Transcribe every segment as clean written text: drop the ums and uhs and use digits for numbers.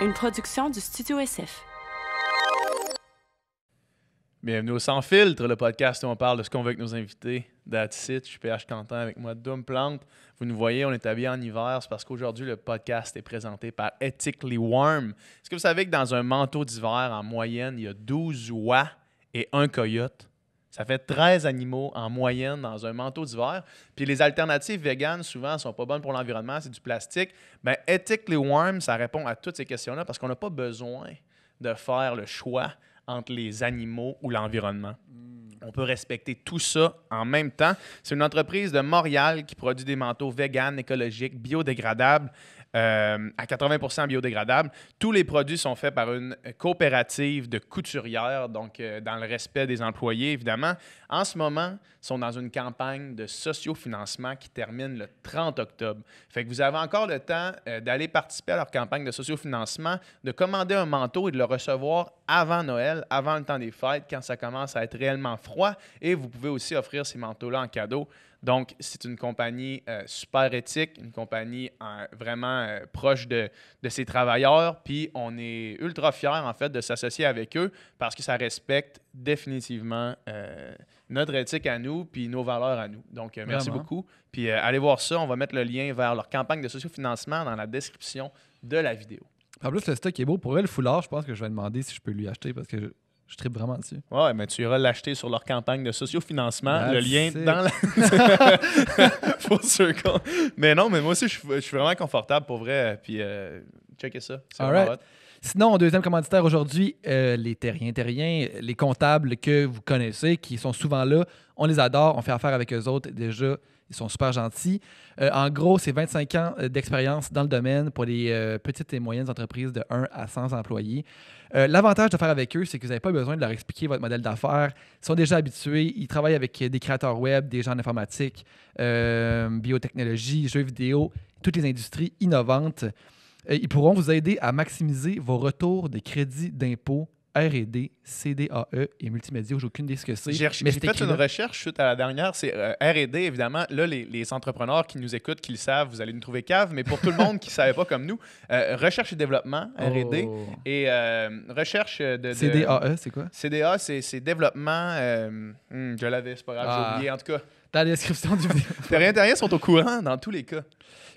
une production du Studio SF. Bienvenue au Sans Filtre, le podcast où on parle de ce qu'on veut avec nos invités. That's it, je suis PH Quentin avec moi, Doom Plante. Vous nous voyez, on est habillés en hiver, c'est parce qu'aujourd'hui, le podcast est présenté par Ethically Warm. Est-ce que vous savez que dans un manteau d'hiver, en moyenne, il y a 12 oies et un coyote? Ça fait 13 animaux en moyenne dans un manteau d'hiver. Puis les alternatives véganes, souvent, ne sont pas bonnes pour l'environnement, c'est du plastique. Bien, Ethically Warm, ça répond à toutes ces questions-là parce qu'on n'a pas besoin de faire le choix entre les animaux ou l'environnement. On peut respecter tout ça en même temps. C'est une entreprise de Montréal qui produit des manteaux véganes, écologiques, biodégradables, à 80% biodégradables. Tous les produits sont faits par une coopérative de couturières, donc dans le respect des employés, évidemment. En ce moment, ils sont dans une campagne de sociofinancement qui termine le 30 octobre. Fait que vous avez encore le temps d'aller participer à leur campagne de sociofinancement, de commander un manteau et de le recevoir avant Noël, avant le temps des fêtes, quand ça commence à être réellement froid. Et vous pouvez aussi offrir ces manteaux-là en cadeau. Donc, c'est une compagnie super éthique, une compagnie vraiment proche de ses travailleurs. Puis, on est ultra fiers, en fait, de s'associer avec eux parce que ça respecte définitivement notre éthique à nous puis nos valeurs à nous. Donc, merci beaucoup. Puis, allez voir ça. On va mettre le lien vers leur campagne de sociofinancement dans la description de la vidéo. En plus, le stock est beau. Pour elle, le foulard, je pense que je vais demander si je peux lui acheter parce que je tripe vraiment dessus. Ouais, mais tu iras l'acheter sur leur campagne de sociofinancement. That's le lien it. dans la... Full circle. Mais non, mais moi aussi, je suis vraiment confortable pour vrai. Puis, checkez ça. C'est vraiment hot. Sinon, deuxième commanditaire aujourd'hui, les terriens, les comptables que vous connaissez, qui sont souvent là. On les adore, on fait affaire avec eux autres déjà. Ils sont super gentils. En gros, c'est 25 ans d'expérience dans le domaine pour les petites et moyennes entreprises de 1 à 100 employés. L'avantage de faire avec eux, c'est que vous n'avez pas besoin de leur expliquer votre modèle d'affaires. Ils sont déjà habitués. Ils travaillent avec des créateurs web, des gens en informatique, biotechnologie, jeux vidéo, toutes les industries innovantes. Ils pourront vous aider à maximiser vos retours de crédit d'impôt R&D, CDAE et multimédia. J'ai aucune idée de ce que c'est. J'ai fait une recherche suite à la dernière. C'est R&D, évidemment. Là, les entrepreneurs qui nous écoutent, qui le savent, vous allez nous trouver cave. Mais pour tout le monde qui ne savait pas comme nous, recherche et développement, R&D. Et recherche de... CDAE, c'est quoi? CDA, c'est développement... je l'avais, c'est pas grave, j'ai oublié. En tout cas, dans la description du vidéo. Terriens sont au courant dans tous les cas.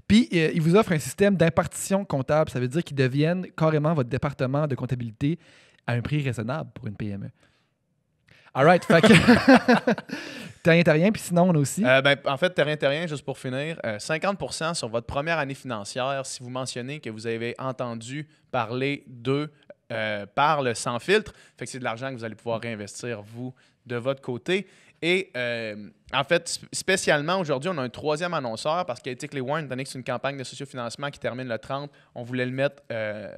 Puis, ils vous offrent un système d'impartition comptable. Ça veut dire qu'ils deviennent carrément votre département de comptabilité à un prix raisonnable pour une PME. All right, fait que... Terrien, puis sinon, on a aussi... en fait, Terrien, juste pour finir, 50% sur votre première année financière si vous mentionnez que vous avez entendu parler d'eux par le Sans Filtre. Fait que c'est de l'argent que vous allez pouvoir réinvestir, vous, de votre côté. Et en fait, spécialement aujourd'hui, on a un troisième annonceur parce qu'Ethically Warm, étant donné que c'est une campagne de sociofinancement qui termine le 30, on voulait le mettre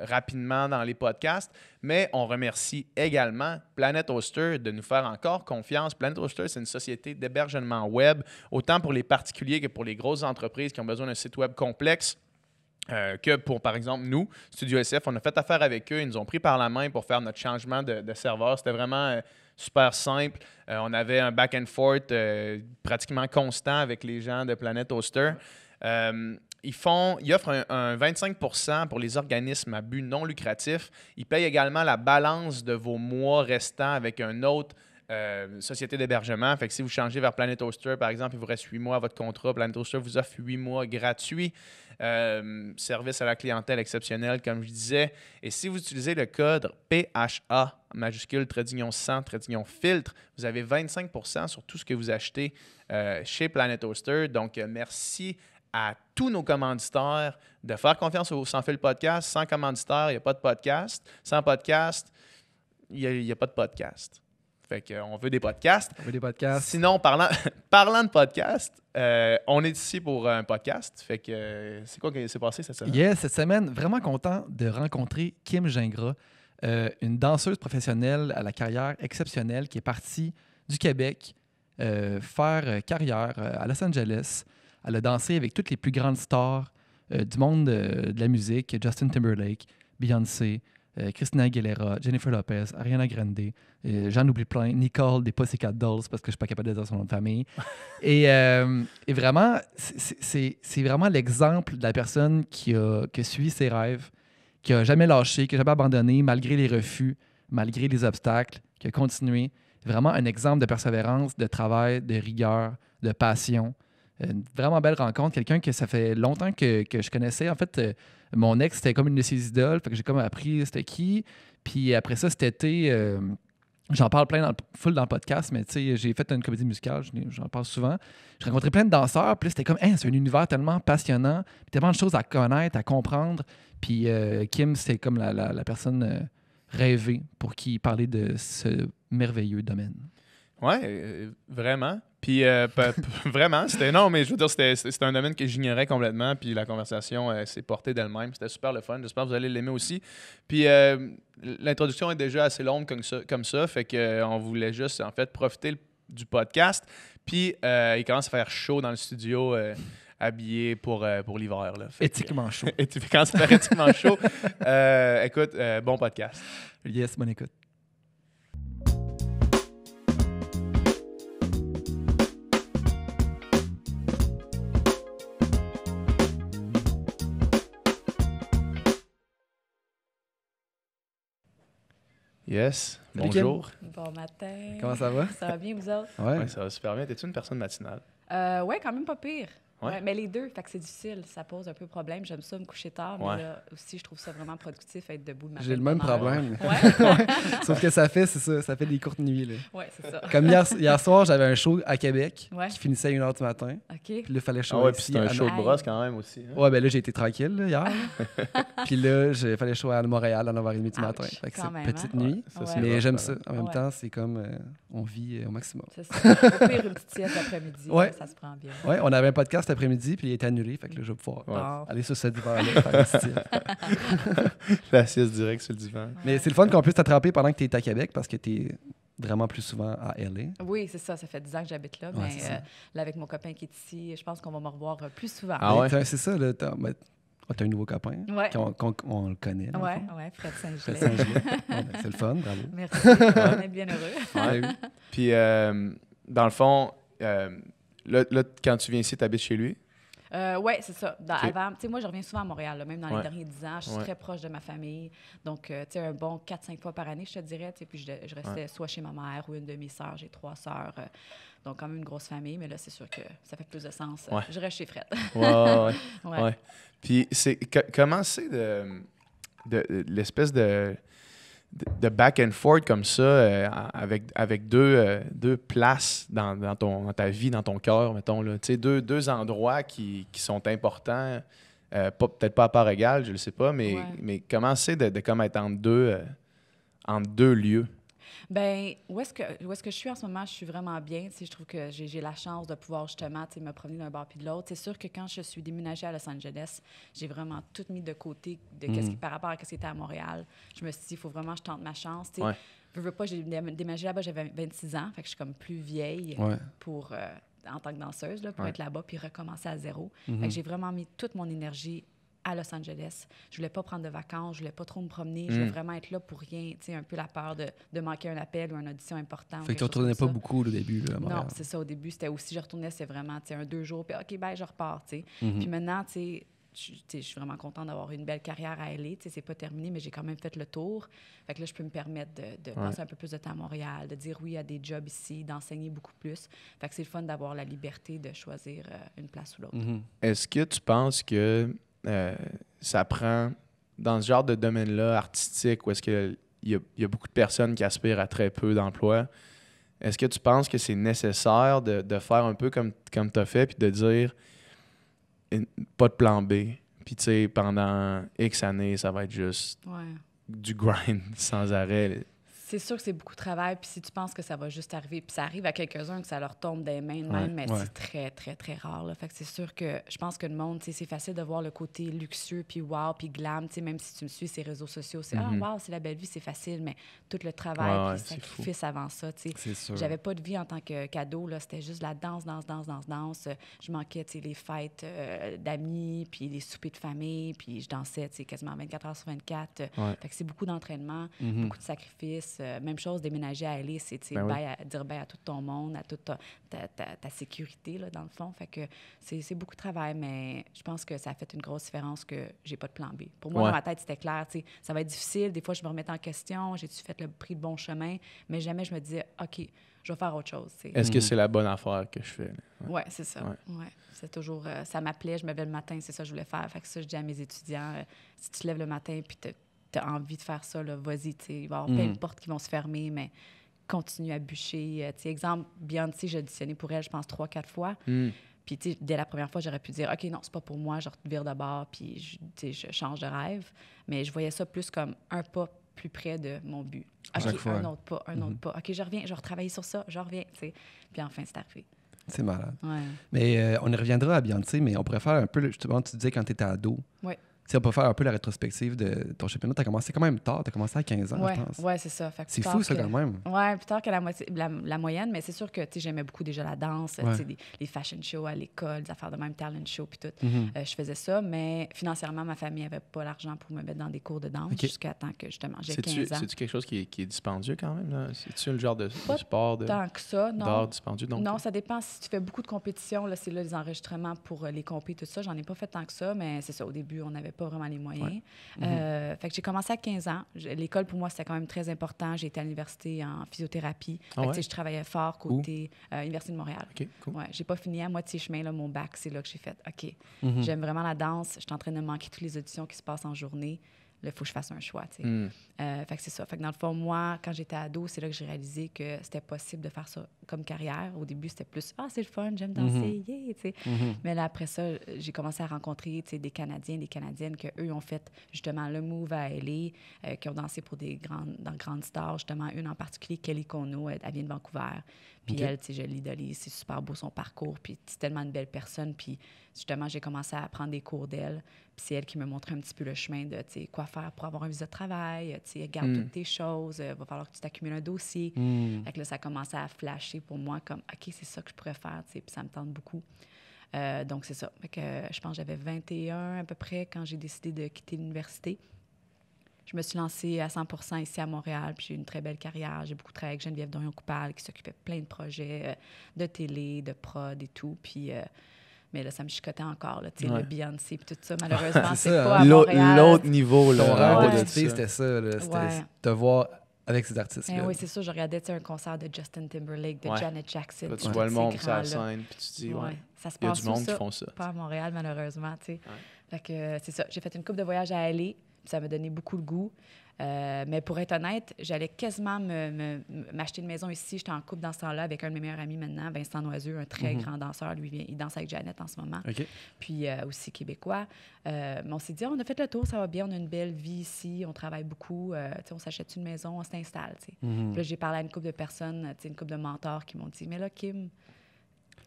rapidement dans les podcasts. Mais on remercie également Planet Hoster de nous faire encore confiance. Planet Hoster, c'est une société d'hébergement web, autant pour les particuliers que pour les grosses entreprises qui ont besoin d'un site web complexe. Que pour, par exemple, nous, Studio SF, on a fait affaire avec eux. Ils nous ont pris par la main pour faire notre changement de serveur. C'était vraiment super simple. On avait un back and forth pratiquement constant avec les gens de Planet Hoster. Ils offrent un 25% pour les organismes à but non lucratif. Ils payent également la balance de vos mois restants avec un autre société d'hébergement. Fait que si vous changez vers Planet Hoster, par exemple, il vous reste 8 mois à votre contrat. Planet Hoster vous offre 8 mois gratuits. Service à la clientèle exceptionnel, comme je disais. Et si vous utilisez le code PHA, majuscule, _ 100, _ filtre, vous avez 25% sur tout ce que vous achetez chez Planet Hoster. Donc, merci à tous nos commanditaires de faire confiance au Sans Fil podcast. Sans commanditaire, il n'y a pas de podcast. Sans podcast, il n'y a pas de podcast. Fait qu'on veut des podcasts. On veut des podcasts. Sinon, parlant de podcast, on est ici pour un podcast. Fait que c'est quoi qui s'est passé cette semaine? Yes, cette semaine, vraiment content de rencontrer Kim Gingras, une danseuse professionnelle à la carrière exceptionnelle qui est partie du Québec faire carrière à Los Angeles. Elle a dansé avec toutes les plus grandes stars du monde de la musique, Justin Timberlake, Beyoncé, Christina Aguilera, Jennifer Lopez, Ariana Grande, j'en oublie plein, Nicole des Pussycat Dolls parce que je ne suis pas capable de dire son nom de famille. et vraiment, c'est vraiment l'exemple de la personne qui a suivi ses rêves, qui a jamais lâché, qui a jamais abandonné, malgré les refus, malgré les obstacles, qui a continué. Vraiment un exemple de persévérance, de travail, de rigueur, de passion. Une vraiment belle rencontre. Quelqu'un que ça fait longtemps que je connaissais. En fait, mon ex, c'était comme une de ses idoles. Fait que j'ai comme appris c'était qui. Puis après ça, cet été, j'en parle full dans le podcast, mais tu sais, j'ai fait une comédie musicale, j'en parle souvent. J'ai rencontré plein de danseurs, puis là, c'était comme, c'est un univers tellement passionnant, puis tellement de choses à connaître, à comprendre. Puis Kim, c'est comme la personne rêvée pour qui parler de ce merveilleux domaine. Ouais, vraiment. Puis vraiment, c'était non, mais je veux dire, c'était un domaine que j'ignorais complètement. Puis la conversation s'est portée d'elle-même. C'était super le fun. J'espère que vous allez l'aimer aussi. Puis l'introduction est déjà assez longue comme ça, fait que on voulait juste en fait profiter du podcast. Puis il commence à faire chaud dans le studio. Habillé pour l'hiver. Là. Éthiquement chaud. Quand ça fait éthiquement chaud, écoute, bon podcast. Yes, bonne écoute. Yes, Salut, bonjour. Bon matin. Comment ça va? Ça va bien, vous autres? Ouais. Ouais, ça va super bien. T'es-tu une personne matinale? Ouais, quand même pas pire. Ouais. Ouais, mais les deux, fait que c'est difficile. Ça pose un peu problème. J'aime ça me coucher tard, mais Ouais. là aussi, je trouve ça vraiment productif être debout le matin. J'ai le même bonne heure. problème. Ouais, Sauf que ça fait, c'est ça, ça fait des courtes nuits. Là. ouais, c'est ça. Comme hier soir, j'avais un show à Québec Ouais. qui finissait à 1h du matin. OK. Puis là, il fallait show Ah ouais, puis ici. c'est un à show de Aïe. brosse quand même aussi. Hein? Ouais, ben là, j'ai été tranquille là, hier. là. Puis là, il fallait show à Montréal à 9h30 du matin. Ouch, Fait que quand c'est même, petite hein? nuit. Ça, Ouais. c'est Mais rough, j'aime quand ça. même. En même Ouais. temps, c'est comme on vit au maximum. C'est ça. Au pire, une petite sieste l'après-midi. Ouais. là, ça se prend bien. Ouais, on avait un podcast l'après-midi, puis il a été annulé. Fait que là, je vais pouvoir Ouais. Bon. aller sur ce divan-là. faire un style. La sieste direct sur le divan. Mais c'est le fun qu'on puisse t'attraper pendant que tu es à Québec parce que tu es vraiment plus souvent à LA. Oui, c'est ça. Ça fait 10 ans que j'habite là, Ouais, mais c'est ça. là, avec mon copain qui est ici, je pense qu'on va me revoir plus souvent. Ah ouais? C'est ça, là. T'as un nouveau copain. Ouais. On le connaît. dans le Ouais, fond. ouais, Fred Fred Saint-Gelais. Saint-Gelais. Ouais, ben, c'est le fun, bravo. Merci. On est bien heureux. Ouais. Ouais, oui. Puis, dans le fond, là, quand tu viens ici, tu habites chez lui? Oui, c'est ça. Ok. Avant, tu sais, moi, je reviens souvent à Montréal, là, même dans Ouais. les derniers 10 ans. Je suis Ouais. très proche de ma famille. Donc, tu sais, un bon 4-5 fois par année, je te dirais. Tu sais, puis je restais soit chez ma mère ou une de mes sœurs. J'ai 3 sœurs. Donc, quand même une grosse famille. Mais là, c'est sûr que ça fait plus de sens. Ouais. Je reste chez Fred. Ouais. Ouais. Ouais. Puis, comment c'est de l'espèce de back and forth comme ça, avec deux places dans ta vie, dans ton cœur, mettons, là. Tu sais, deux endroits qui sont importants, peut-être pas à part égale, je le sais pas, mais, Ouais. mais comment c'est de comme être entre deux lieux? Ben, où est-ce que je suis en ce moment? Je suis vraiment bien. Tu sais, je trouve que j'ai la chance de pouvoir justement, tu sais, me promener d'un bord puis de l'autre. C'est sûr que quand je suis déménagée à Los Angeles, j'ai vraiment tout mis de côté par rapport à ce qui était à Montréal. Je me suis dit, il faut vraiment que je tente ma chance. Tu sais. Ouais. Veux pas, j'ai déménagé là-bas, j'avais 26 ans, fait que je suis comme plus vieille Ouais. pour, en tant que danseuse, là, pour Ouais. être là-bas puis recommencer à zéro. Fait que j'ai vraiment mis toute mon énergie à Los Angeles. Je voulais pas prendre de vacances, je voulais pas trop me promener, je voulais vraiment être là pour rien, tu sais, un peu la peur de manquer un appel ou une audition importante. Fait que tu quelque chose retournais pas comme ça. beaucoup au début. Là, à Montréal. Non, c'est ça. Au début, c'était aussi, je retournais, c'est vraiment, tu sais, un 2 jours, puis OK, ben je repars, tu sais. Mhm. Puis maintenant, tu sais, je suis vraiment contente d'avoir une belle carrière à LA. Tu sais, c'est pas terminé, mais j'ai quand même fait le tour. Fait que là, je peux me permettre de passer un peu plus de temps à Montréal, de dire oui à des jobs ici, d'enseigner beaucoup plus. Fait que c'est le fun d'avoir la liberté de choisir une place ou l'autre. Mhm. Est-ce que tu penses que ça prend, dans ce genre de domaine-là, artistique, où est-ce qu'il y a beaucoup de personnes qui aspirent à très peu d'emplois, est-ce que tu penses que c'est nécessaire de faire un peu comme tu as fait, puis de dire pas de plan B, puis tu sais, pendant X années, ça va être juste Ouais. du grind sans arrêt? C'est sûr que c'est beaucoup de travail, puis si tu penses que ça va juste arriver, puis ça arrive à quelques-uns que ça leur tombe des mains de même, mais ouais. c'est très, très, très rare. Là. Fait que c'est sûr que je pense que le monde, tu sais, c'est facile de voir le côté luxueux, puis wow, puis glam, tu sais, même si tu me suis ces réseaux sociaux, c'est ah, wow, c'est la belle vie, c'est facile, mais tout le travail, Ouais, puis ouais, le c'est sacrifice avant ça, tu sais. C'est sûr. J'avais pas de vie en tant que cadeau, là. C'était juste la danse. Je manquais, tu sais, les fêtes d'amis, puis les soupers de famille, puis je dansais, tu sais, quasiment 24 heures sur 24. Ouais. Fait que c'est beaucoup d'entraînement, Mhm. beaucoup de sacrifices. Même chose, déménager à LA, c'est Ben oui. dire bye à tout ton monde, à toute ta sécurité, là, dans le fond. Fait que c'est beaucoup de travail, mais je pense que ça a fait une grosse différence que j'ai pas de plan B. Pour moi, Ouais. dans ma tête, c'était clair, tu sais, ça va être difficile. Des fois, je me remettais en question, j'ai-tu fait pris le bon chemin, mais jamais je me disais, OK, je vais faire autre chose, tu sais. Est-ce que c'est la bonne affaire que je fais? Ouais, c'est ça. Ouais. Ouais. C'est toujours... ça m'appelait, je me levais le matin, c'est ça que je voulais faire. Fait que ça, je dis à mes étudiants, si tu te lèves le matin puis t'as envie de faire ça, là, vas-y, tu sais. Il va y avoir plein de portes qui vont se fermer, mais continue à bûcher. Tu sais, exemple, Beyoncé, j'ai auditionné pour elle, je pense, 3-4 fois. Puis, tu sais, dès la première fois, j'aurais pu dire, OK, non, c'est pas pour moi, je revire de bord, puis, tu sais, je change de rêve. Mais je voyais ça plus comme un pas plus près de mon but. À chaque OK, fois. un autre pas, un autre pas. OK, je reviens, je vais retravailler sur ça, je reviens, tu sais. Puis enfin, c'est arrivé. C'est malade. Ouais. Mais on y reviendra à Beyoncé, mais on pourrait faire un peu, justement, tu disais quand tu étais ado. Oui. Tu sais, on peut faire un peu la rétrospective de ton championnat. Tu as commencé quand même tard. Tu as commencé à 15 ans, Ouais, je pense. ouais, c'est ça. Fait que C'est plus fou, tard ça, que- quand même. Ouais, plus tard que la moyenne, mais c'est sûr que tu sais, j'aimais beaucoup déjà la danse, Ouais. tu sais, les fashion shows à l'école, des affaires de même, talent show, puis tout. Mhm. Je faisais ça, mais financièrement, ma famille n'avait pas l'argent pour me mettre dans des cours de danse OK. jusqu'à temps que justement j'ai C'est-tu 15 ans. c'est-tu quelque chose qui est dispendieux quand même? Là? C'est-tu le genre de Pas sport Tant que ça, non. d'art dispendieux? Donc, Non, ça dépend. Si tu fais beaucoup de compétitions, là, c'est là les enregistrements pour les compés, tout ça. J'en ai pas fait tant que ça, mais c'est ça. Au début, on n'avait pas vraiment les moyens. Fait que j'ai commencé à 15 ans. L'école, pour moi, c'était quand même très important. J'ai été à l'université en physiothérapie. Ah Fait que, ouais? tu sais, je travaillais fort côté Université de Montréal. OK, cool. Ouais, j'ai pas fini à moitié chemin, là, mon bac. C'est là que j'ai fait, OK, Mhm. j'aime vraiment la danse. Je suis en train de manquer toutes les auditions qui se passent en journée. Là, il faut que je fasse un choix, tu sais. Fait que c'est ça. Fait que dans le fond, moi, quand j'étais ado, c'est là que j'ai réalisé que c'était possible de faire ça comme carrière. Au début, c'était plus « Ah, c'est le fun, j'aime danser, yeah! » tu sais. Mais là, après ça, j'ai commencé à rencontrer, tu sais, des Canadiens, des Canadiennes qu'eux ont fait justement le move à LA, qui ont dansé pour des grandes stars. Justement, une en particulier, Kelly Kono, elle vient de Vancouver. Puis OK. elle, tu sais, je l'idolise, c'est super beau son parcours, puis c'est tellement une belle personne. Puis justement, j'ai commencé à prendre des cours d'elle. Puis c'est elle qui me montrait un petit peu le chemin de, tu sais, quoi faire pour avoir un visa de travail, tu sais, garde toutes tes choses, va falloir que tu t'accumules un dossier. Fait que là, ça a commencé à flasher pour moi comme, OK, c'est ça que je pourrais faire, tu sais, puis ça me tente beaucoup. Donc, c'est ça. Fait que je pense que j'avais 21 à peu près quand j'ai décidé de quitter l'université. Je me suis lancée à 100% ici à Montréal, puis j'ai eu une très belle carrière. J'ai beaucoup travaillé avec Geneviève Dorion-Coupal, qui s'occupait plein de projets de télé, de prod et tout. Puis, mais là, ça me chicotait encore, là, tu sais, Ouais. le Beyoncé, puis tout ça. Malheureusement, C'est c'est ça, pas hein. à Montréal. L'autre niveau, Ton là. rêve Ouais. de fille, c'était ça. Là. C'était Ouais. te voir avec ces artistes-là. Oui, c'est ça. Je regardais tu sais, un concert de Justin Timberlake, de Ouais. Janet Jackson. Là, tu puis vois tous le ces monde sur la grands-là. scène, puis tu te dis, Ouais. ouais, Ça se il y a passe du monde où, qui font ça. Pas à Montréal, malheureusement, tu sais. Fait que c'est ça. J'ai fait une couple de voyages à LA, puis ça m'a donné beaucoup le goût. Mais pour être honnête, j'allais quasiment m'acheter une maison ici. J'étais en couple dans ce temps-là avec un de mes meilleurs amis maintenant, Vincent Noiseux, un très grand danseur. Lui, il danse avec Janet en ce moment. OK. Puis aussi québécois. Mais on s'est dit, on a fait le tour, ça va bien, on a une belle vie ici, on travaille beaucoup, tu sais, on s'achète une maison, on s'installe, tu sais. Puis là, j'ai parlé à une couple de personnes, tu sais, une couple de mentors qui m'ont dit, mais là, Kim,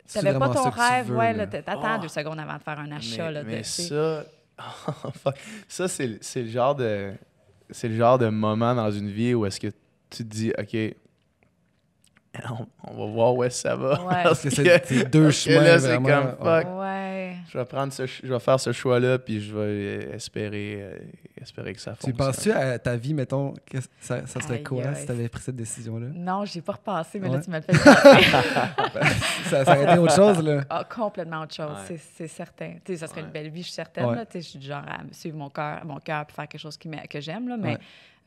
C'est t'avais pas vraiment ton ça que tu rêve, veux, ouais, là. là, t'attends 2 secondes avant de faire un achat, là, Mais tu sais. ça, fuck. Ça, c'est le genre de... C'est le genre de moment dans une vie où est-ce que tu te dis, OK, on va voir où est-ce que ça va. Ouais. Parce que c'est deux parce que chemins, là, c'est vraiment. comme, fuck, Ouais. je vais faire ce choix-là, puis je vais espérer que ça Tu fonctionne. penses-tu à ta vie, mettons, que ça serait Aïe, quoi aïe. si tu avais pris cette décision-là? Non, j'ai pas repassé, mais là, Ouais. tu me le fais penser. Ça aurait été autre chose, là. Ah, complètement autre chose, Ouais. c'est certain. Tu sais, ça serait Ouais. une belle vie, je suis certaine. Ouais. Là, tu sais, je suis du genre à me suivre mon cœur puis faire quelque chose que j'aime, là, Ouais.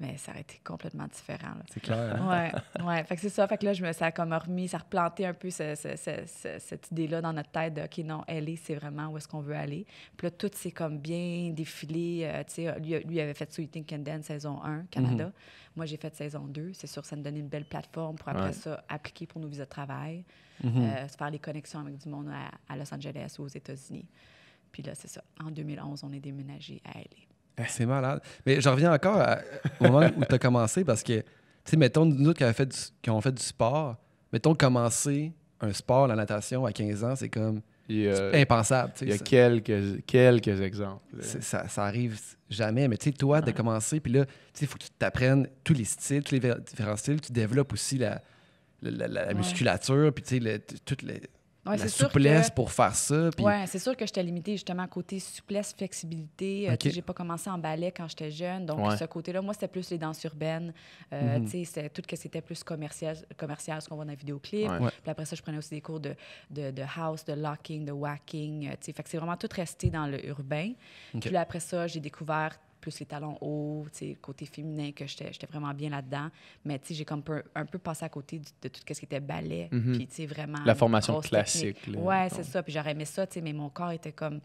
mais ça aurait été complètement différent. Là. C'est clair. Hein? Ouais. Fait que c'est ça. Fait que là, ça a comme remis, ça a replanté un peu cette idée-là dans notre tête de, OK, non, LA, c'est vraiment où est-ce qu'on veut aller. Puis là, tout s'est comme bien défilé. Tu sais, lui avait fait So You Think Can Dance saison 1, Canada. Moi, j'ai fait saison 2. C'est sûr, ça nous donnait une belle plateforme pour après Ouais. ça appliquer pour nos visas de travail, se faire les connexions avec du monde à Los Angeles ou aux États-Unis. Puis là, c'est ça. En 2011, on est déménagé à LA. C'est malade. Mais je reviens encore au moment où tu as commencé parce que, tu sais, mettons, nous autres qui ont fait du sport, mettons, commencer un sport, la natation, à 15 ans, c'est comme c'est impensable. tu sais, Il y a ça. quelques exemples. Ça arrive jamais. Mais tu sais, toi, de commencer, puis là, tu sais, il faut que tu t'apprennes tous les styles, différents styles. Tu développes aussi la musculature, puis tu sais, Ouais, la c'est sûr souplesse que- pour faire ça. Puis... Ouais, c'est sûr que j'étais limitée justement côté souplesse, flexibilité. Ok. Tu sais, j'ai pas commencé en ballet quand j'étais jeune, donc Ouais. ce côté-là, moi, c'était plus les danses urbaines. Tu sais, c'était tout ce qui était plus commercial, ce qu'on voit dans les vidéoclips. Ouais. Ouais. Puis après ça, je prenais aussi des cours de house, de locking, de whacking. Tu sais, fait que c'est vraiment tout resté dans le urbain. Ok. Puis là, après ça, j'ai découvert plus les talons hauts, tu sais, le côté féminin, que j'étais vraiment bien là-dedans. Mais tu sais, j'ai comme un peu passé à côté de tout ce qui était ballet. Puis tu sais, vraiment... La formation grosse classique, technique. là. Ouais, c'est ça. Puis j'aurais aimé ça, tu sais, mais mon corps était comme...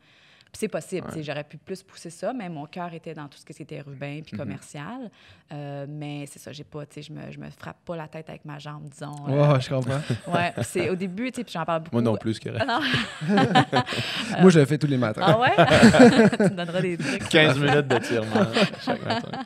Puis c'est possible, tu sais, j'aurais pu plus pousser ça, mais mon cœur était dans tout ce qui était urbain puis commercial. Mais c'est ça, j'ai pas, tu sais, je me frappe pas la tête avec ma jambe, disons. Ouais, je comprends. Ouais, puis c'est au début, tu sais, puis j'en parle beaucoup. Moi non plus, c'est correct. Non. Moi, je le fais tous les matins. Ah ouais? Tu me donneras des trucs. 15 minutes d'étirement chaque matin.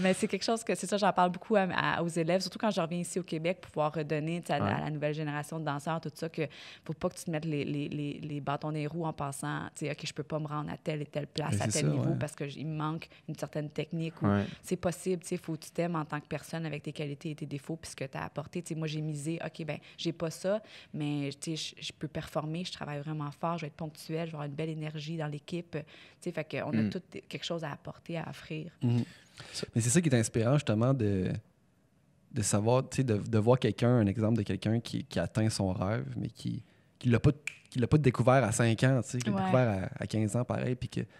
Mais c'est quelque chose que, c'est ça, j'en parle beaucoup aux élèves, surtout quand je reviens ici au Québec pour pouvoir redonner tu sais, à la nouvelle génération de danseurs, tout ça, que faut pas que tu te mettes les bâtons dans les roues en pensant, tu sais, OK, je peux pas me rendre à telle et telle place, Mais à c'est tel ça, niveau ouais. parce qu'il me manque une certaine technique ou Ouais. c'est possible, tu sais, faut que tu t'aimes en tant que personne avec tes qualités et tes défauts puis ce que tu as apporté. Tu sais, moi, j'ai misé, OK, ben j'ai pas ça, mais tu sais, je peux performer, je travaille vraiment fort, je vais être ponctuelle, je vais avoir une belle énergie dans l'équipe. Tu sais, fait qu'on a tout quelque chose à apporter, à offrir. Mais c'est ça qui est inspirant, justement, de savoir, tu sais, de voir quelqu'un, un exemple de quelqu'un qui atteint son rêve, mais qui l'a pas découvert à 5 ans, tu sais, qui l'a Ouais. découvert à 15 ans, pareil,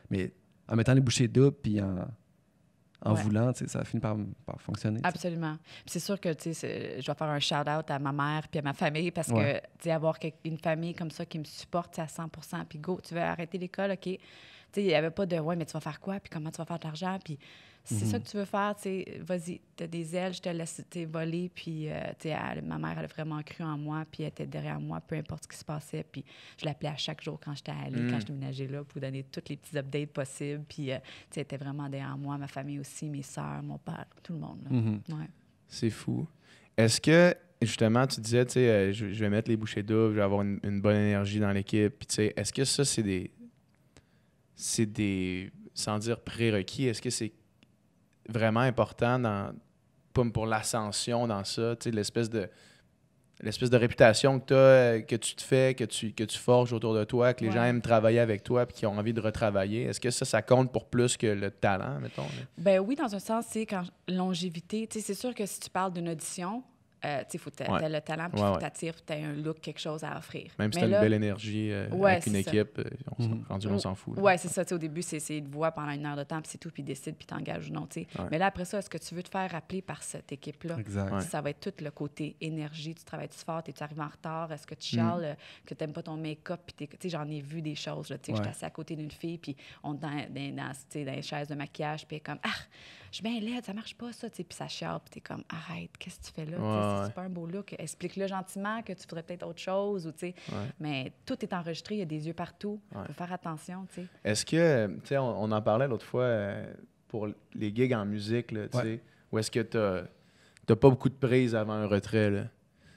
mais en mettant les bouchées doubles, puis en Ouais. voulant, tu sais, ça a fini par fonctionner. tu sais. Absolument. Puis c'est sûr que, tu sais, je vais faire un shout-out à ma mère puis à ma famille parce Ouais. que, tu sais, avoir une famille comme ça qui me supporte à 100 puis go, tu veux arrêter l'école, OK. Tu sais, il n'y avait pas de, ouais, mais tu vas faire quoi, puis comment tu vas faire de l'argent, puis si c'est ça que tu veux faire, tu sais, vas-y, t'as des ailes, je te laisse voler, puis, tu sais, ma mère, elle a vraiment cru en moi, puis elle était derrière moi, peu importe ce qui se passait, puis je l'appelais à chaque jour quand j'étais allée, quand je déménageais là, pour donner tous les petits updates possibles, puis, tu sais, elle était vraiment derrière moi, ma famille aussi, mes sœurs, mon père, tout le monde, là. Ouais. C'est fou. Est-ce que, justement, tu disais, tu sais, je vais mettre les bouchées doubles, je vais avoir une bonne énergie dans l'équipe, puis tu sais, est-ce que ça, c'est des, sans dire prérequis, est-ce que c'est vraiment important comme pour l'ascension dans ça, tu sais, l'espèce de réputation que tu te fais, que tu forges autour de toi, que les gens aiment travailler avec toi puis qui ont envie de retravailler. Est-ce que ça compte pour plus que le talent, mettons? Là? Ben oui, dans un sens, c'est quand longévité. Tu sais, c'est sûr que si tu parles d'une audition, tu sais, faut que tu aies le talent, puis il faut que tu attires, puis tu aies un look, quelque chose à offrir. Même si Mais tu as là, une belle énergie avec une c'est ça. équipe, on s'en fout. là. Oui, c'est ça. Tu sais, au début, c'est de voir pendant 1 heure de temps, puis c'est tout, puis décide, puis t'engages ou non. Tu sais. Ouais. Mais là, après ça, est-ce que tu veux te faire rappeler par cette équipe-là? Exact. Ouais. Ça va être tout le côté énergie. Tu travailles-tu fort? Es-tu arrivé en retard? Est-ce que tu chiales? Que tu n'aimes pas ton make-up? Puis tu sais, j'en ai vu des choses. Là, tu sais, Ouais. j'étais assise à côté d'une fille, puis on est dans les chaises de maquillage, puis elle est comme, ah, je suis bien laide, ça marche pas, ça. Tu sais, puis ça chiale, puis tu es comme, arrête, qu'est-ce que tu fais là? Tu sais, c'est pas un beau look. Explique-le gentiment que tu voudrais peut-être autre chose. Ou, tu sais. Mais tout est enregistré, il y a des yeux partout. Il faut faire attention. Tu sais. Est-ce que, tu sais, on en parlait l'autre fois pour les gigs en musique, là, tu sais, où est-ce que t'as pas beaucoup de prise avant un retrait, là?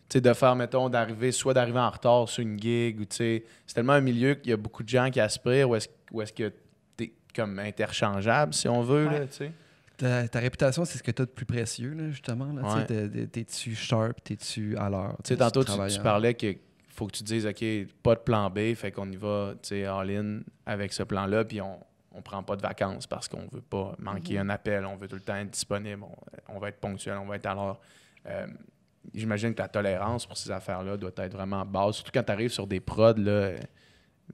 Tu sais, de faire, mettons, d'arriver en retard sur une gig, ou tu sais, c'est tellement un milieu qu'il y a beaucoup de gens qui aspirent, ou est-ce que t'es comme interchangeable, si on veut, là, tu sais? Ta réputation, c'est ce que tu as de plus précieux, là, justement. Là, Ouais. T'es-tu sharp, t'es-tu à l'heure? Tu sais, tantôt, tu travaillant? parlais qu'il faut que tu dises, OK, pas de plan B, fait qu'on y va, tu sais, all-in avec ce plan-là, puis on prend pas de vacances parce qu'on veut pas manquer un appel, on veut tout le temps être disponible, on va être ponctuel, on va être à l'heure. J'imagine que la tolérance pour ces affaires-là doit être vraiment basse, surtout quand tu arrives sur des prods là,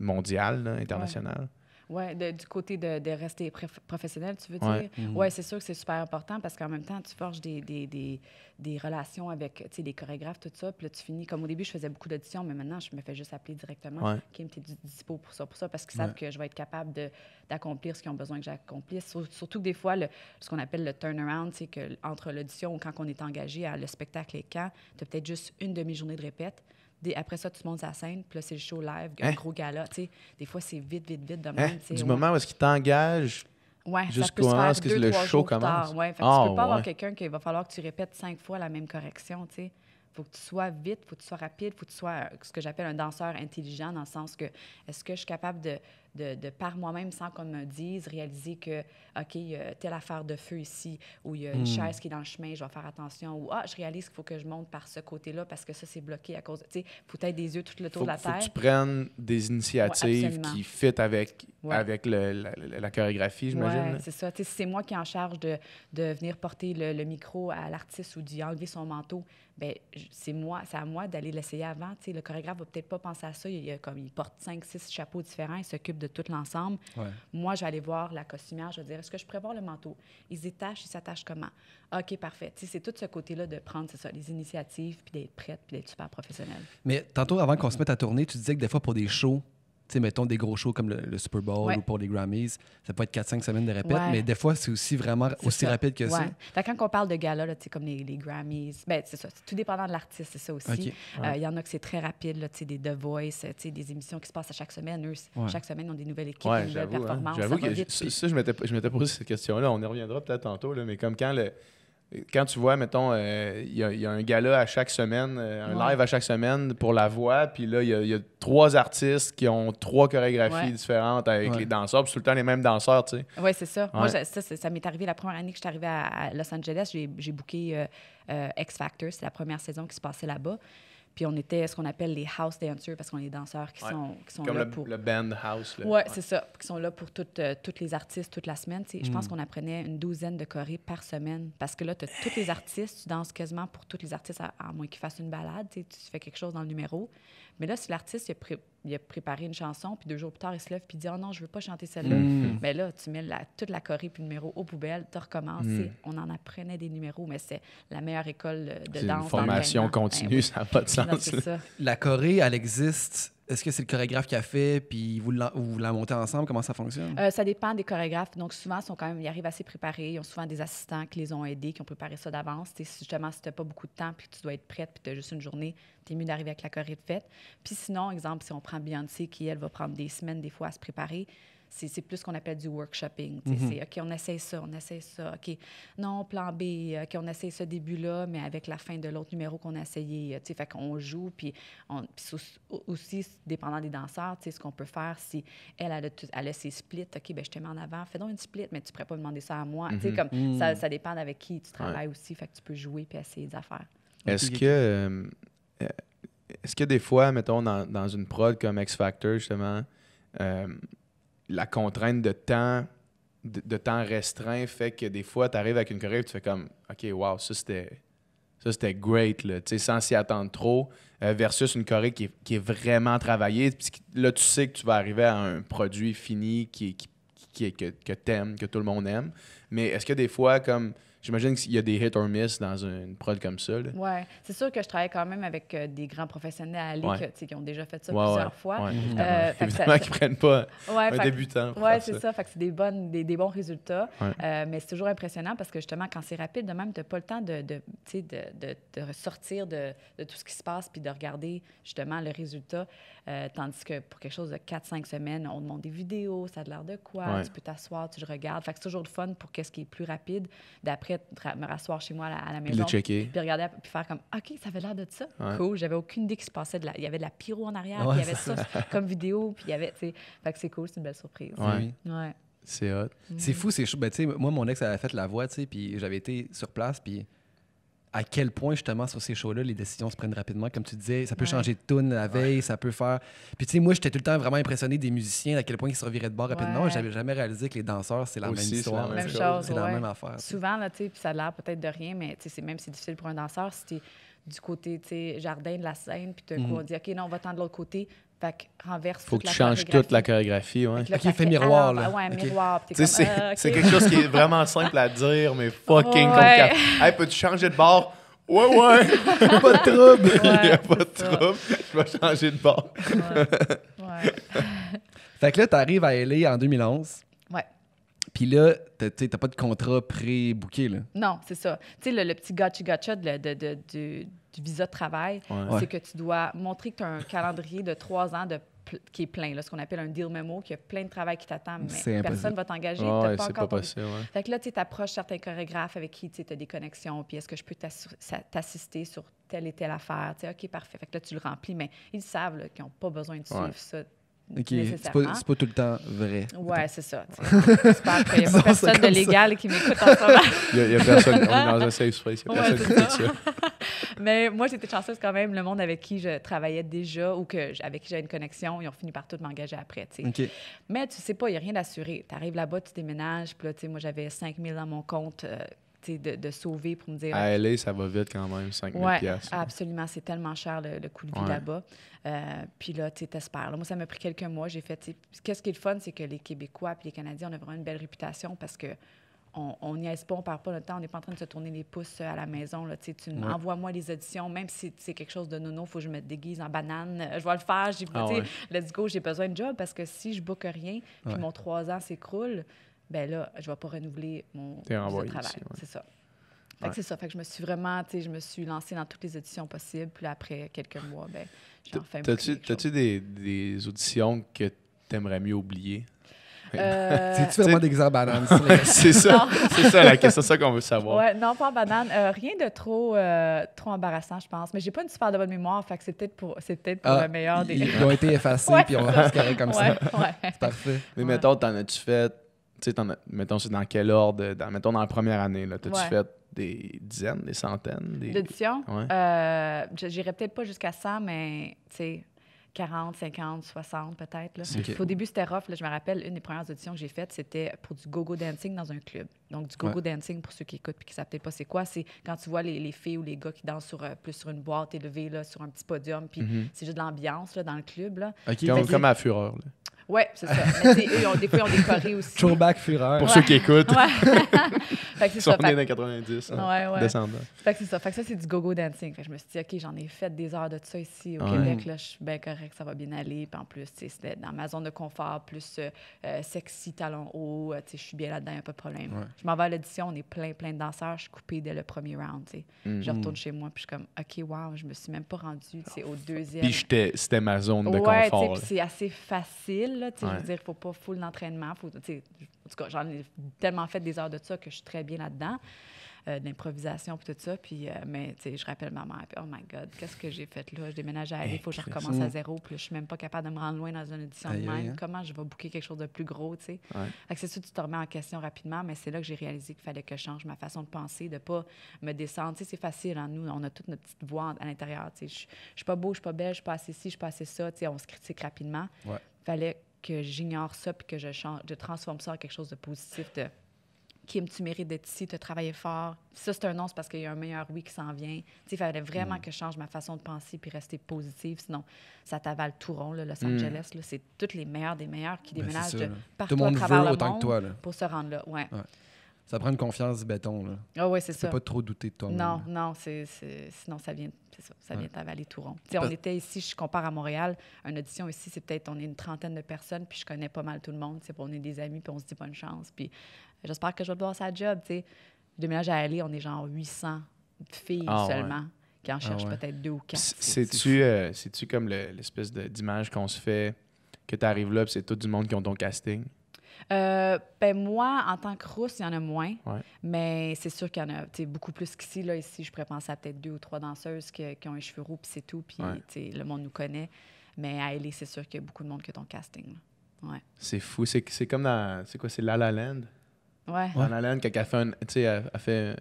mondiales, là, internationales. Oui, du côté de rester professionnel, tu veux Ouais. dire? Oui, c'est sûr que c'est super important parce qu'en même temps, tu forges des relations avec, tu sais, des chorégraphes, tout ça. Puis là, tu finis, comme au début, je faisais beaucoup d'auditions, mais maintenant, je me fais juste appeler directement. Ouais. Kim, t'es dispo pour ça, parce qu'ils savent que je vais être capable d'accomplir ce qu'ils ont besoin que j'accomplisse. Surtout que des fois, ce qu'on appelle le turnaround, c'est qu'entre l'audition ou quand on est engagé à le spectacle et quand, tu as peut-être juste une demi-journée de répète. Après ça, tu montes sur la scène, puis là, c'est le show live, un gros gala. Tu sais, des fois, c'est vite de même. tu sais, Du moment où est-ce qu'ils t'engagent ouais, ça jusqu'au peut se moment où faire est-ce que 2, le 3 show jours plus commence? tard. Ouais, fait que Ah, tu peux pas avoir ouais. quelqu'un qu'il va falloir que tu répètes 5 fois la même correction, tu sais. Faut que tu sois vite, faut que tu sois rapide, faut que tu sois ce que j'appelle un danseur intelligent, dans le sens que est-ce que je suis capable par moi-même, sans qu'on me dise, réaliser que, OK, il y a telle affaire de feu ici, ou il y a une chaise qui est dans le chemin, je vais faire attention, ou je réalise qu'il faut que je monte par ce côté-là parce que ça, c'est bloqué à cause de... Tu sais, il faut être des yeux tout le tour de la Faut que terre. tu prennes des initiatives absolument. qui fit avec, Ouais. avec la chorégraphie, j'imagine. Oui, là. c'est ça. Tu sais, si c'est moi qui est en charge de venir porter le micro à l'artiste ou d'y enlever son manteau, bien, c'est à moi d'aller l'essayer avant. Tu sais, le chorégraphe va peut-être pas penser à ça. Il porte 5-6 chapeaux différents, il s'occupe de tout l'ensemble. Ouais. Moi, je vais aller voir la costumière, je vais dire, est-ce que je pourrais voir le manteau? Ils s'attachent comment? OK, parfait. Tu sais, c'est tout ce côté-là de prendre, c'est ça, les initiatives, puis d'être prête, puis d'être super professionnelle. Mais tantôt, avant qu'on se mette à tourner, tu disais que des fois, pour des shows, tu sais, mettons des gros shows comme le Super Bowl Ouais. ou pour les Grammys, ça peut être 4-5 semaines de répète, Ouais. mais des fois, c'est aussi vraiment C'est aussi ça. rapide que ça. Ouais. Fait que quand on parle de galas, là, tu sais, comme les Grammys, ben, c'est ça, c'est tout dépendant de l'artiste, c'est ça aussi. OK. Il y en a que c'est très rapide, là, tu sais, des The Voice, tu sais, des émissions qui se passent à chaque semaine. Eux, Ouais. chaque semaine, ils ont des nouvelles équipes, Ouais, des nouvelles j'avoue. performances. J'avoue Ça va que vite, puis- je m'étais posé cette question-là. On y reviendra peut-être tantôt, là, mais comme quand tu vois, mettons, il y a un gala à chaque semaine, un Ouais. live à chaque semaine pour la voix, puis là, il y a 3 artistes qui ont 3 chorégraphies Ouais. différentes avec Ouais. les danseurs, puis c'est tout le temps les mêmes danseurs, tu sais. Oui, c'est ça. Moi, Ouais. ça m'est arrivé la première année que je suis arrivée à Los Angeles. J'ai booké X Factor. C'est la première saison qui se passait là-bas. Puis on était ce qu'on appelle les house dancers parce qu'on est des danseurs qui Ouais. sont Comme là pour... le band house. Là. Oui, c'est ça. Qui sont là pour toutes les artistes toute la semaine. Tu sais, je Mm. pense qu'on apprenait une 12aine de chorés par semaine parce que là, tu as tous les artistes, tu danses quasiment pour tous les artistes, à moins qu'ils fassent une balade. Tu sais, tu fais quelque chose dans le numéro. Mais là, si l'artiste il a préparé une chanson, puis 2 jours plus tard, il se lève puis il dit « Oh non, je veux pas chanter celle-là Mm. Mais là, tu mets toute la choré puis le numéro aux poubelles, tu recommences. Tu sais, on en apprenait des numéros, mais c'est la meilleure école de C'est danse. une formation d'entraînement. continue, Ben oui. ça n'a pas de Non, sens. c'est là. ça. La choré, elle existe. Est-ce que c'est le chorégraphe qui a fait, puis vous la montez ensemble? Comment ça fonctionne? Ça dépend des chorégraphes. Donc, souvent, ils arrivent assez préparés. Ils ont souvent des assistants qui les ont aidés, qui ont préparé ça d'avance. Tu sais, justement, si tu n'as pas beaucoup de temps puis que tu dois être prête puis tu as juste une journée, tu es mieux d'arriver avec la choré de fête. Puis sinon, exemple, si on prend Beyoncé, qui, elle, va prendre des semaines, des fois, à se préparer, c'est plus ce qu'on appelle du workshopping. Tu sais, c'est OK, on essaie ça. OK, non, plan B, OK, on essaie ce début-là, mais avec la fin de l'autre numéro qu'on a essayé. Tu sais, fait qu'on joue, puis aussi, dépendant des danseurs, tu sais, ce qu'on peut faire, si elle a ses splits, OK, ben je te mets en avant, fais donc une split, mais tu ne pourrais pas demander ça à moi. Tu sais, comme ça dépend avec qui tu travailles aussi, fait que tu peux jouer puis essayer des affaires. Est-ce que des fois, mettons, dans une prod comme X Factor, justement, la contrainte de temps restreint fait que des fois, tu arrives avec une choré et tu fais comme OK, wow, ça c'était great, là, tu sais, sans s'y attendre trop, versus une choré qui est vraiment travaillée. Puis là, tu sais que tu vas arriver à un produit fini que t'aimes, que tout le monde aime. Mais est-ce que des fois, comme j'imagine qu'il y a des hit or miss dans une prod comme ça, là? Oui, c'est sûr que je travaille quand même avec des grands professionnels à aller Ouais. qui ont déjà fait ça Ouais, plusieurs fois. Ouais, Fait que évidemment qu'ils ne prennent pas un débutant. pour Oui, faire c'est ça. ça. Fait que c'est des bons résultats. Ouais. Mais c'est toujours impressionnant parce que justement, quand c'est rapide, de même, tu n'as pas le temps de sortir de tout ce qui se passe puis de regarder justement le résultat. Tandis que pour quelque chose de 4-5 semaines, on demande des vidéos, ça a l'air de quoi, Ouais. tu peux t'asseoir, tu le regardes. Fait que c'est toujours le fun pour qu'est-ce qui est plus rapide. D'après, me rasseoir chez moi à la Puis maison. le checker. Puis regarder, puis faire comme, OK, ça avait l'air de ça. Ouais. Cool. J'avais aucune idée qu'il se passait il y avait de la pyro en arrière, Ouais, puis il y avait ça comme vidéo, puis il y avait, tu sais. Fait que c'est cool, c'est une belle surprise. Ouais. Ouais. C'est hot. C'est fou, c'est chaud. Ben, tu sais, moi, mon ex avait fait la voix, tu sais, puis j'avais été sur place, puis à quel point, justement, sur ces shows-là, les décisions se prennent rapidement. Comme tu disais, ça peut Ouais. changer de tune la veille, ça peut faire... Puis, tu sais, moi, j'étais tout le temps vraiment impressionné des musiciens, à quel point ils se reviraient de bord rapidement. Ouais. J'avais jamais réalisé que les danseurs, c'est la Aussi, même c'est histoire. la Même même chose, C'est la ouais. même affaire. tu sais. Souvent, là, tu sais, puis ça a l'air peut-être de rien, mais tu sais, même si c'est difficile pour un danseur, si tu es du côté, tu sais, jardin de la scène, puis d'un coup, on dit, OK, non, on va tendre de l'autre côté. Fait que renverse Faut toute que tu la changes toute la chorégraphie, ouais. Fait que là, Ok, ça fait miroir, là. Ouais, un Ok. miroir. Puis Tu t'es sais, comme, c'est OK. quelque chose qui est vraiment simple à dire, mais fucking Ouais. compliqué. Hey, peux-tu changer de bord? Ouais. Pas de trouble. Il n'y a pas de c'est ça. trouble. Je vais changer de bord. Ouais. Fait que là, t'arrives à LA en 2011, Ouais. puis là, t'as pas de contrat pré-booké, là. Non, c'est ça. Tu sais, le petit gotcha du visa de travail, Ouais. c'est que tu dois montrer que tu as un calendrier de 3 ans qui est plein, là, ce qu'on appelle un deal memo, qu'il y a plein de travail qui t'attend, C'est mais impossible. personne ne va t'engager. Ouais, t'as pas c'est encore pas ton- possible. Ouais. Fait que là, tu approches certains chorégraphes avec qui tu as des connexions, puis est-ce que je peux t'assister sur telle et telle affaire? Tu sais, OK, parfait. Fait que là, tu le remplis, mais ils savent là, qu'ils n'ont pas besoin de suivre Ouais. ça OK. nécessairement. C'est pas tout le temps vrai. Ouais, c'est ça. J'espère qu'il n'y a pas personne de légal qui m'écoute en ce moment. Il y a personne. On est dans un safe space. Il y a personne qui fait ça. Mais moi, j'étais chanceuse quand même. Le monde avec qui je travaillais déjà ou avec qui j'avais une connexion, ils ont fini par tout m'engager après. OK. Mais tu sais pas, il n'y a rien d'assuré. Tu arrives là-bas, tu déménages. Puis là, moi, j'avais 5 000 dans mon compte de sauver pour me dire... À LA, ça va vite quand même, 5 000 Oui, piastres. absolument. C'est tellement cher le coût de vie là-bas. Puis là, tu t'espères. Moi, ça m'a pris quelques mois. J'ai fait... Qu'est-ce qui est le fun, c'est que les Québécois et les Canadiens, on a vraiment une belle réputation parce que on n'y aise pas, on ne perd pas notre temps, on n'est pas en train de se tourner les pouces à la maison. Là, envoie-moi les auditions, même si c'est quelque chose de nono, il faut que je me déguise en banane. Je vais le faire. Let's go, j'ai besoin de job parce que si je ne book rien puis mon 3 ans s'écroule, ben là, je ne vais pas renouveler mon travail. Ici, c'est ça. Fait que c'est ça. Fait que je me suis vraiment, je me suis lancée dans toutes les auditions possibles. Puis après quelques mois, ben j'ai enfin booké. T'as-tu des auditions que tu aimerais mieux oublier? C'est-tu vraiment déguisé en banane? C'est ça la question, c'est ça qu'on veut savoir. Ouais, non, pas en banane. Rien de trop embarrassant, je pense. Mais j'ai pas une super de bonne mémoire, fait que c'est peut-être pour le meilleur des... Ils ont été effacés, puis on va se carrer comme ça. C'est parfait. Mais mettons, t'en as-tu fait... Mettons, c'est dans quel ordre? Mettons, dans la première année, là, t'as-tu fait des dizaines, des centaines? D'éditions? Ouais. J'irais peut-être pas jusqu'à 100, mais, tu sais... 40, 50, 60 peut-être. Là. Okay. Au début, c'était rough. Là, je me rappelle, une des premières auditions que j'ai faites, c'était pour du go-go dancing dans un club. Donc, du go-go dancing, pour ceux qui écoutent et qui ne savent peut-être pas c'est quoi, c'est quand tu vois les filles ou les gars qui dansent plus sur une boîte élevée, là, sur un petit podium, puis c'est juste de l'ambiance là, dans le club. Là. Okay. Comme à Fureur. Là. Oui, c'est ça. Mais eux, des fois, ils ont des chorés aussi. Throwback Fureur. Pour ceux qui écoutent. Fait que c'est ils sont ça. nés dans 90, descendants. Fait que c'est ça. Fait que ça, c'est du go-go dancing. Fait que je me suis dit, OK, j'en ai fait des heures de ça ici au Québec. Là, je suis bien correct, ça va bien aller. Puis en plus, c'était dans ma zone de confort, plus sexy, talons hauts. Je suis bien là-dedans, il n'y a pas de problème. Ouais. Je m'en vais à l'audition, on est plein de danseurs. Je suis coupée dès le premier round. Je retourne chez moi, puis je suis comme, OK, wow, je me suis même pas rendue au deuxième. Puis c'était ma zone de confort. Puis c'est assez facile. Là, je veux dire, il faut pas full l'entraînement. En tout cas, j'en ai tellement fait des heures de ça que je suis très bien là-dedans, de l'improvisation et tout ça. Puis, mais je rappelle ma mère, puis oh my God, qu'est-ce que j'ai fait là? Je déménage à aller, il faut que je recommence à zéro. Puis là, je suis même pas capable de me rendre loin dans une audition de même. Comment je vais booker quelque chose de plus gros, tu sais? Fait que c'est sûr que tu te remets en question rapidement, mais c'est là que j'ai réalisé qu'il fallait que je change ma façon de penser, de pas me descendre. Tu sais, c'est facile, hein? Nous, on a toute notre petite voix à l'intérieur. Tu sais, je suis pas beau, je suis pas belle, je suis pas assez ci, je suis pas assez ça. Tu sais, on se critique rapidement. Fallait que j'ignore ça puis que je transforme ça en quelque chose de positif, de Kim, tu mérites d'être ici, tu as travaillé fort. Ça, c'est un non, c'est parce qu'il y a un meilleur oui qui s'en vient. Il fallait vraiment que je change ma façon de penser puis rester positive. Sinon, ça t'avale tout rond. Là, Los Angeles, là, c'est toutes les meilleures des meilleurs qui déménagent partout à travers le monde que toi, là. Pour se rendre là. Ouais. Ça prend une confiance du béton. Là. Ah oui, c'est ça. Tu peux pas trop douter de toi-même. Non, sinon ça vient... C'est ça, ça vient t'avaler tout rond. On était ici, je compare à Montréal, une audition ici, c'est peut-être, on est une trentaine de personnes, puis je connais pas mal tout le monde, on est des amis, puis on se dit bonne chance, puis j'espère que je vais devoir sa job, Je déménage à LA, on est genre 800 filles seulement, qui en cherchent peut-être 2 ou 4. C'est-tu comme l'espèce d'image qu'on se fait, que tu arrives là, puis c'est tout du monde qui ont ton casting? Moi, en tant que rousse, il y en a moins. Mais c'est sûr qu'il y en a beaucoup plus qu'ici. Là, ici, je pourrais penser à peut-être 2 ou 3 danseuses qui ont les cheveux roux, puis c'est tout. Puis le monde nous connaît. Mais à LA, c'est sûr qu'il y a beaucoup de monde qui a ton casting. C'est fou. C'est comme dans... C'est quoi? C'est La La Land? La La Land, quand elle fait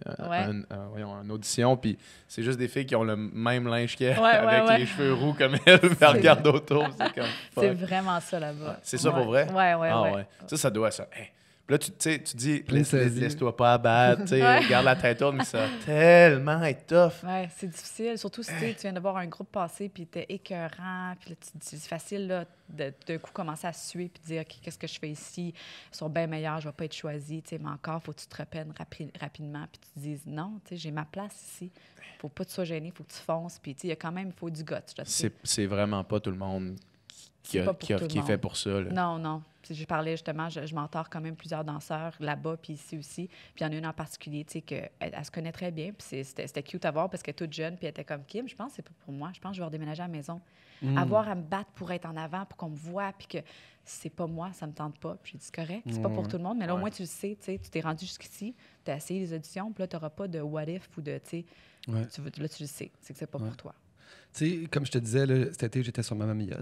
une audition, puis c'est juste des filles qui ont le même linge qu'elle, avec les cheveux roux comme elle, puis elle regarde autour. C'est comme... C'est vraiment ça là-bas. C'est ça pour vrai? Ouais. Ça doit ça. Hey. Puis là, tu dis, laisse-toi pas abattre, garde la tête haute, mais ça va tellement être tough. Oui, c'est difficile. Surtout si tu viens de voir un groupe passer, puis t'es écœurant, puis là, c'est facile là, d'un coup commencer à suer, puis dire, OK, qu'est-ce que je fais ici? Ils sont bien meilleurs, je vais pas être choisie, mais encore, il faut que tu te reprennes rapidement, puis tu te dises, non, j'ai ma place ici. Faut pas que tu sois gêné, il faut que tu fonces, puis il y a quand même, il faut du guts. C'est vraiment pas tout le monde qui est fait pour ça. Là. Non. Puis je parlais justement, je mentor quand même plusieurs danseurs là-bas, puis ici aussi. Puis il y en a une en particulier, elle se connaît très bien. Puis c'était cute à voir parce qu'elle est toute jeune, puis elle était comme Kim. Je pense que c'est pas pour moi. Je pense que je vais redéménager à la maison. Avoir à me battre pour être en avant, pour qu'on me voit, puis que c'est pas moi, ça me tente pas. Puis j'ai dit, c'est correct, c'est pas pour tout le monde, mais là, au moins, tu le sais, tu t'es rendu jusqu'ici, tu as essayé les auditions, puis là, tu n'auras pas de what if ou de, là, tu le sais, c'est que c'est pas pour toi. Tu sais, comme je te disais, là, cet été, j'étais sur Mamma Mia,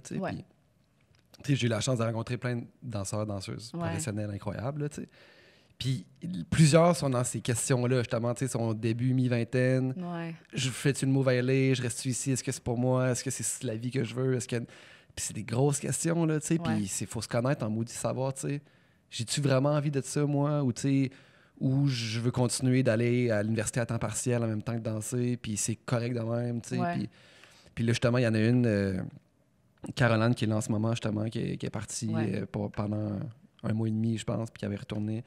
puis Tu sais, j'ai eu la chance de rencontrer plein de danseurs, danseuses Ouais. professionnels incroyables, là, tu sais. Puis plusieurs sont dans ces questions-là, justement, tu sais, son début, mi-vingtaine. Ouais. Je fais-tu le move à LA? Je reste ici? Est-ce que c'est pour moi? Est-ce que c'est la vie que je veux? Est-ce que... Puis c'est des grosses questions, là, tu sais. Ouais. Puis il faut se connaître en maudit savoir, tu sais. J'ai-tu vraiment envie de ça, moi? Ou, tu sais, ou je veux continuer d'aller à l'université à temps partiel en même temps que danser, puis c'est correct de même, tu sais. Ouais. Puis là, justement, il y en a une, Caroline, qui est là en ce moment, justement, qui est partie Ouais. pendant 1 mois et demi, je pense, puis qui avait retourné.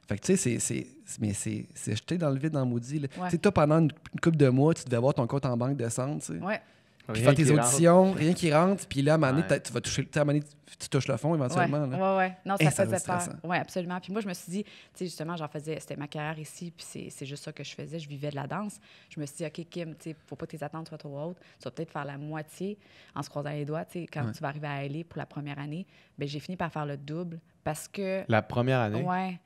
Fait que, tu sais, c'est jeté dans le vide, dans le maudit. Là. Ouais. Tu sais, toi, pendant une couple de mois, tu devais avoir ton compte en banque descendre, tu sais. Ouais. Puis Rien faire tes qui rentre. auditions, rien qui rentre, puis là, à un moment donné, Ouais. peut-être tu vas toucher, tu sais, à un moment donné, tu touches le fond éventuellement. Ouais, là. ouais. Non, Et ça ça doit faisait être peur. stressant. Oui, absolument. Puis moi, je me suis dit, tu sais, justement, j'en faisais, c'était ma carrière ici, puis c'est juste ça que je faisais. Je vivais de la danse. Je me suis dit, OK, Kim, tu sais, faut pas que tes attentes soient trop hautes. Tu vas peut-être faire la moitié en se croisant les doigts. Tu sais, quand Ouais. tu vas arriver à LA pour la première année, bien, j'ai fini par faire le double parce que. La première année? Ouais.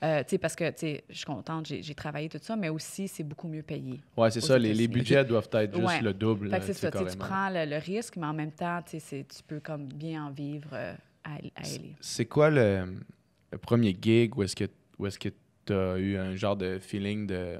Tu sais, parce que, tu sais, je suis contente, j'ai travaillé tout ça, mais aussi, c'est beaucoup mieux payé. Ouais, c'est Aux ça. Les États-Unis. budgets doivent être juste Ouais. le double. Fait que c'est tu sais, ça, tu sais, tu carrément. prends le risque, mais en même temps, tu sais, tu peux comme bien en vivre à LA. C'est quoi le premier gig où est-ce que tu as eu un genre de feeling de.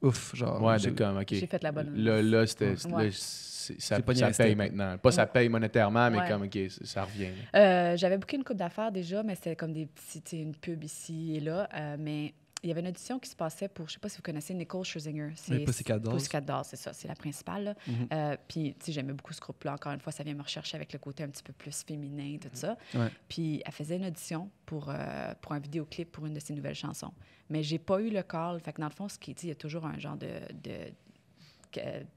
Ouf, genre. Ouais, de j'ai- comme, OK. J'ai fait la bonne. Là, Ouais. ça J'ai pogné ça un paye step. maintenant. Pas ça Ouais. paye monétairement, mais Ouais. comme, OK, ça revient. Là. J'avais booké une coupe d'affaires déjà, mais c'était comme des petits, tu sais, une pub ici et là. Mais il y avait une audition qui se passait pour, je sais pas si vous connaissez Nicole Scherzinger. Les Pussycat Dolls. Pussycat Dolls, c'est ça, c'est la principale. Là. Mhm. Puis, tu sais, j'aimais beaucoup ce groupe-là. Encore une fois, ça vient me rechercher avec le côté un petit peu plus féminin, tout ça. Ouais. Puis, elle faisait une audition pour un vidéoclip pour une de ses nouvelles chansons. Mais j'ai pas eu le call. Fait que dans le fond, ce qui, tu sais, il y a toujours un genre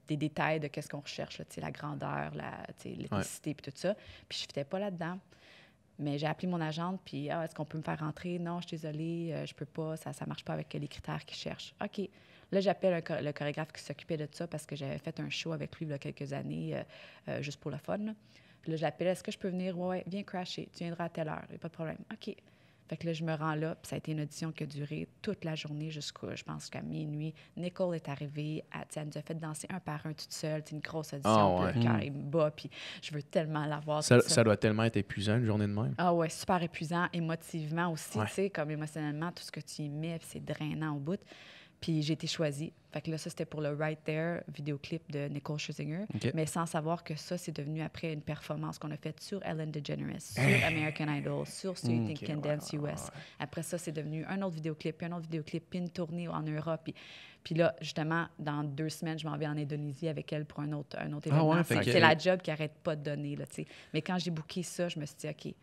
des détails de qu'est-ce qu'on recherche, là, tu sais, la grandeur, tu sais, l'ethnicité, puis tout ça. Puis je ne fitais pas là-dedans. Mais j'ai appelé mon agente, puis est-ce qu'on peut me faire rentrer? Non, je suis désolée, je peux pas, ça ne marche pas avec les critères qu'ils cherchent. OK. Là, j'appelle le chorégraphe qui s'occupait de ça parce que j'avais fait un show avec lui il y a quelques années, juste pour le fun. Là. Puis là, j'appelle, est-ce que je peux venir? Ouais, viens crasher, tu viendras à telle heure, il n'y a pas de problème. OK. Fait que là, je me rends là, puis ça a été une audition qui a duré toute la journée jusqu'à, je pense, jusqu'à minuit. Nicole est arrivée, elle nous a fait danser un par un toute seule. C'est une grosse audition, Ah ouais. puis le cœur il me bat, puis je veux tellement la voir. Ça doit tellement être épuisant, une journée de même. Ah ouais, super épuisant, émotivement aussi, Ouais. tu sais, comme émotionnellement, tout ce que tu y mets, puis c'est drainant au bout. Puis j'ai été choisie. Fait que là, ça, c'était pour le Right There vidéoclip de Nicole Scherzinger. OK. Mais sans savoir que ça, c'est devenu après une performance qu'on a faite sur Ellen DeGeneres, sur American Idol, sur So You Think You Can Dance US. Après ça, c'est devenu un autre vidéoclip, puis un autre vidéoclip, puis une tournée en Europe. Puis là, justement, dans 2 semaines, je m'en vais en Indonésie avec elle pour un autre événement. ouais, Fait fait que que- c'est la job qui n'arrête pas de donner, là, tu sais. Mais quand j'ai booké ça, je me suis dit, OK,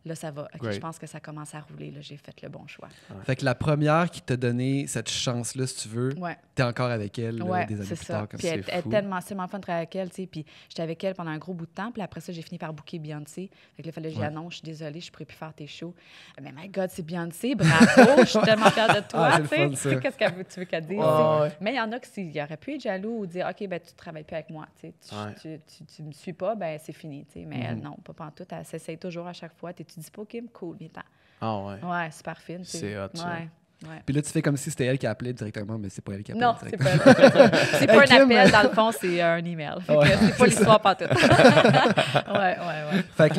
là, ça va. OK, Great. je pense que ça commence à rouler. Là, j'ai fait le bon choix. Fait que la première qui t'a donné cette chance-là, si tu veux, Ouais. t'es encore avec elle là, Ouais, des années c'est plus ça. tard. Comme Puis ça. elle c'est est fou. tellement fun de travailler avec elle, tu sais. Puis j'étais avec elle pendant un gros bout de temps. Puis après ça, j'ai fini par booker Beyoncé. Fait que là, il fallait que j'y Ouais. annonce, je suis désolée, je ne pourrais plus faire tes shows. Mais my God, c'est Beyoncé, bravo, je suis tellement fière de toi, Ah, c'est le tu fun, sais. ça. Qu'est-ce tu veux qu'elle dise? Ouais. tu sais. Mais il y en a qui auraient pu être jaloux ou dire, OK, ben tu ne travailles plus avec moi, tu sais. Ouais. Tu me suis pas, ben c'est fini, tu sais. Mais Mhm. elle, non, pas pantoute. Elle s'essaye toujours à chaque fois. Tu dis pas, OK, cool, viens-t'en. Ah ouais. Ouais, super fine, tu sais. C'est hot, ça. Ouais. Ouais. Puis là, tu fais comme si c'était elle qui appelait directement, mais c'est pas elle qui appelle Non, c'est directement. pas, c'est pas Hey, un Kim! appel, dans le fond, c'est un email. Fait que Ouais, c'est pas l'histoire pantoute. ouais. Fait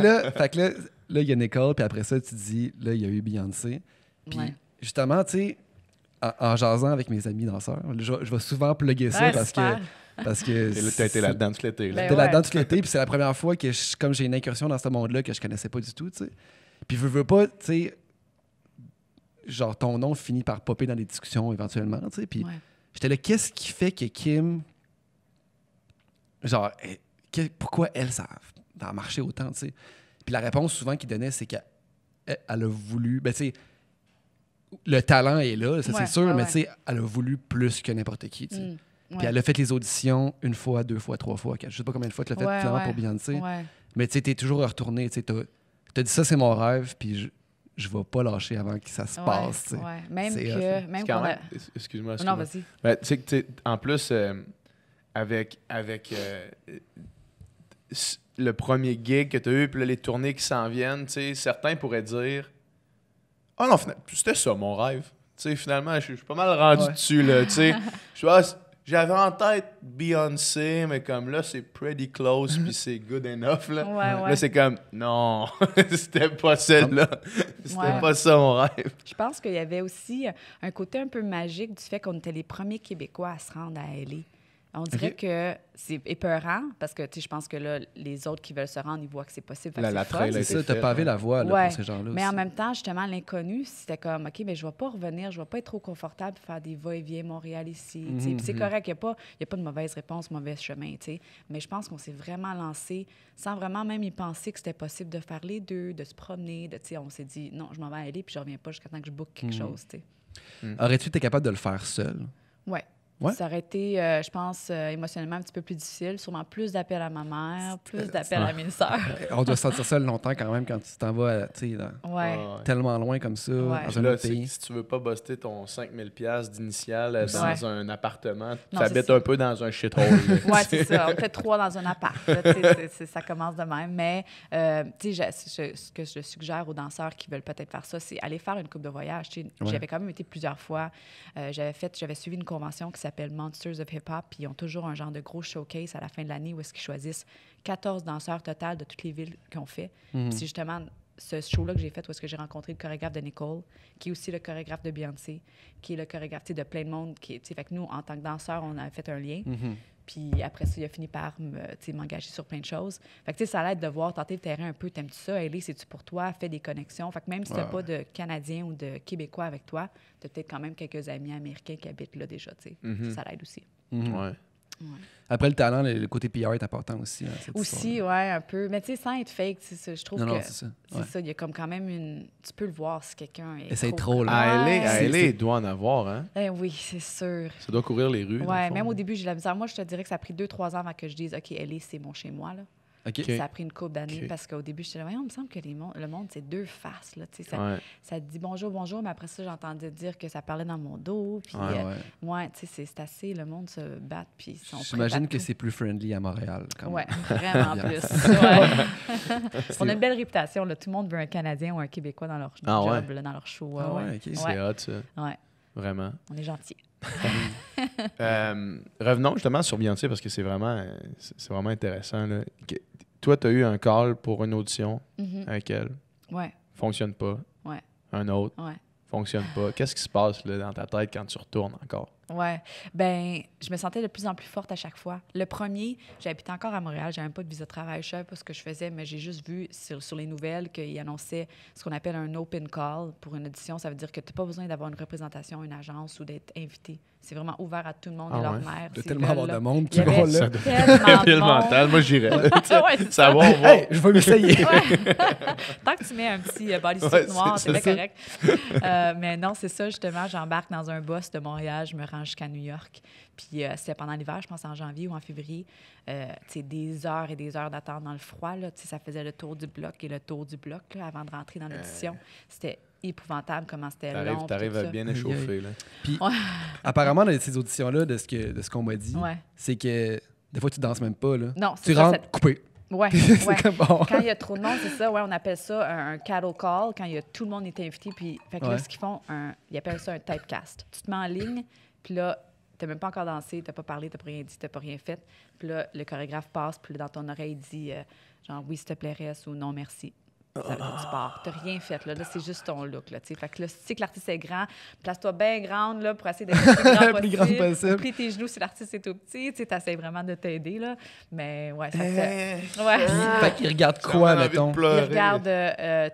que là, il y a Nicole, puis après ça, tu dis, là, il y a eu Beyoncé. Puis Ouais. justement, tu sais, en jasant avec mes amis danseurs, je vais souvent plugger ça Ouais, parce super. que Et là, t'as été là-dedans tout l'été. là. Ben J'étais ouais. là-dedans tout l'été, puis c'est la première fois que, comme j'ai une incursion dans ce monde-là que je connaissais pas du tout, tu sais. Puis veux pas, tu sais, genre ton nom finit par popper dans des discussions éventuellement, tu sais. Puis Ouais. j'étais là, qu'est-ce qui fait que Kim, genre, pourquoi elle, ça a marché autant, tu sais. Puis la réponse souvent qu'il donnait, c'est qu'elle a voulu, ben tu sais, le talent est là, ça Ouais, c'est sûr, ouais, mais ouais. tu sais, elle a voulu plus que n'importe qui, tu sais. Mm. Puis Ouais. elle a fait les auditions 1 fois, 2 fois, 3 fois, 4. Je sais pas combien de fois tu l'as fait Ouais, finalement ouais. pour Beyoncé. Ouais. Mais tu sais, t'es toujours retourné. Tu sais, t'as dit ça, c'est mon rêve, puis je vais pas lâcher avant que ça se passe. tu sais. Ouais. Même C'est que. hot, là. Même C'est quand qu'on a- même... Excuse-moi. Non, vas-y. Ben, tu sais que, en plus, avec le premier gig que tu as eu, puis là, les tournées qui s'en viennent, tu sais, certains pourraient dire « Ah non, c'était ça mon rêve. » Tu sais, finalement, je suis pas mal rendu Ouais. dessus, là, tu sais. Je suis, ah, J'avais en tête Beyoncé, mais comme là, c'est pretty close, puis c'est good enough. Là, Ouais. là c'est comme, non, c'était pas celle-là. C'était Ouais. pas ça mon rêve. Je pense qu'il y avait aussi un côté un peu magique du fait qu'on était les premiers Québécois à se rendre à L.A. On dirait Ok. que c'est épeurant parce que, tu sais, je pense que là, les autres qui veulent se rendre, ils voient que c'est possible. Fait que La c'est fun. trail a C'est été ça, t'as fait, pavé ouais. la voie là, Ouais. pour ces gens-là Mais aussi. en même temps, justement, l'inconnu, c'était comme, OK, mais je ne vais pas revenir, je ne vais pas être trop confortable pour faire des va-et-vient Montréal ici. Tu sais. Puis c'est correct, il n'y a pas de mauvaise réponse, mauvais chemin. Tu sais. Mais je pense qu'on s'est vraiment lancé sans vraiment même y penser que c'était possible de faire les deux, de se promener. Tu sais, on s'est dit, non, je m'en vais aller, puis je ne reviens pas jusqu'à temps que je book quelque chose. Tu sais. Aurais-tu été capable de le faire seul? Ouais. Ouais? Ça aurait été, je pense, émotionnellement un petit peu plus difficile. Sûrement plus d'appels à ma mère, plus d'appels à mes sœurs. On doit se sentir seul longtemps quand même quand tu t'en vas tu sais, Ouais. tellement loin comme ça, Ouais. dans Puis un là, autre c'est que pays. si tu veux pas buster ton 5000 $, d'initial dans Ouais. un appartement, tu Non, c'est habites ça. un peu dans un shithole. là. Oui, c'est ça. On était 3 dans un appart. Là, tu sais, ça commence de même. Mais tu sais, ce que je suggère aux danseurs qui veulent peut-être faire ça, c'est aller faire une coupe de voyage. Tu sais, Ouais. J'avais quand même été plusieurs fois. J'avais suivi une convention qui s'appelle Monsters of Hip-Hop, puis ils ont toujours un genre de gros showcase à la fin de l'année où est-ce qu'ils choisissent 14 danseurs total de toutes les villes qu'ils ont fait. Puis c'est justement ce show-là que j'ai fait où est-ce que j'ai rencontré le chorégraphe de Nicole, qui est aussi le chorégraphe de Beyoncé, qui est le chorégraphe tu sais, de plein de monde. Fait que nous, en tant que danseurs, on a fait un lien. Puis après ça, il a fini par m'engager sur plein de choses. Fait que ça l'aide de voir, tenter le terrain un peu. T'aimes-tu ça? Ellie, c'est-tu pour toi? Fais des connexions. Fait que même si t'as pas de Canadiens ou de Québécois avec toi, t'as peut-être quand même quelques amis américains qui habitent là déjà, tu sais. Ça l'aide aussi. Ouais. Après, le talent, le côté PR est important aussi. Hein, cette Aussi, histoire-là. ouais, un peu. Mais tu sais, sans être fake, je trouve Non, que... non, c'est ça. Ouais. C'est ça, il y a comme quand même une... Tu peux le voir si quelqu'un est Essaye trop, là. À Ouais. LA, il doit en avoir, hein? Oui, c'est sûr. Ça doit courir les rues. dans le Ouais, fond. même au début, j'ai de la misère. Moi, je te dirais que ça a pris 2-3 ans avant que je dise, OK, LA, c'est mon chez-moi, là. OK. OK. Ça a pris une couple d'années OK. parce qu'au début, j'étais là, voyons, il me semble que le monde, c'est deux faces. Là, tu sais, ça, Ouais. ça te dit bonjour, bonjour, mais après ça, j'entendais dire que ça parlait dans mon dos. Puis, Ouais, ouais. ouais, tu sais, c'est assez, le monde se bat. Puis ils sont prêts J'imagine à que tout. c'est plus friendly à Montréal. Quand Ouais, même. vraiment Bien. plus. Ouais. On a une belle réputation. Là. Tout le monde veut un Canadien ou un Québécois dans leur Ah ouais? job, là, dans leur show. Ah ouais, ouais. OK. C'est hot, ça. Ouais, Vraiment. on est gentils. Revenons justement sur Beyoncé parce que c'est vraiment intéressant. Là. Toi, tu as eu un call pour une audition Mhm. avec elle. Ouais, Fonctionne pas. ouais, Un autre. ouais. Fonctionne pas. Qu'est-ce qui se passe là, dans ta tête quand tu retournes encore? Ouais. Ben, je me sentais de plus en plus forte à chaque fois. Le premier, j'habitais encore à Montréal, j'avais même pas de visa de travail, je savais pas ce que je faisais, mais j'ai juste vu sur les nouvelles qu'ils annonçaient ce qu'on appelle un open call pour une audition. Ça veut dire que tu n'as pas besoin d'avoir une représentation, une agence ou d'être invité. C'est vraiment ouvert à tout le monde Ah et leur ouais? mère. Il doit s'ils tellement avoir veulent, de là. monde Il qui y avait vont là. tellement de monde. mental, moi j'irais. Ouais, c'est ça. Savoir voir. Hey, je vais m'essayer. Ouais. Tant que tu mets un petit bodysuit Ouais, noir, c'est c'est bien ça. correct. Mais non, c'est ça, justement. J'embarque dans un bus de Montréal, je me rends jusqu'à New York. Puis c'était pendant l'hiver, je pense en janvier ou en février. Tu sais, des heures et des heures d'attente dans le froid. Là. Tu sais, ça faisait le tour du bloc et le tour du bloc là, avant de rentrer dans l'audition. C'était épouvantable comment c'était long. puis T'arrives tout à ça. bien échauffer. Là. Puis, Ouais. apparemment, dans ces auditions-là, de ce qu'on m'a dit, Ouais. c'est que des fois, tu danses même pas. Là. Non, c'est Tu ça. rentres coupé. Ouais, C'est ouais. comme bon. Quand il y a trop de monde, c'est ça, ouais, on appelle ça un cattle call, quand il y a tout le monde est invité. Puis, fait que là, Ouais. ce qu'ils font, ils appellent ça un typecast. Tu te mets en ligne, puis là, t'as même pas encore dansé, t'as pas parlé, t'as pas rien dit, t'as pas rien fait. Puis là, le chorégraphe passe, puis là, dans ton oreille, il dit genre « oui, s'il te plaît, reste » ou « non, merci ». Ça, tu pars. T'as rien fait, là. Là, c'est juste ton look, là, tu sais. Fait que là, si tu sais que l'artiste est grand, place-toi bien grande, là, pour essayer d'être le plus grand Plus possible. grande possible. Plie tes genoux si l'artiste est tout petit. Tu sais, t'essaies vraiment de t'aider, là. Mais, ouais, ça fait... Ouais. Fait qu'ils regardent quoi, mettons? Il regarde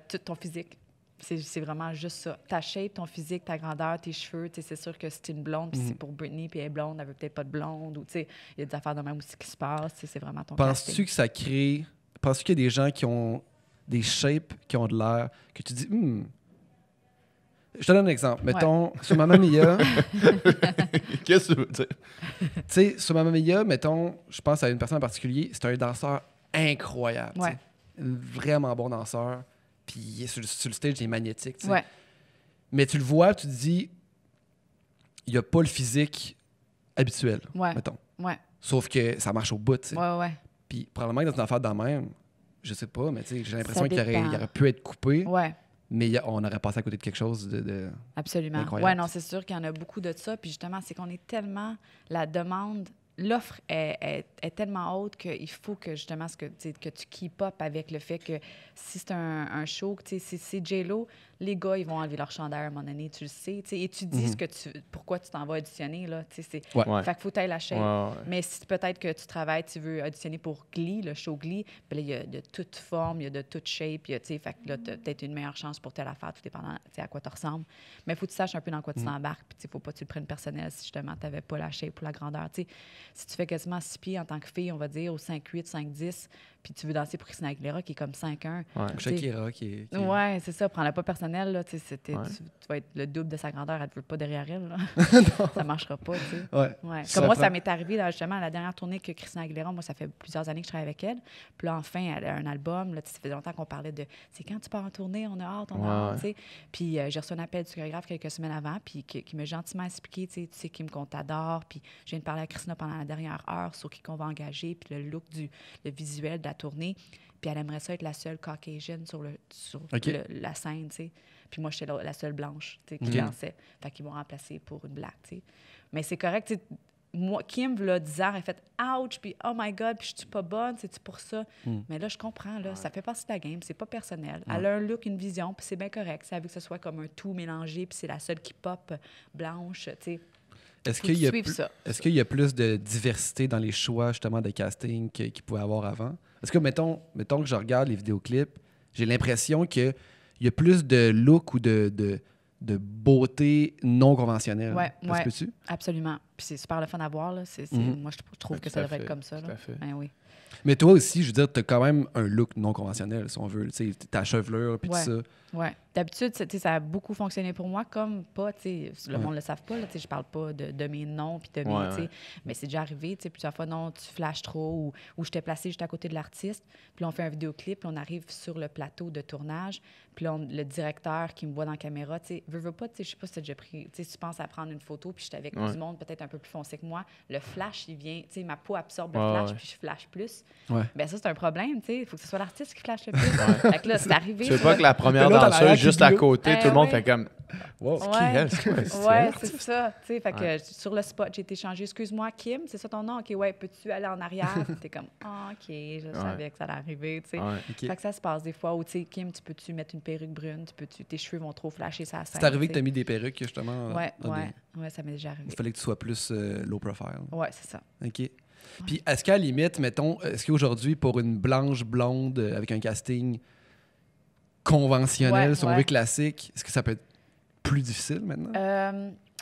tout ton physique. C'est vraiment juste ça. Ta shape, ton physique, ta grandeur, tes cheveux. Tu sais, c'est sûr que si t'es une blonde, puis c'est pour Britney, puis elle est blonde, elle veut peut-être pas de blonde. Ou, tu sais, il y a des affaires de même aussi qui se passent. Tu sais, c'est vraiment ton Penses-tu casting. que ça crée... Penses-tu qu'il y a des gens qui ont des shapes, qui ont de l'air, que tu dis... Je te donne un exemple. Mettons, sur Mamma Mia... Qu'est-ce que tu veux dire? Tu sais, sur Mamma Mia, mettons, je pense à une personne en particulier, c'est un danseur incroyable. tu sais. Ouais. Un vraiment bon danseur. Puis sur le stage, il est magnétique. tu sais. Ouais. Mais tu le vois, tu te dis, il n'y a pas le physique habituel, Ouais. mettons. Ouais. Sauf que ça marche au bout. tu sais. Ouais, ouais. Puis probablement que dans une affaire de même, je sais pas, mais tu sais, j'ai l'impression Ça qu'il aurait, dépend. il aurait pu être coupé. Ouais. mais on aurait passé à côté de quelque chose de... Absolument. Incroyable. Oui, non, c'est sûr qu'il y en a beaucoup de ça. Puis justement, c'est qu'on est tellement... La demande... L'offre est tellement haute qu'il faut que, justement, que tu keep up avec le fait que si c'est un show, si c'est J-Lo, les gars, ils vont enlever leur chandail à un moment donné, tu le sais. Et tu dis pourquoi tu t'en vas auditionner. Là, Ouais. Ouais. Fait qu'il faut tailler la shape. Ouais. Mais si peut-être que tu travailles, tu veux auditionner pour Glee, le show Glee, puis là, il y a de toute forme, il y a de toute shape, fait que là, tu as peut-être une meilleure chance pour telle affaire, tout dépendant à quoi tu ressembles. Mais il faut que tu saches un peu dans quoi tu t'embarques, puis il ne faut pas que tu le prennes personnel si justement tu n'avais pas la shape ou la grandeur. Si tu fais quasiment 6 pieds en tant que fille, on va dire, ou 5'8", 5'10", puis tu veux danser pour Christina Aguilera, qui est comme 5'1". Ouais. Shakira qui est... Ouais, c'est ça. Prends-la pas personnel. Là, tu Ouais. vas être le double de sa grandeur. Elle ne veut pas derrière elle. Là. Ça marchera pas. Tu sais. Ouais. Ouais. Ça Comme moi, prend- ça m'est arrivé là, justement à la dernière tournée que Christina Aguilera. Moi, ça fait plusieurs années que je travaille avec elle. Puis là, enfin, elle a un album. Là, ça faisait longtemps qu'on parlait de c'est quand tu pars en tournée, on a hâte, on a hâte. Tu sais. Puis j'ai reçu un appel du chorégraphe quelques semaines avant, puis qui m'a gentiment expliqué, tu sais, Kim qu'on t'adore. Puis je viens de parler à Christina pendant la dernière heure sur qui qu'on va engager, puis le look le visuel de la tournée. Puis elle aimerait ça être la seule Caucasian sur la scène, tu sais. Puis moi, j'étais la seule blanche, tu sais, qui dansait. Fait qu'ils m'ont remplacée pour une black, tu sais. Mais c'est correct, tu sais. Moi, Kim, là, 10 ans, elle a fait « ouch », puis « oh my God », puis « je suis pas bonne, c'est-tu pour ça? Mais là, je comprends, là, ça fait partie de la game, c'est pas personnel. Elle a un look, une vision, puis c'est bien correct. Si elle veut que ce soit comme un tout mélangé, puis c'est la seule qui pop blanche, tu sais. Est-ce Faut qu'il y a suivre ça. Est-ce qu'il y a plus de diversité dans les choix, justement, de casting qu'il pouvait avoir avant? Est-ce que, mettons que je regarde les vidéoclips, j'ai l'impression qu'il y a plus de look ou de beauté non conventionnelle. Ouais, Ça se peut-tu? absolument. Puis c'est super le fun à voir, là. Moi, je trouve que Tout ça à devrait fait, être comme ça, tout là. à fait. Ben oui. Mais toi aussi, je veux dire, tu as quand même un look non conventionnel, si on veut. Tu sais, ta chevelure, puis Ouais. tout ça. Oui. D'habitude, ça a beaucoup fonctionné pour moi, comme pas, tu sais, le monde ne le savent pas, là, tu sais, je parle pas de mes noms, puis de mes, Ouais, tu sais, ouais. mais c'est déjà arrivé, tu sais, plusieurs fois, non, tu flashes trop, ou je t'ai placé juste à côté de l'artiste, puis là, on fait un vidéoclip, puis on arrive sur le plateau de tournage, puis là, le directeur qui me voit dans la caméra, tu sais, veut pas, tu sais, je sais pas si tu as déjà pris, tu sais, si tu penses à prendre une photo, puis j'étais avec Ouais. du monde peut-être un peu plus foncé que moi, le flash, il vient, tu sais, ma peau absorbe le Ouais, flash, ouais. puis je flash plus. Ouais. Ben ça, c'est un problème, tu sais, il faut que ce soit l'artiste qui flash le plus. Fait que là, c'est arrivé. Tu veux sur pas le- que la première L'autre à l'arrière danseuse, qui juste à bloque. côté, tout le monde ouais. fait comme Wow. C'est qui, elle? C'est quoi, c'est Ouais, elle? c'est ça. Tu sais, fait que Ouais. sur le spot, j'ai été changée. Excuse-moi, Kim, c'est ça ton nom? OK, ouais, peux-tu aller en arrière? Puis t'es comme, ah, OK, je savais que ça allait arriver, tu sais. Ouais. OK. Fait que ça se passe des fois où, tu sais, Kim, tu peux-tu mettre une perruque brune? Tes cheveux vont trop flasher ça C'est arrivé que tu as mis des perruques, justement. Ouais, dans des- ouais, ça m'est déjà arrivé. Il fallait que tu sois plus low profile. Ouais, c'est ça. OK. Puis, est-ce qu'à la limite, mettons, est-ce qu'aujourd'hui, pour une blanche blonde avec un casting conventionnel, Ouais, si on ouais. veut classique, est-ce que ça peut être plus difficile maintenant?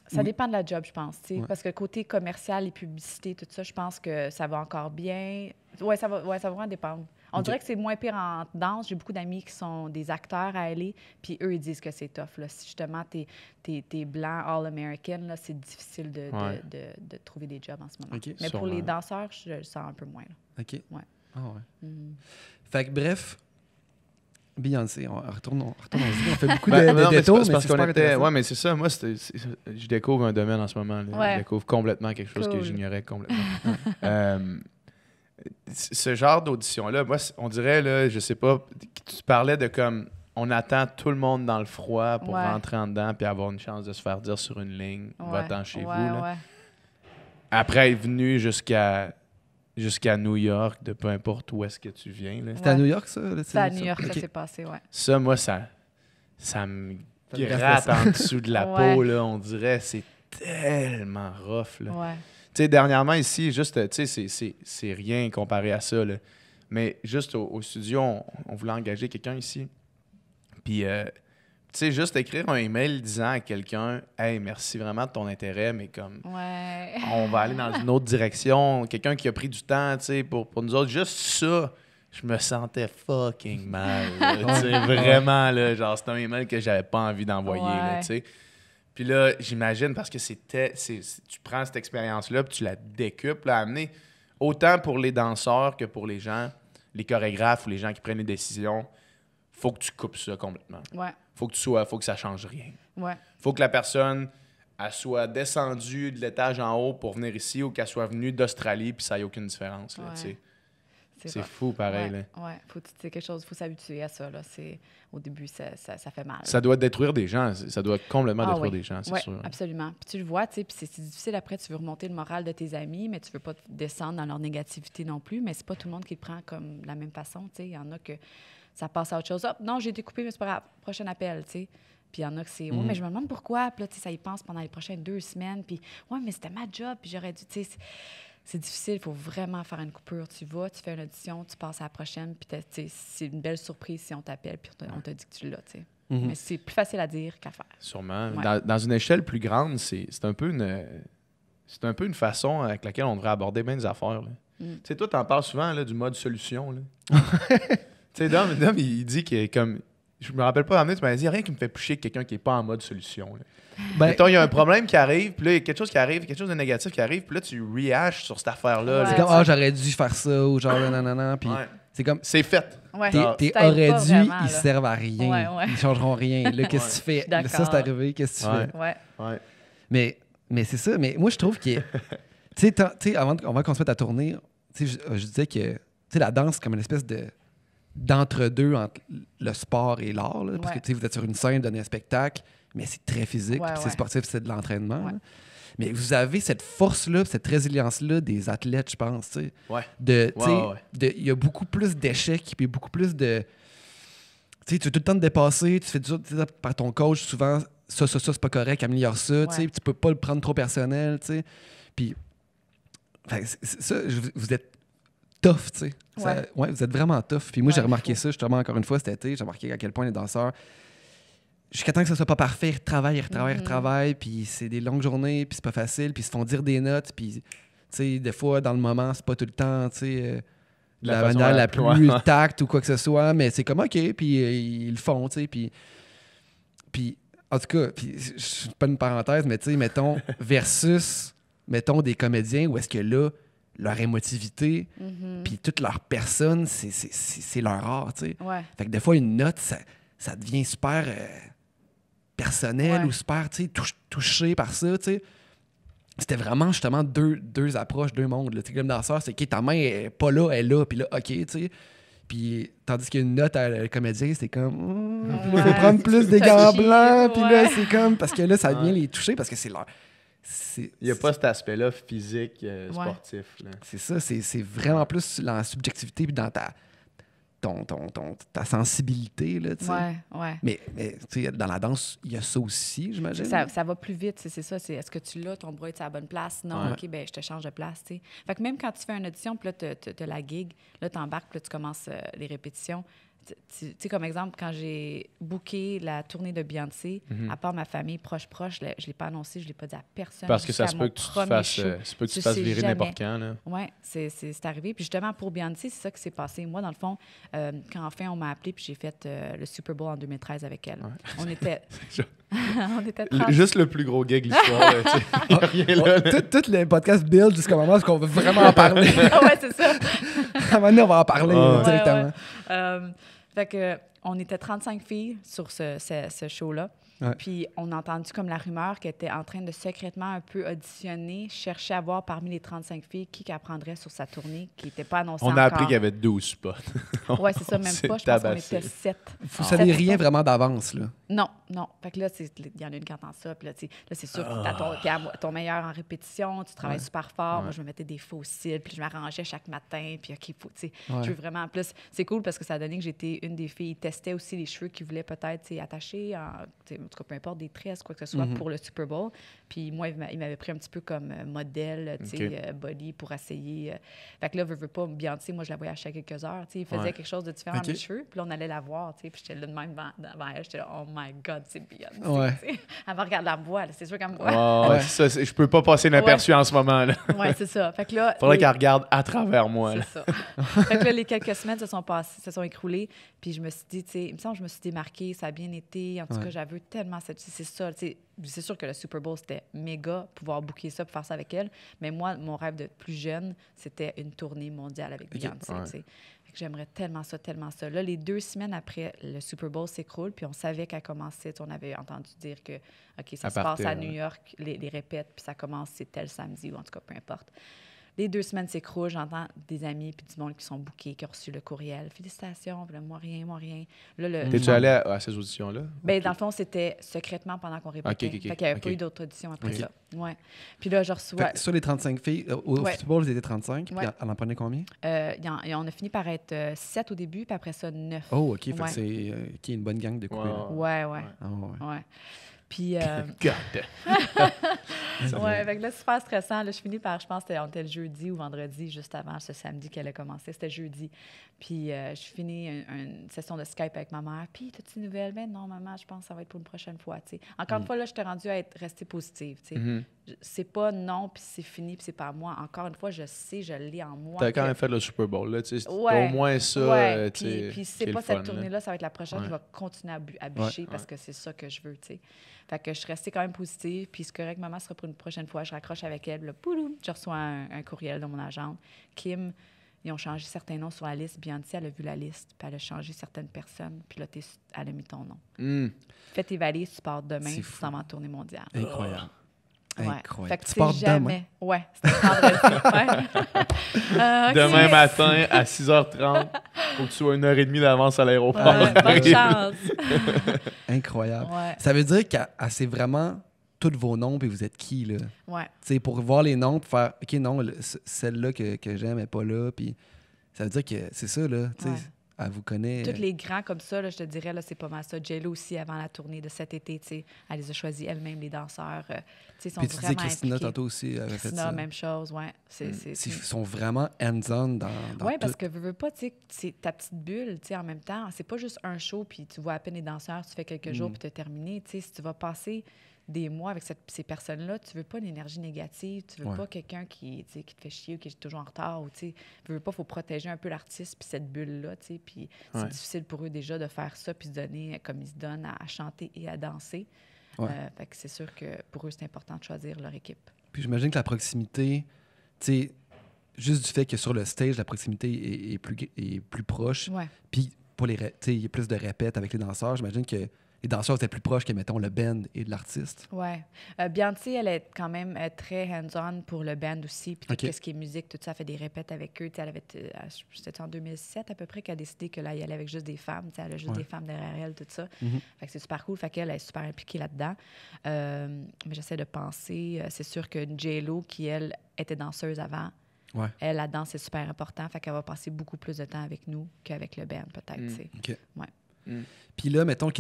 Ça Oui. dépend de la job, je pense. Tu sais, Ouais. Parce que côté commercial et publicité, tout ça, je pense que ça va encore bien. Ouais, ça va vraiment dépendre. On OK. dirait que c'est moins pire en danse. J'ai beaucoup d'amis qui sont des acteurs à aller, puis eux, ils disent que c'est tough. Là. Si justement, t'es blanc, all-American, là, c'est difficile de trouver des jobs en ce moment. OK. Mais pour les Sûrement. danseurs, je le sens un peu moins. Là. OK. Ouais. Ah ouais. Mhm. Fait que bref, Beyoncé, on retourne on fait beaucoup Ben, de non, mais c'est détours, parce- mais parce c'est qu'on super était. intéressant. Ouais, mais c'est ça. Moi, je découvre un domaine en ce moment. Là. Ouais. Je découvre complètement quelque chose que Cool. j'ignorais complètement. Ce genre d'audition-là, moi, on dirait, là, je sais pas, tu parlais de comme on attend tout le monde dans le froid pour Ouais. rentrer en dedans puis avoir une chance de se faire dire sur une ligne, va-t'en chez vous. Là. Ouais. Après être venu jusqu'à New York, de peu importe où est-ce que tu viens. Là. C'était à New York, ça? là, C'est à New York, OK. ça s'est passé, ouais. Ça, moi, ça me Ça me gratte gratte en dessous de la Ouais. peau, là, on dirait. C'est tellement rough, là. Ouais. Tu sais, dernièrement, ici, juste, tu sais, c'est rien comparé à ça, là. Mais juste au studio, on voulait engager quelqu'un ici. Puis, tu sais, juste écrire un email disant à quelqu'un « Hey, merci vraiment de ton intérêt, mais comme... » Ouais. on va aller dans une autre direction. Quelqu'un qui a pris du temps, tu sais, pour nous autres. Juste ça, je me sentais fucking mal. là, tu sais, vraiment, là, genre, c'était un email que j'avais pas envie d'envoyer, là, Ouais. tu sais. Puis là, j'imagine, parce que tu prends cette expérience-là, puis tu la décuples, à amener autant pour les danseurs que pour les gens, les chorégraphes ou les gens qui prennent les décisions. Faut que tu coupes ça complètement. Ouais. Faut que ça change rien. Ouais. Faut que la personne elle soit descendue de l'étage en haut pour venir ici ou qu'elle soit venue d'Australie puis ça n'ait aucune différence. Là, Ouais. tu sais. C'est rough. fou, pareil. Ouais, Là. ouais. C'est quelque chose, il faut s'habituer à ça. Là. Au début, ça fait mal. Ça doit détruire des gens. Ça doit complètement détruire oui. des gens, c'est Ouais, sûr. absolument. Puis tu le vois, tu sais, puis c'est difficile après, tu veux remonter le moral de tes amis, mais tu veux pas descendre dans leur négativité non plus, mais c'est pas tout le monde qui le prend comme de la même façon, tu sais. Il y en a que ça passe à autre chose. Non, j'ai été coupée, mais c'est pas grave. Prochain appel, tu sais. Puis il y en a que c'est, mais je me demande pourquoi. Puis là, tu sais, ça y pense pendant les prochaines 2 semaines. Puis, mais c'était ma job, puis j'aurais dû, tu sais. C'est difficile, il faut vraiment faire une coupure. Tu vas, tu fais une audition, tu passes à la prochaine, puis c'est une belle surprise si on t'appelle, puis on te dit que tu l'as, tu sais. Mais c'est plus facile à dire qu'à faire. Sûrement. Ouais. Dans une échelle plus grande, c'est un peu une façon avec laquelle on devrait aborder bien des affaires. Tu sais, toi, t'en parles souvent là, du mode solution. Là. Tu sais, Dom, il dit qu'il est comme... Je me rappelle pas d'emmener, tu m'as dit, rien qui me fait plus chier que quelqu'un qui n'est pas en mode solution. Là. Ben, Mettons, il y a un problème qui arrive, puis là, il y a quelque chose qui arrive, quelque chose de négatif qui arrive, puis là, tu rehaches sur cette affaire-là. Ouais. c'est comme, j'aurais dû faire ça, ou genre, nanana, puis Ouais. c'est comme, C'est fait. Ouais. tes Tu t'aides aurais pas dû, vraiment, ils là. servent à rien. Ouais. Ils changeront rien. Là, qu'est-ce que tu fais? Là, ça, c'est d'accord. arrivé, qu'est-ce que tu Ouais. fais? Ouais. Ouais. Mais c'est ça. Mais moi, je trouve que... tu sais, avant qu'on se mette à tourner, tu sais, je disais que tu sais, la danse, c'est comme une espèce d'entre-deux entre le sport et l'art. Là, parce que Ouais. tu sais, vous êtes sur une scène, donnez un spectacle, mais c'est très physique. Ouais, puis c'est ouais. sportif, c'est de l'entraînement. Ouais. là. Mais vous avez cette force-là, cette résilience-là des athlètes, je pense. Tu sais. Ouais. Il y a beaucoup plus d'échecs, puis beaucoup plus de... Tu sais, tu as tout le temps de dépasser, tu fais ça par ton coach, souvent, ça, c'est pas correct, améliore ça, tu sais, tu peux pas le prendre trop personnel, tu sais. Puis, ça, vous êtes tough, tu sais. Ouais. Vous êtes vraiment tough. Puis moi, j'ai Ouais, remarqué il faut. ça, justement, encore une fois, cet été, j'ai remarqué à quel point les danseurs, jusqu'à temps que ça soit pas parfait, ils retravaillent, puis c'est des longues journées, puis c'est pas facile, puis ils se font dire des notes, puis, tu sais, des fois, dans le moment, c'est pas tout le temps, tu sais... la façon manière la plus ouais. tacte ou quoi que ce soit, mais c'est comme OK, puis ils le font, tu sais, puis en tout cas, puis je suis pas une parenthèse, mais tu sais, mettons, versus, mettons, des comédiens où est-ce que là, leur émotivité, puis toute leur personne, c'est leur art, tu sais. Ouais. Fait que des fois, une note, ça devient super personnel Ouais. ou super, tu sais, touché par ça, tu sais. C'était vraiment justement deux approches, deux mondes. Tu sais, comme danseur, c'est OK, ta main est pas là, elle est là, puis là, OK, tu sais. Puis tandis qu'une note à le comédien, c'est comme il faut Ouais, prendre c'est plus tout des gants touchy, blancs, puis là, ouais. c'est comme parce que là, ça vient les toucher parce que c'est leur. Il n'y a pas cet aspect-là physique, sportif. Là. C'est ça, c'est vraiment plus dans la subjectivité puis dans ta sensibilité, là, tu sais. Ouais. Mais tu sais, dans la danse, il y a ça aussi, j'imagine. Ça va plus vite, c'est ça. Est-ce que tu l'as, ton bras est à la bonne place? Non, Ouais. OK, ben je te change de place, tu sais. Fait que même quand tu fais une audition, puis là, tu as la gig, là, tu embarques, puis là, tu commences les répétitions. Tu sais, comme exemple, quand j'ai booké la tournée de Beyoncé, à part ma famille proche, je ne l'ai pas annoncé, je ne l'ai pas dit à personne. Parce que ça se jusqu'à peut mon que tu te premier fasses, show. tu fasses sais virer jamais. n'importe quand. Là. Oui, c'est arrivé. Puis justement, pour Beyoncé, c'est ça qui s'est passé. Moi, dans le fond, quand enfin on m'a appelé, puis j'ai fait le Super Bowl en 2013 avec elle. On était... on était 30. Juste le plus gros gag de l'histoire. là, tu sais. Il y a rien là, là. Tout le podcast build jusqu'au moment où on veut vraiment en parler. Ah ouais, c'est ça. À un moment donné, on va en parler Ah. là, directement. Ouais. Fait que on était 35 filles sur ce show-là. Ouais. Puis on a entendu comme la rumeur qu'elle était en train de secrètement un peu auditionner, chercher à voir parmi les 35 filles qui apprendrait sur sa tournée, qui n'était pas annoncée On encore. a appris qu'il y avait 12 spots. Oui, c'est ça, même s'est pas. Je pense qu'on tabassé. était 7. Vous saviez Sept rien spots. vraiment d'avance, là. Non. Fait que là, il y en a une qui entend ça. Puis là, tu sais, là, c'est sûr que t'as ton meilleur en répétition, tu travailles super fort. Moi, je me mettais des faux cils, puis je m'arrangeais chaque matin. Puis, OK, faut, tu sais, Ouais. je veux vraiment. Plus, c'est cool parce que ça a donné que j'étais une des filles. Ils testaient aussi les cheveux qu'ils voulaient peut-être, tu sais, attacher, en tout cas, peu importe, des tresses, quoi que ce soit, pour le Super Bowl. Puis moi, il m'avait pris un petit peu comme modèle, tu sais, body pour essayer. Fait que là, veux pas, Beyoncé, moi, je la voyais à chaque quelques heures. Tu sais, il faisait quelque chose de différent OK. à mes cheveux. Puis là, on allait la voir, tu sais, puis j'étais là de même devant elle. J'étais là, oh my God, c'est Beyoncé. Ouais. tu sais. Elle me regarde la voix, là, c'est sûr qu'elle me voit. Ouais, c'est ça, je peux pas passer inaperçu en ce moment. Là. Ouais, c'est ça. Fait que là, Faudrait qu'elle regarde à travers moi. Là. c'est ça. Fait que là, les quelques semaines se sont écroulées, puis je me suis dit, tu sais, il me semble que je me suis démarquée, ça a bien été. En tout cas, j'avais tellement c'est ça, tu sais. C'est sûr que le Super Bowl, c'était méga, pouvoir booker ça, pour faire ça avec elle. Mais moi, mon rêve de plus jeune, c'était une tournée mondiale avec Beyoncé, ouais. tu sais. Fait que j'aimerais tellement ça, tellement ça. Là, les 2 semaines après, le Super Bowl s'écroule, puis on savait qu'elle commençait. On avait entendu dire que, OK, ça Elle se passe partait, à ouais. New York, les répètes, puis ça commence, c'est tel samedi, ou en tout cas, peu importe. les 2 semaines s'écroulent, j'entends des amis puis du monde qui sont bookés, qui ont reçu le courriel. Félicitations, puis là, moi rien. Là, T'es-tu allé à ces auditions-là? Ben, dans le fond, c'était secrètement pendant qu'on répétait. OK. Fait qu'il n'y avait pas eu d'autres auditions après OK. ça. Ouais. Puis là, je reçois... Fait que sur les 35 filles, au Ouais. football, vous étiez 35, Ouais. puis elle en prenait combien? on a fini par être 7 au début, puis après ça, 9. Oh, OK, fait Ouais. que c'est une bonne gang de coupés. là. Ouais. Ah, ouais. Ouais. Puis... God. ouais, fait que là, super stressant. Là, je finis par, je pense que on était le jeudi ou vendredi, juste avant ce samedi qu'elle a commencé. C'était jeudi. Puis je finis une session de Skype avec ma mère. Puis, t'as-tu une nouvelle? Ben non, maman, je pense que ça va être pour une prochaine fois. T'sais. Encore une fois, là, je t'ai rendue à rester positive. C'est pas non, puis c'est fini, puis c'est pas moi. Encore une fois, je sais, je l'ai en moi. T'as quand que- même fait le Super Bowl, là. Tu sais, Ouais. au moins ça. Ouais, tu sais, puis qui c'est est pas le cette fun, là. tournée-là, ça va être la prochaine. Ouais. Je vais continuer à bûcher parce Ouais. que c'est ça que je veux, tu sais. Fait que je suis restée quand même positive, puis c'est correct, maman sera pour une prochaine fois. Je raccroche avec elle, là, pouloum, je reçois un courriel de mon agente. Kim, ils ont changé certains noms sur la liste. Beyoncé, elle a vu la liste, puis elle a changé certaines personnes, puis là, elle a mis ton nom. Fais tes valises, tu pars demain, C'est tu fou. t'en vas en tournée mondiale. Incroyable. Ouais. Incroyable. Fait que Tu tu pars sais demain? jamais. Ouais, c'était vendredi. Ouais. Demain OK. matin, à 6h30, faut que tu sois 1h30 d'avance à l'aéroport. Ouais, bonne chance. Incroyable. Ouais, Ça veut dire qu'elle sait vraiment tous vos noms, puis vous êtes qui, là? ouais. Tu sais, pour voir les noms, pour faire, OK, non, celle-là que j'aime n'est pas là, puis ça veut dire que c'est ça, là. Tu sais, Ouais. elle vous connaît. Tous les grands comme ça, là, je te dirais, là, c'est pas mal ça. J-Lo aussi, avant la tournée de cet été, tu sais, elle les a choisis elle-même, les danseurs. Tu sais, sont Puis tu disais vraiment Christina impliqués. tantôt aussi avait fait Christina, ça. même chose, ouais. Ils sont vraiment hands-on dans Oui, tout. parce que veux pas, tu sais, c'est ta petite bulle, tu sais, en même temps. C'est pas juste un show, puis tu vois à peine les danseurs, tu fais quelques jours, puis tu as terminé. Tu sais, si tu vas passer des mois avec ces personnes-là, tu veux pas une énergie négative, tu veux Ouais. pas quelqu'un qui te fait chier ou qui est toujours en retard, ou tu sais, veux pas, faut protéger un peu l'artiste puis cette bulle-là, tu sais, puis c'est Ouais. difficile pour eux déjà de faire ça puis se donner comme ils se donnent à chanter et à danser. Ouais. Fait que c'est sûr que pour eux, c'est important de choisir leur équipe. Puis j'imagine que la proximité, tu sais, juste du fait que sur le stage, la proximité est plus proche. Ouais. Puis pour tu sais, il y a plus de répètes avec les danseurs. J'imagine que les danseurs étaient plus proches que, mettons, le band et de l'artiste. Ouais. Beyoncé, elle est quand même très hands-on pour le band aussi. Puis tout OK. ce qui est musique, tout ça, elle fait des répètes avec eux. Tu sais, elle avait, c'était en 2007 à peu près qu'elle a décidé que là, il allait avec juste des femmes. Tu sais, elle a juste Ouais. des femmes derrière elle, tout ça. Mhm. Fait que c'est super cool. Fait qu'elle est super impliquée là-dedans. Mais j'essaie de penser. C'est sûr que J-Lo, qui, elle, était danseuse avant, Ouais. elle, la danse, c'est super important. Fait qu'elle va passer beaucoup plus de temps avec nous qu'avec le band, peut-être. Tu sais. OK. Ouais. Puis là, mettons,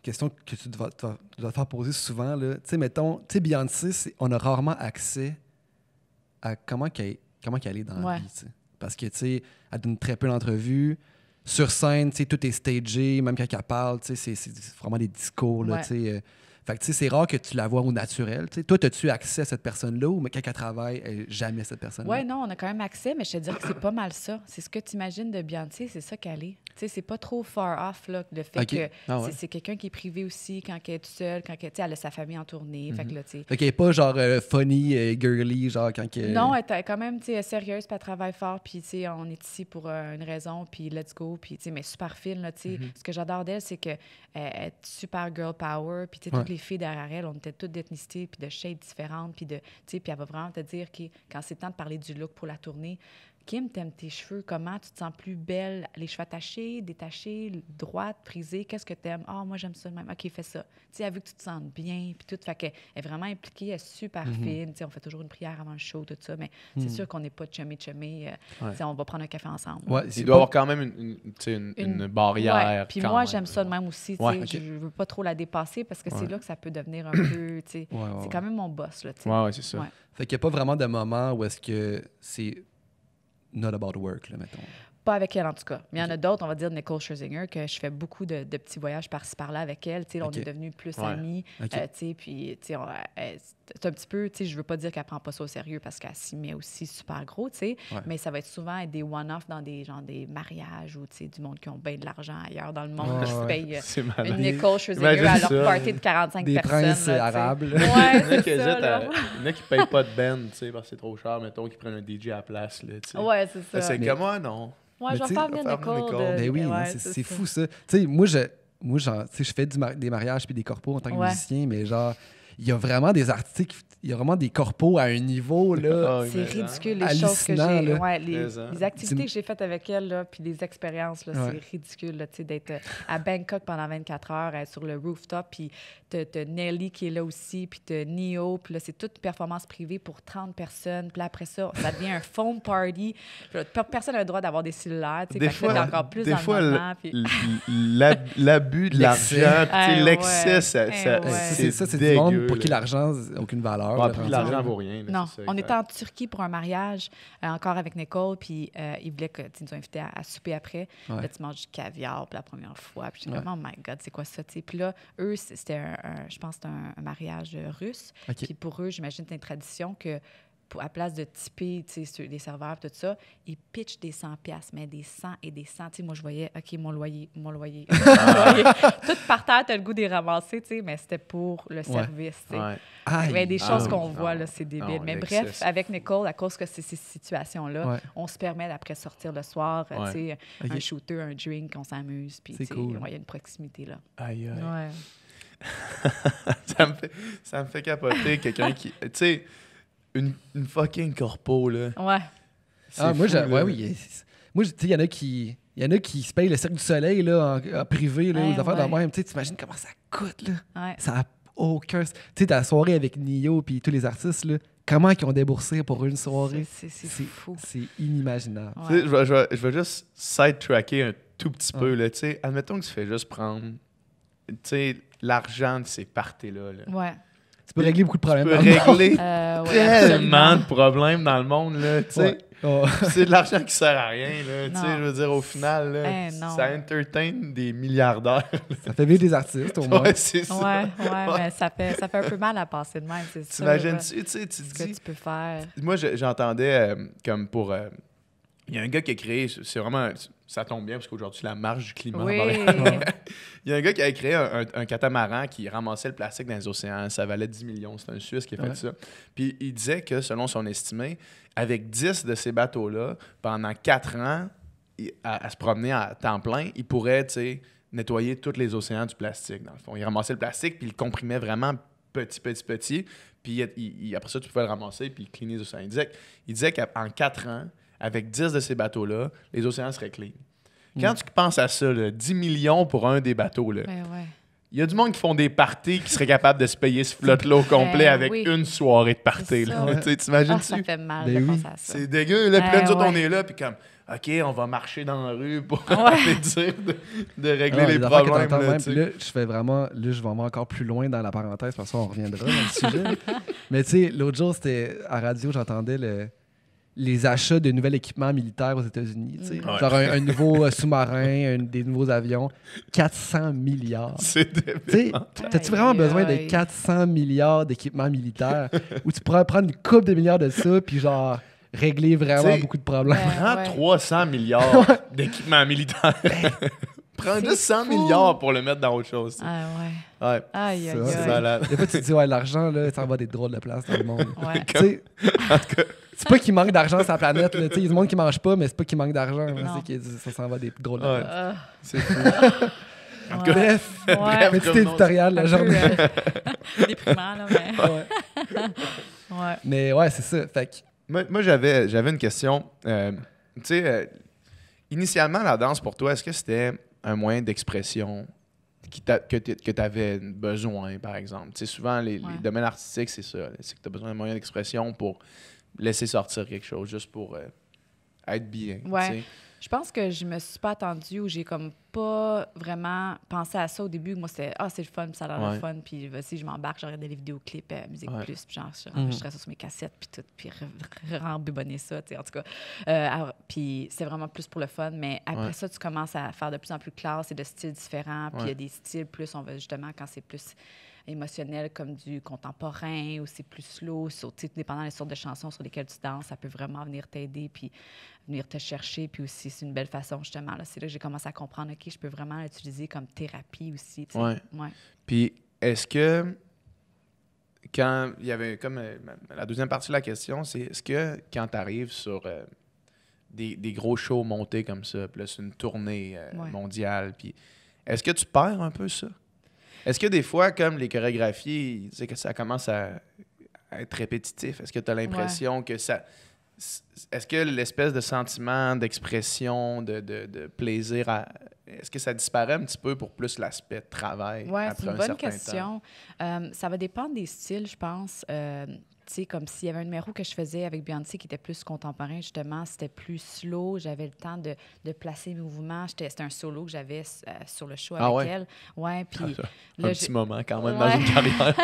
question que tu dois te faire poser souvent. Tu sais, mettons, tu sais, Beyoncé, on a rarement accès à comment qu'elle est dans la Ouais. vie. Tu sais. Parce que, tu sais, elle donne très peu d'entrevues. Sur scène, tu sais, tout est stagé. Même quand elle parle, tu sais, c'est vraiment des discours. Là, Ouais. tu sais. Fait que, tu sais, c'est rare que tu la vois au naturel. Tu sais. Toi, as-tu accès à cette personne-là ou quand elle travaille, elle est jamais cette personne-là? Oui, non, on a quand même accès, mais je te dirais que c'est pas mal ça. C'est ce que tu imagines de Beyoncé, c'est ça qu'elle est. Tu sais, c'est pas trop far off, là, le fait OK. que Ah ouais. c'est quelqu'un qui est privé aussi quand elle est toute seule, quand elle, tu sais, elle a sa famille en tournée. Fait que là, tu sais. Fait qu'elle est pas genre funny, girly, genre quand que... Non, elle est quand même, tu sais, sérieuse, puis elle travaille fort, puis, tu sais, on est ici pour une raison, puis let's go, puis, tu sais, mais super fine, là, tu sais. Ce que j'adore d'elle, c'est qu'elle est super girl power, puis, tu sais, Ouais. toutes les filles derrière elle, on était toutes d'ethnicité, puis de shades différentes, puis de, tu sais, puis elle va vraiment te dire que quand c'est le temps de parler du look pour la tournée, Kim, t'aimes tes cheveux, comment tu te sens plus belle? Les cheveux attachés, détachés, droites, frisées, qu'est-ce que t'aimes? Ah, moi, j'aime ça de même. OK, fais ça. Tu sais, elle veut que tu te sentes bien, puis tout. Fait qu'elle est vraiment impliquée, elle est super fine. Tu sais, on fait toujours une prière avant le show, tout ça, mais c'est sûr qu'on n'est pas chummy. Tu sais, on va prendre un café ensemble. Ouais, Il c'est doit y pas- avoir quand même une barrière. Ouais. Puis quand moi, même. j'aime ça de même aussi. Tu Ouais, sais, OK. Je veux pas trop la dépasser parce que c'est Ouais. là que ça peut devenir un peu, tu sais, Ouais, ouais, c'est ouais. quand même mon boss, là, tu sais. Ouais, c'est ça. Ouais. Fait qu'il n'y a pas vraiment de moment où est-ce que c'est not about work, là, mettons. Pas avec elle, en tout cas. Mais il y en a d'autres, on va dire Nicole Scherzinger, que je fais beaucoup de petits voyages par-ci, par-là avec elle. Tu sais, là, OK. on est devenus plus Ouais. amis. OK. Tu sais, puis, tu sais, c'est un petit peu, tu sais, je veux pas dire qu'elle prend pas ça au sérieux parce qu'elle s'y met aussi super gros, tu sais. Ouais. Mais ça va être souvent des one-off dans des mariages ou, tu sais, du monde qui ont bien de l'argent ailleurs dans le monde Ouais, qui se ouais. paye C'est une malade. Nicole Scherzinger Imagine à leur ça. party de 45 Des personnes. princes là, tu sais. arabes, là. Ouais, Il y en a c'est qui ça, hésitent là. il y en a qui payent pas de band, tu sais, parce que c'est trop cher, mettons, qui prennent un DJ à la place, là, tu sais. Ouais, c'est Là, ça. c'est Mais- comme moi, non. Ouais, Mais je vais tu sais, faire venir faire venir Nicole. Nicole. Ben oui, ouais, non, c'est fou, ça. Tu sais, moi, genre, tu sais, je fais des mariages puis des corpos en tant que Ouais. musicien, mais genre, il y a vraiment des articles, il y a vraiment des corpos à un niveau, là. Ah oui, C'est mais, ridicule, les choses que hallucinant, j'ai. là. Ouais, Mais, hein. les activités que j'ai faites avec elle, là, puis les expériences, là, Ouais. c'est ridicule, là, tu sais, d'être à Bangkok pendant 24 heures, être sur le rooftop, puis t'as Nelly qui est là aussi, puis t'as Neo, puis là, c'est toute performance privée pour 30 personnes. Puis là, après ça, ça devient un foam party. Puis là, personne n'a le droit d'avoir des cellulaires, tu sais, Des fait que là, fois, t'es encore plus des dans fois, le moment. Puis... l'abus de L'excès. l'argent, puis, tu sais, Ah, l'excès, ouais. ça, Eh, ouais. C'est du dégueu, monde pour là. qui l'argent n'a aucune valeur. Ouais, là, puis rendu l'argent là. vaut rien. là, Non, c'est ça, on exact. était en Turquie pour un mariage, encore avec Nicole, puis ils voulaient que, tu sais, ils nous ont invités à souper après. Ouais. Là, tu manges du caviar pour la première fois. Puis j'étais Ouais. comme, oh my God, c'est quoi ça, tu sais? Puis là, eux, c'était je pense, que c'était un mariage russe. OK. Puis pour eux, j'imagine que c'est une tradition que, à place de tiper, tu sais, sur les serveurs, tout ça, ils pitchent des 100$, mais des 100 et des 100. Tu sais, moi, je voyais, OK, mon loyer, mon loyer. Tout par terre, t'as le goût de les ramasser, tu sais, mais c'était pour le service, tu sais. Ouais. Aïe. Ouais, des choses oui. qu'on voit, Non, là, c'est débile. non, Mais l'excès, bref, c'est- avec Nicole, à cause que c'est ces situations-là, Ouais. on se permet d'après sortir le soir, Ouais. tu sais, Ok. un shooter, un drink, on s'amuse, puis C'est tu sais, cool. ouais, il y a une proximité, là. Aïe, aïe. Ouais. Ça me fait capoter quelqu'un qui. Tu sais, une fucking corpo, là. Ouais. C'est Moi, fou, là. ouais, oui. Moi, tu sais, il y en a qui. Il y en a qui se payent le Cirque du Soleil là, en privé, là, Ouais, aux affaires de ouais. même. Tu sais, t'imagines comment ça coûte, là. Ouais. Ça a aucun... Tu sais, ta soirée avec Nio puis tous les artistes, là, comment ils ont déboursé pour une soirée? C'est fou. C'est inimaginable. Tu sais, Ouais. je vais juste side-tracker un tout petit peu, là. Tu sais, admettons que tu fais juste prendre, tu sais, l'argent de ces parties-là, là. Ouais. Tu peux régler beaucoup de Tu problèmes. peux dans le monde. régler Ouais, tellement absolument. de problèmes dans le monde, là, tu sais. Ouais. Oh. C'est de l'argent qui sert à rien, là. Tu sais, Non. je veux dire, au final, là, Eh, non. ça entertain des milliardaires. Ça fait vivre des artistes, au moins. Ouais, c'est ça. Ouais, mais ça fait un peu mal à passer de même, c'est sûr. T'imagines-tu, tu sais, tu te Ce que dis... tu peux faire. Moi, j'entendais comme pour... il y a un gars qui a créé... C'est vraiment... Ça tombe bien parce qu'aujourd'hui, c'est la marche du climat. à Oui. Montréal. Il y a un gars qui a créé un catamaran qui ramassait le plastique dans les océans. Ça valait 10 millions. C'est un Suisse qui a fait Ouais. ça. Puis il disait que, selon son estimé, avec 10 de ces bateaux-là, pendant 4 ans, à se promener à temps plein, il pourrait, tu sais, nettoyer tous les océans du plastique, dans le fond. Il ramassait le plastique, puis il le comprimait vraiment petit. Puis après ça, tu pouvais le ramasser, puis il cleanait les océans. Il disait qu'en 4 ans, avec 10 de ces bateaux-là, les océans seraient clean. Quand tu penses à ça, là, 10 millions pour un des bateaux, là, Ben ouais. il y a du monde qui font des parties qui seraient capables de se payer ce flotte-là au complet Ben avec oui. une soirée de party. C'est Là. ça. Tu sais, Ah, t'imagines-tu? ça fait mal Ben de oui. penser à ça. C'est dégueu. Là. Puis là, nous autres, on ouais. est là, puis comme, OK, on va marcher dans la rue pour Ouais. essayer dire de régler Non, les affaires que problèmes. t'entends Là, même, tu sais. puis là, je fais vraiment. Là, je vais encore plus loin dans la parenthèse parce qu'on reviendra dans le sujet. Mais tu sais, l'autre jour, c'était à radio, j'entendais les achats de nouvel équipement militaire aux États-Unis. Tu sais. Ouais. Genre un nouveau sous-marin, des nouveaux avions. 400 milliards. C'est Tu sais, débile. t'as-tu vraiment Aïe, besoin de aïe. 400 milliards d'équipements militaires où tu pourrais prendre une coupe de milliards de ça puis genre régler vraiment T'sais, beaucoup de problèmes? Ouais. Prends 300 milliards d'équipements militaires. Prends C'est juste 100 fou. milliards pour le mettre dans autre chose. tu sais. Ah ouais. Ouais, Aïe, aïe, Ça, c'est aïe. malade. Des fois, tu te dis, ouais, l'argent, là, ça va des drôles de place dans le monde. Ouais. Tu sais, c'est pas qu'il manque d'argent sur la planète. là. Tu sais, il y a du monde qui mange pas, mais c'est pas qu'il manque d'argent. là. Non. C'est que ça s'en va des drôles de Ouais. place. Ah, C'est fou. En tout ouais. cas, Bref, Ouais. petit comme éditorial, la Un journée. peu déprimant, là, mais... Ouais. Ouais. Mais ouais, c'est ça. Fait que, moi j'avais une question. Tu sais, initialement, la danse, pour toi, est-ce que c'était un moyen d'expression que tu avais besoin, par exemple? Tu sais, souvent, les Ouais. domaines artistiques, c'est ça. C'est que tu as besoin d'un moyen d'expression pour laisser sortir quelque chose, juste pour être bien. Ouais. tu sais. Je pense que je me suis pas attendue ou j'ai comme pas vraiment pensé à ça au début. Moi, c'était « Ah, c'est le fun, puis ça a l'air Ouais. le fun. » Puis vas-y, je m'embarque, je regarde des vidéoclips, Musique Ouais. Plus, puis genre, je enregistrais ça sur mes cassettes, puis tout, puis rembobonner ça, tu sais, en tout cas. Puis c'est vraiment plus pour le fun. Mais après Ouais. ça, tu commences à faire de plus en plus classe et de styles différents. Puis il y Ouais. a des styles plus, on va justement, quand c'est plus émotionnel comme du contemporain ou c'est plus slow, dépendant des sortes de chansons sur lesquelles tu danses, ça peut vraiment venir t'aider puis venir te chercher. Puis aussi, c'est une belle façon, justement. Là, c'est là que j'ai commencé à comprendre, OK, je peux vraiment l'utiliser comme thérapie aussi. Tu sais. Ouais. Ouais. Puis, est-ce que, quand il y avait comme la deuxième partie de la question, c'est est-ce que quand tu arrives sur des gros shows montés comme ça, puis là, c'est une tournée Ouais. mondiale, puis est-ce que tu perds un peu ça? Est-ce que des fois, comme les chorégraphies, tu sais, que ça commence à être répétitif? Est-ce que tu as l'impression que ça... Est-ce que l'espèce de sentiment, d'expression, de plaisir, est-ce que ça disparaît un petit peu pour plus l'aspect travail Oui, après c'est une un bonne certain question. Ça va dépendre des styles, je pense. Tu sais, comme s'il y avait un numéro que je faisais avec Beyoncé qui était plus contemporain, justement, c'était plus slow. J'avais le temps de placer mes mouvements. C'était un solo que j'avais sur le show avec elle. Ouais, puis... Un petit moment quand même Ouais. dans une carrière.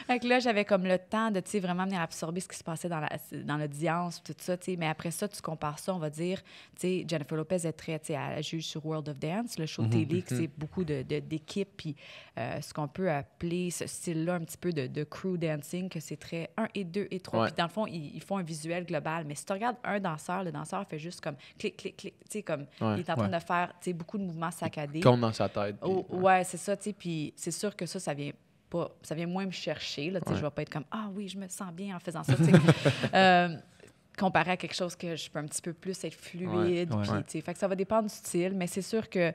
Fait que là, j'avais comme le temps de, tu sais, vraiment venir absorber ce qui se passait dans l'audience, tout ça, tu sais. Mais après ça, tu compares ça, on va dire, tu sais, Jennifer Lopez est très, tu sais, elle juge sur World of Dance, le show de télé, que c'est beaucoup d'équipes, puis ce qu'on peut appeler ce style-là un petit peu de crew dancing, que c'est très 1 et 2 et 3. Ouais. Puis dans le fond, ils font un visuel global. Mais si tu regardes un danseur, le danseur fait juste comme clic, clic, clic, tu sais, comme Ouais. il est en train de faire, tu sais, beaucoup de mouvements saccadés. Compte dans sa tête. Puis, Oh, ouais, c'est ça, tu sais. Puis c'est sûr que ça vient pas, ça vient moins me chercher, là, tu sais. Ouais. Je vais pas être comme, ah oui, je me sens bien en faisant ça, tu sais. Comparé à quelque chose que je peux un petit peu plus être fluide. Ouais. Puis, Ouais. tu sais, fait que ça va dépendre du style, mais c'est sûr que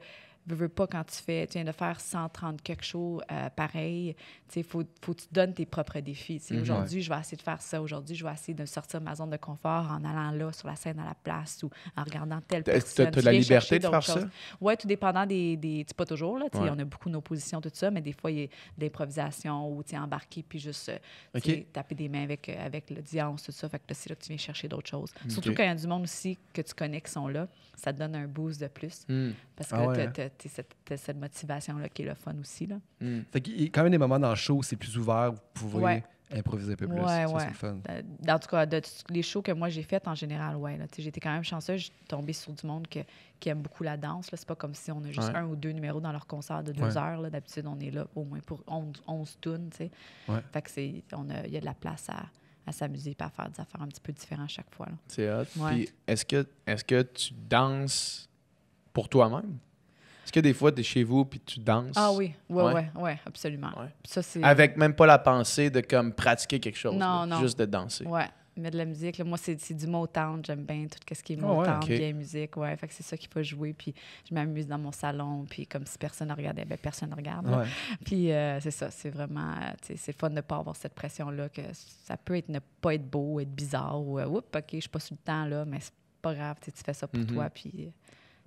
veux pas quand tu viens de faire 130 quelque chose pareil, tu sais, faut que tu te donnes tes propres défis. Tu sais. Aujourd'hui, je vais essayer de faire ça. Aujourd'hui, je vais essayer de sortir de ma zone de confort en allant là, sur la scène à la place ou en regardant telle personne. T'as de la liberté de faire ça? Oui, tout dépendant des pas toujours, là. Tu sais, Ouais. on a beaucoup d'oppositions, tout ça, mais des fois, il y a de l'improvisation ou, tu sais, embarquer puis juste tu sais, taper des mains avec l'audience, tout ça. Fait que là, c'est là que tu viens chercher d'autres choses. Surtout quand il y a du monde aussi que tu connais qui sont là, ça te donne un boost de plus. Parce que t'as cette motivation-là qui est le fun aussi, là. Fait qu'il y a quand même des moments dans le show où c'est plus ouvert, vous pouvez improviser un peu plus. Ouais, Ça, ouais. c'est le fun. En tout cas, les shows que moi j'ai faits en général, ouais. Là, j'étais quand même chanceuse. Je suis tombée sur du monde qui aime beaucoup la danse. Là. C'est pas comme si on a juste un ou deux numéros dans leur concert de 2 heures. Là. D'habitude, on est là au moins pour 11 tunes. Tu sais. Ouais. Fait que il y a de la place à s'amuser et à faire des affaires un petit peu différentes chaque fois. Là. C'est hot. Ouais. Puis est-ce que tu danses pour toi-même? Est-ce que des fois, tu es chez vous puis tu danses? Ah oui, Ouais. ouais, absolument. Ouais. Puis ça, c'est... Avec même pas la pensée de comme pratiquer quelque chose. Non, là, non. Juste de danser. Ouais, mais de la musique, là, moi, c'est du Motown. J'aime bien tout ce qui est Ah ouais, Motown, ok. vieille musique. Ouais, fait que c'est ça qu'il faut jouer. Puis je m'amuse dans mon salon. Puis comme si personne ne regardait, ben personne ne regarde. là. Ouais. Puis c'est ça, c'est vraiment... tu sais, c'est fun de ne pas avoir cette pression-là, que ça peut être ne pas être beau, être bizarre, ou oups, OK, je suis pas sur le temps, là, mais c'est pas grave, tu fais ça pour toi, puis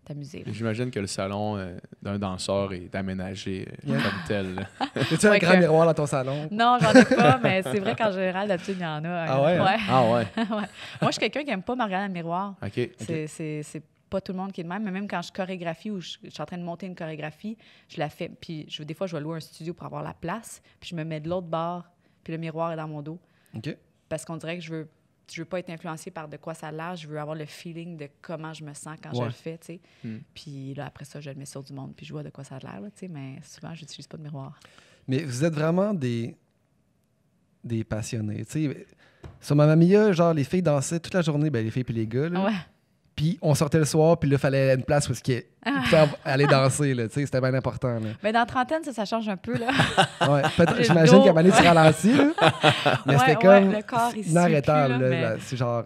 t'amuser. là. J'imagine que le salon d'un danseur est aménagé comme tel. là. As-tu un Ouais, grand que- miroir dans ton salon? Non, j'en ai pas, mais c'est vrai qu'en général, d'habitude, il y en a. Ah ouais, hein? Ouais. Ah ouais. Ouais. Moi, je suis quelqu'un qui n'aime pas me regarder dans le miroir. OK. C'est pas tout le monde qui est le même, mais même quand je chorégraphie ou je suis en train de monter une chorégraphie, je la fais. Puis des fois, je vais louer un studio pour avoir la place, puis je me mets de l'autre bord, puis le miroir est dans mon dos. OK. Parce qu'on dirait que je veux pas être influencée par de quoi ça a l'air, je veux avoir le feeling de comment je me sens quand je Ouais. le fais, tu sais. Mm. Puis là, après ça, je le mets sur du monde, puis je vois de quoi ça a l'air, là, tu sais, mais souvent, je n'utilise pas de miroir. Mais vous êtes vraiment des passionnés. Tu sais, sur Mamma Mia, genre, les filles dansaient toute la journée, ben, les filles puis les gars. Là. Ouais. Puis on sortait le soir, puis là, il fallait une place où ils pouvaient aller danser. Là, tu sais, c'était bien important. Là. Mais dans la trentaine, ça change un peu, là. Ouais, peut-être- J'ai le j'imagine dos. qu'à un moment donné, tu ralentis. Là. Mais Ouais, c'était ouais, comme le corps, il suit inarrêtable. plus, là, là, mais- c'est genre,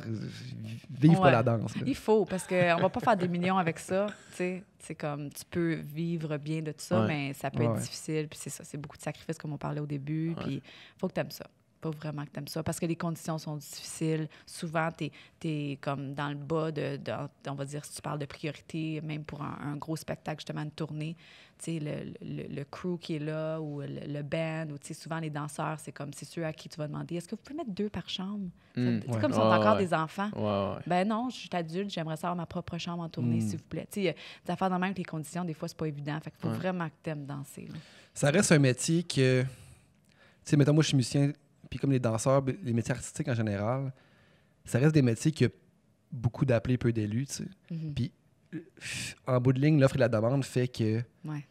vive pas Ouais. la danse. Là. Il faut, parce qu'on va pas faire des millions avec ça. Tu sais, c'est comme, tu peux vivre bien de tout ça, Ouais. mais ça peut être Ouais. difficile. Puis c'est ça, c'est beaucoup de sacrifices, comme on parlait au début. Puis il faut que tu aimes ça. Faut vraiment que tu aimes ça, parce que les conditions sont difficiles. Souvent, tu es comme dans le bas on va dire, si tu parles de priorité, même pour un gros spectacle, justement, une tournée, tu sais, le crew qui est là, ou le band, ou tu sais, souvent, les danseurs, c'est ceux à qui tu vas demander, est-ce que vous pouvez mettre 2 par chambre? Tu sais, Ouais. comme si on est encore des enfants. Ouais, ouais. Ben non, je suis adulte, j'aimerais ça avoir ma propre chambre en tournée, s'il vous plaît. Tu sais, des affaires dans le même que les conditions, des fois, c'est pas évident. Fait qu'il faut vraiment que tu aimes danser. Là. Ça reste un métier que... Tu sais, mettons, moi, je suis musicien, puis comme les danseurs, les métiers artistiques en général, ça reste des métiers qui ont beaucoup d'appelés, peu d'élus, tu sais. Puis, en bout de ligne, l'offre et la demande fait que Ouais.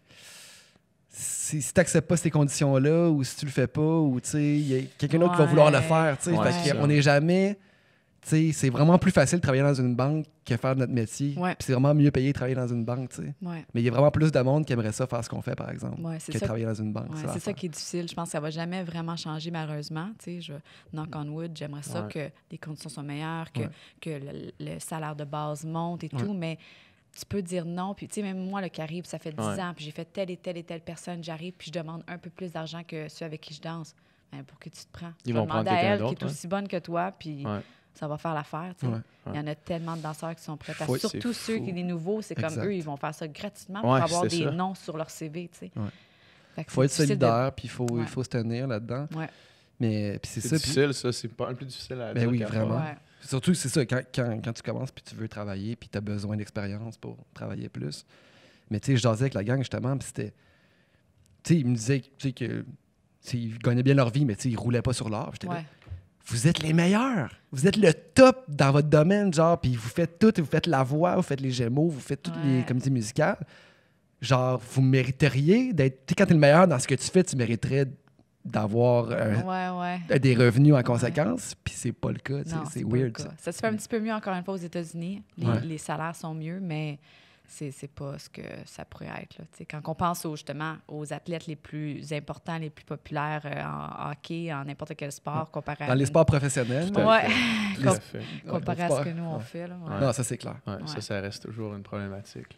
si tu n'acceptes pas ces conditions-là, ou si tu le fais pas, ou tu sais, il y a quelqu'un d'autre qui va vouloir le faire, tu sais. Ouais, Fait c'est qu'on ça. n'est jamais... Tu sais, c'est vraiment plus facile de travailler dans une banque que faire notre métier. Ouais. Puis c'est vraiment mieux payé de travailler dans une banque, tu sais. Ouais. Mais il y a vraiment plus de monde qui aimerait ça faire ce qu'on fait, par exemple, Ouais, c'est que ça. travailler dans une banque. Ouais, c'est l'affaire. ça qui est difficile. Je pense que ça va jamais vraiment changer, malheureusement. Tu sais, knock on wood, j'aimerais ça Ouais. que les conditions soient meilleures, que, Ouais. que le salaire de base monte et tout, mais tu peux dire non. Puis, tu sais, même moi, le qui arrive, ça fait 10 Ouais. ans, puis j'ai fait telle et telle et telle personne. J'arrive, puis je demande un peu plus d'argent que ceux avec qui je danse. Ben, pour que tu te prends. Tu Ils vas vont demander prendre à quelqu'un elle qui d'autre, est ouais. aussi bonne que toi, puis Ouais. ça va faire l'affaire, tu sais. Ouais. Il y en a tellement de danseurs qui sont prêts. Faut- Surtout c'est ceux qui fou. sont des nouveaux, c'est comme Exact. eux, ils vont faire ça gratuitement pour Ouais, avoir c'est des ça. noms sur leur CV, tu sais. Ouais. Fait que Faut c'est être difficile de- solidaire, puis Ouais. il faut se tenir là-dedans. Ouais. Mais puis c'est C'est ça. Puis, difficile, ça. C'est pas le plus difficile à Ben dire oui, qu'à vraiment. faire. Ouais. surtout, c'est ça, quand tu commences, puis tu veux travailler, puis tu as besoin d'expérience pour travailler plus. Mais tu sais, je jasais avec la gang, justement, puis c'était... Tu sais, ils me disaient que... tu sais, ils gagnaient bien leur vie, mais tu sais, ils roulaient pas sur l'or. J'étais là, Ouais. vous êtes les meilleurs. Vous êtes le top dans votre domaine, genre, puis vous faites tout, vous faites la voix, vous faites les Gémeaux, vous faites toutes les Ouais. comédies musicales. Genre, vous mériteriez d'être... Tu sais, quand t'es le meilleur dans ce que tu fais, tu mériterais d'avoir Ouais. des revenus en conséquence, puis c'est pas le cas, tu sais, Non, c'est pas le weird, cas. ça. Ça se fait un petit peu mieux, encore une fois, aux États-Unis. Ouais. Les salaires sont mieux, mais c'est pas ce que ça pourrait être. Là. Tu sais, quand on pense justement aux athlètes les plus importants, les plus populaires en hockey, en n'importe quel sport, comparé Dans les sports professionnels, Tout à Ouais. fait. Tout à fait. comparé à dans le ce que nous, on sport, fait. Là, Ouais. ouais. Non, ça, c'est clair. Ouais, Ouais. ça reste toujours une problématique.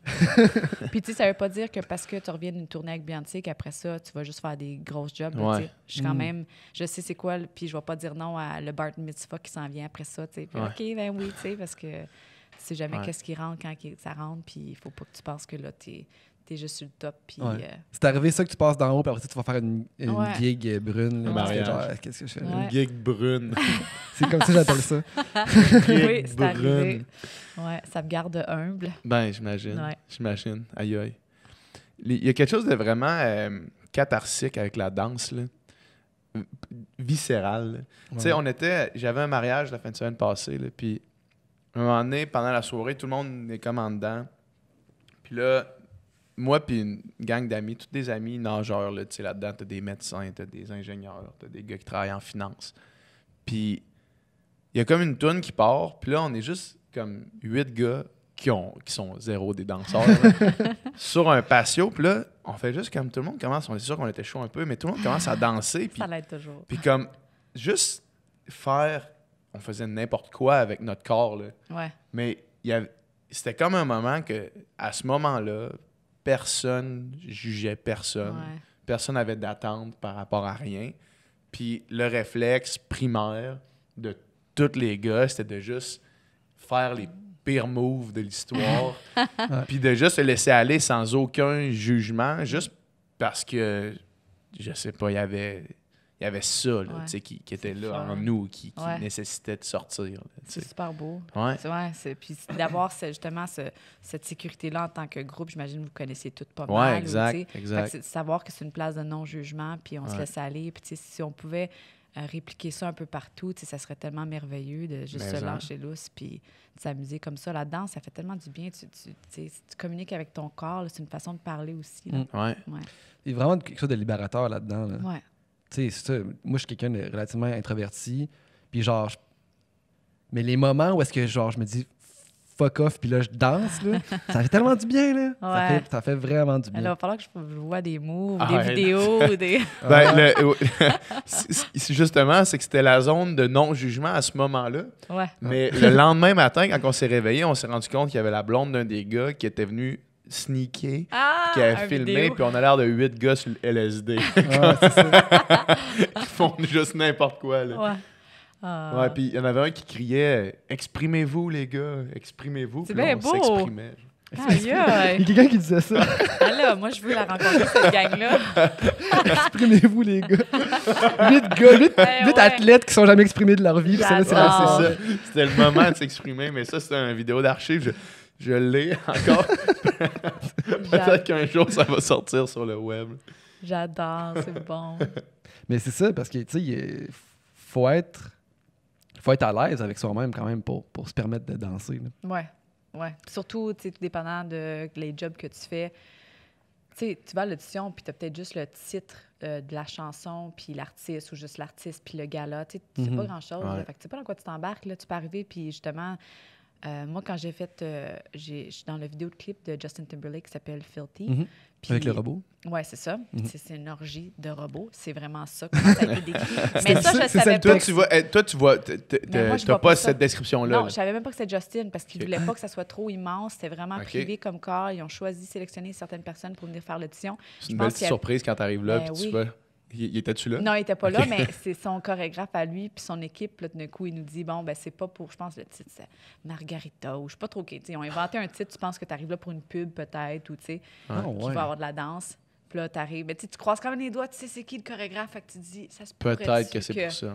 Puis, tu sais, ça veut pas dire que parce que tu reviens d'une tournée avec Beyoncé, qu'après ça, tu vas juste faire des grosses jobs. Là, Ouais. tu sais. Je suis quand même... Je sais c'est quoi, puis je vais pas dire non à le Bar Mitzvah qui s'en vient après ça, tu sais. Puis, Ouais. OK, ben oui, tu sais, parce que tu sais jamais Ouais. qu'est-ce qui rentre quand ça rentre, puis il faut pas que tu penses que là, t'es juste sur le top, puis... Ouais. C'est arrivé ça que tu passes d'en haut, puis après ça, tu vas faire une Ouais. gig brune. Un là, puis tu fais mariage. genre, qu'est-ce que je fais là? Ouais. Une gig brune. C'est comme ça que j'appelle ça. oui, c'est arrivé. brune. Ouais, ça me garde humble. Ben, j'imagine. Ouais. J'imagine. Aïe, aïe. Il y a quelque chose de vraiment catharsique avec la danse, là. Viscéral. là. Tu sais, j'avais un mariage la fin de semaine passée, là, puis à un moment donné, pendant la soirée, tout le monde est comme en dedans. Puis là, moi puis une gang d'amis, tous des amis nageurs, là, tu sais, là-dedans, t'as des médecins, t'as des ingénieurs, t'as des gars qui travaillent en finance. Puis il y a comme une toune qui part, puis là, on est juste comme 8 gars qui sont zéro des danseurs, là, sur un patio, puis là, on fait juste comme tout le monde commence, on est sûr qu'on était chaud un peu, mais tout le monde commence à danser, puis Ça l'aide toujours. puis comme, juste faire, on faisait n'importe quoi avec notre corps, là. Ouais. Mais c'était comme un moment que, à ce moment-là, personne jugeait personne. Ouais. Personne n'avait d'attente par rapport à rien. Puis le réflexe primaire de tous les gars, c'était de juste faire les pires moves de l'histoire. Puis de juste se laisser aller sans aucun jugement, juste parce que, je sais pas, il y avait ça là, Ouais. tu sais, qui était C'est là fun. en nous, qui Ouais. nécessitait de sortir. Là, tu C'est sais. super beau. Ouais. Puis d'avoir justement cette sécurité-là en tant que groupe, j'imagine que vous connaissez toutes pas Ouais, mal. exact, Fait que exact. c'est de savoir que c'est une place de non-jugement, puis on se Ouais. laisse aller. Puis tu sais, si on pouvait répliquer ça un peu partout, tu sais, ça serait tellement merveilleux de juste Mais se en. lâcher lousse puis de s'amuser comme ça. La danse, ça fait tellement du bien. Tu sais, si tu communiques avec ton corps, là, c'est une façon de parler aussi. Là. Ouais. Ouais. Il y a vraiment quelque chose de libérateur là-dedans. Là. Ouais. Tu sais, c'est ça. Moi, je suis quelqu'un de relativement introverti. Puis genre, mais les moments où est-ce que genre je me dis fuck off, puis là, je danse, là, ça fait tellement du bien, là. Ouais. Ça fait vraiment du Alors, il bien. va falloir que je vois des moves, Arrête. des vidéos, ou des... Ben, justement, c'est que c'était la zone de non-jugement à ce moment-là. Ouais. Mais le lendemain matin, quand on s'est réveillé, on s'est rendu compte qu'il y avait la blonde d'un des gars qui était venu sneaker, Ah! qui avait un filmé, vidéo. puis on a l'air de 8 gars sur le LSD. Ouais, c'est ça. Ils font juste n'importe quoi, là. Ouais. Ah. Ouais, puis il y en avait un qui criait « Exprimez-vous, les gars, exprimez-vous. » C'est Puis là, bien on beau. s'exprimait. Aïe, Il y aïe. a quelqu'un qui disait ça. Ah là, moi, je veux la rencontrer, cette gang-là. Exprimez-vous, les gars. 8 gars, 8 ouais. athlètes qui sont jamais exprimés de leur vie. puis ça, là, c'est Ouais, la- J'adore. c'est ça. C'était le moment de s'exprimer, mais ça, c'était une vidéo d'archive. Je l'ai encore. Peut-être qu'un jour, ça va sortir sur le web. J'adore, c'est bon. Mais c'est ça, parce que, tu sais, faut être à l'aise avec soi-même quand même pour se permettre de danser. Là. Ouais, ouais. Puis surtout, tu sais, tout dépendant de les jobs que tu fais. Tu sais, tu vas à l'audition, puis tu as peut-être juste le titre de la chanson, puis l'artiste, ou juste l'artiste, puis le gala. Tu sais, c'est pas grand-chose. Ouais. Là. Fait que tu sais pas dans quoi tu t'embarques. Là. Tu peux arriver, puis justement, Moi, quand j'ai fait... je suis dans le vidéoclip de Justin Timberlake qui s'appelle Filthy. Mhm. Puis- Avec le robot. Oui, c'est ça. Mhm. C'est une orgie de robots. C'est vraiment ça, comment ça a été décrit. Mais ça, je c'est ça savais le pas. Toi, tu vois, Mais moi, je t'as vois pas pas ça. cette description-là. Non, là. je savais même pas que c'était Justin parce qu'il Ok. voulait pas que ça soit trop immense. C'était vraiment Ok. privé comme corps. Ils ont choisi de sélectionner certaines personnes pour venir faire l'audition. C'est une je belle pense petite qu'il y a- surprise quand t'arrives là, Ben puis tu oui. vois. Il était-tu là? Non, il était pas là, Ok. mais c'est son chorégraphe à lui puis son équipe. Là, d'un coup, il nous dit bon, ben c'est pas pour, je pense, le titre, c'est Margarita ou je sais pas trop. OK, tu sais, ils ont inventé un titre, tu penses que tu arrives là pour une pub peut-être ou tu sais, Ah, qu'il ouais. va avoir de la danse. Puis là, tu arrives. Mais tu sais, tu croises quand même les doigts, tu sais c'est qui le chorégraphe. Fait que tu te dis, ça se Peut-être pourrait-tu que c'est pour ça. Ouais.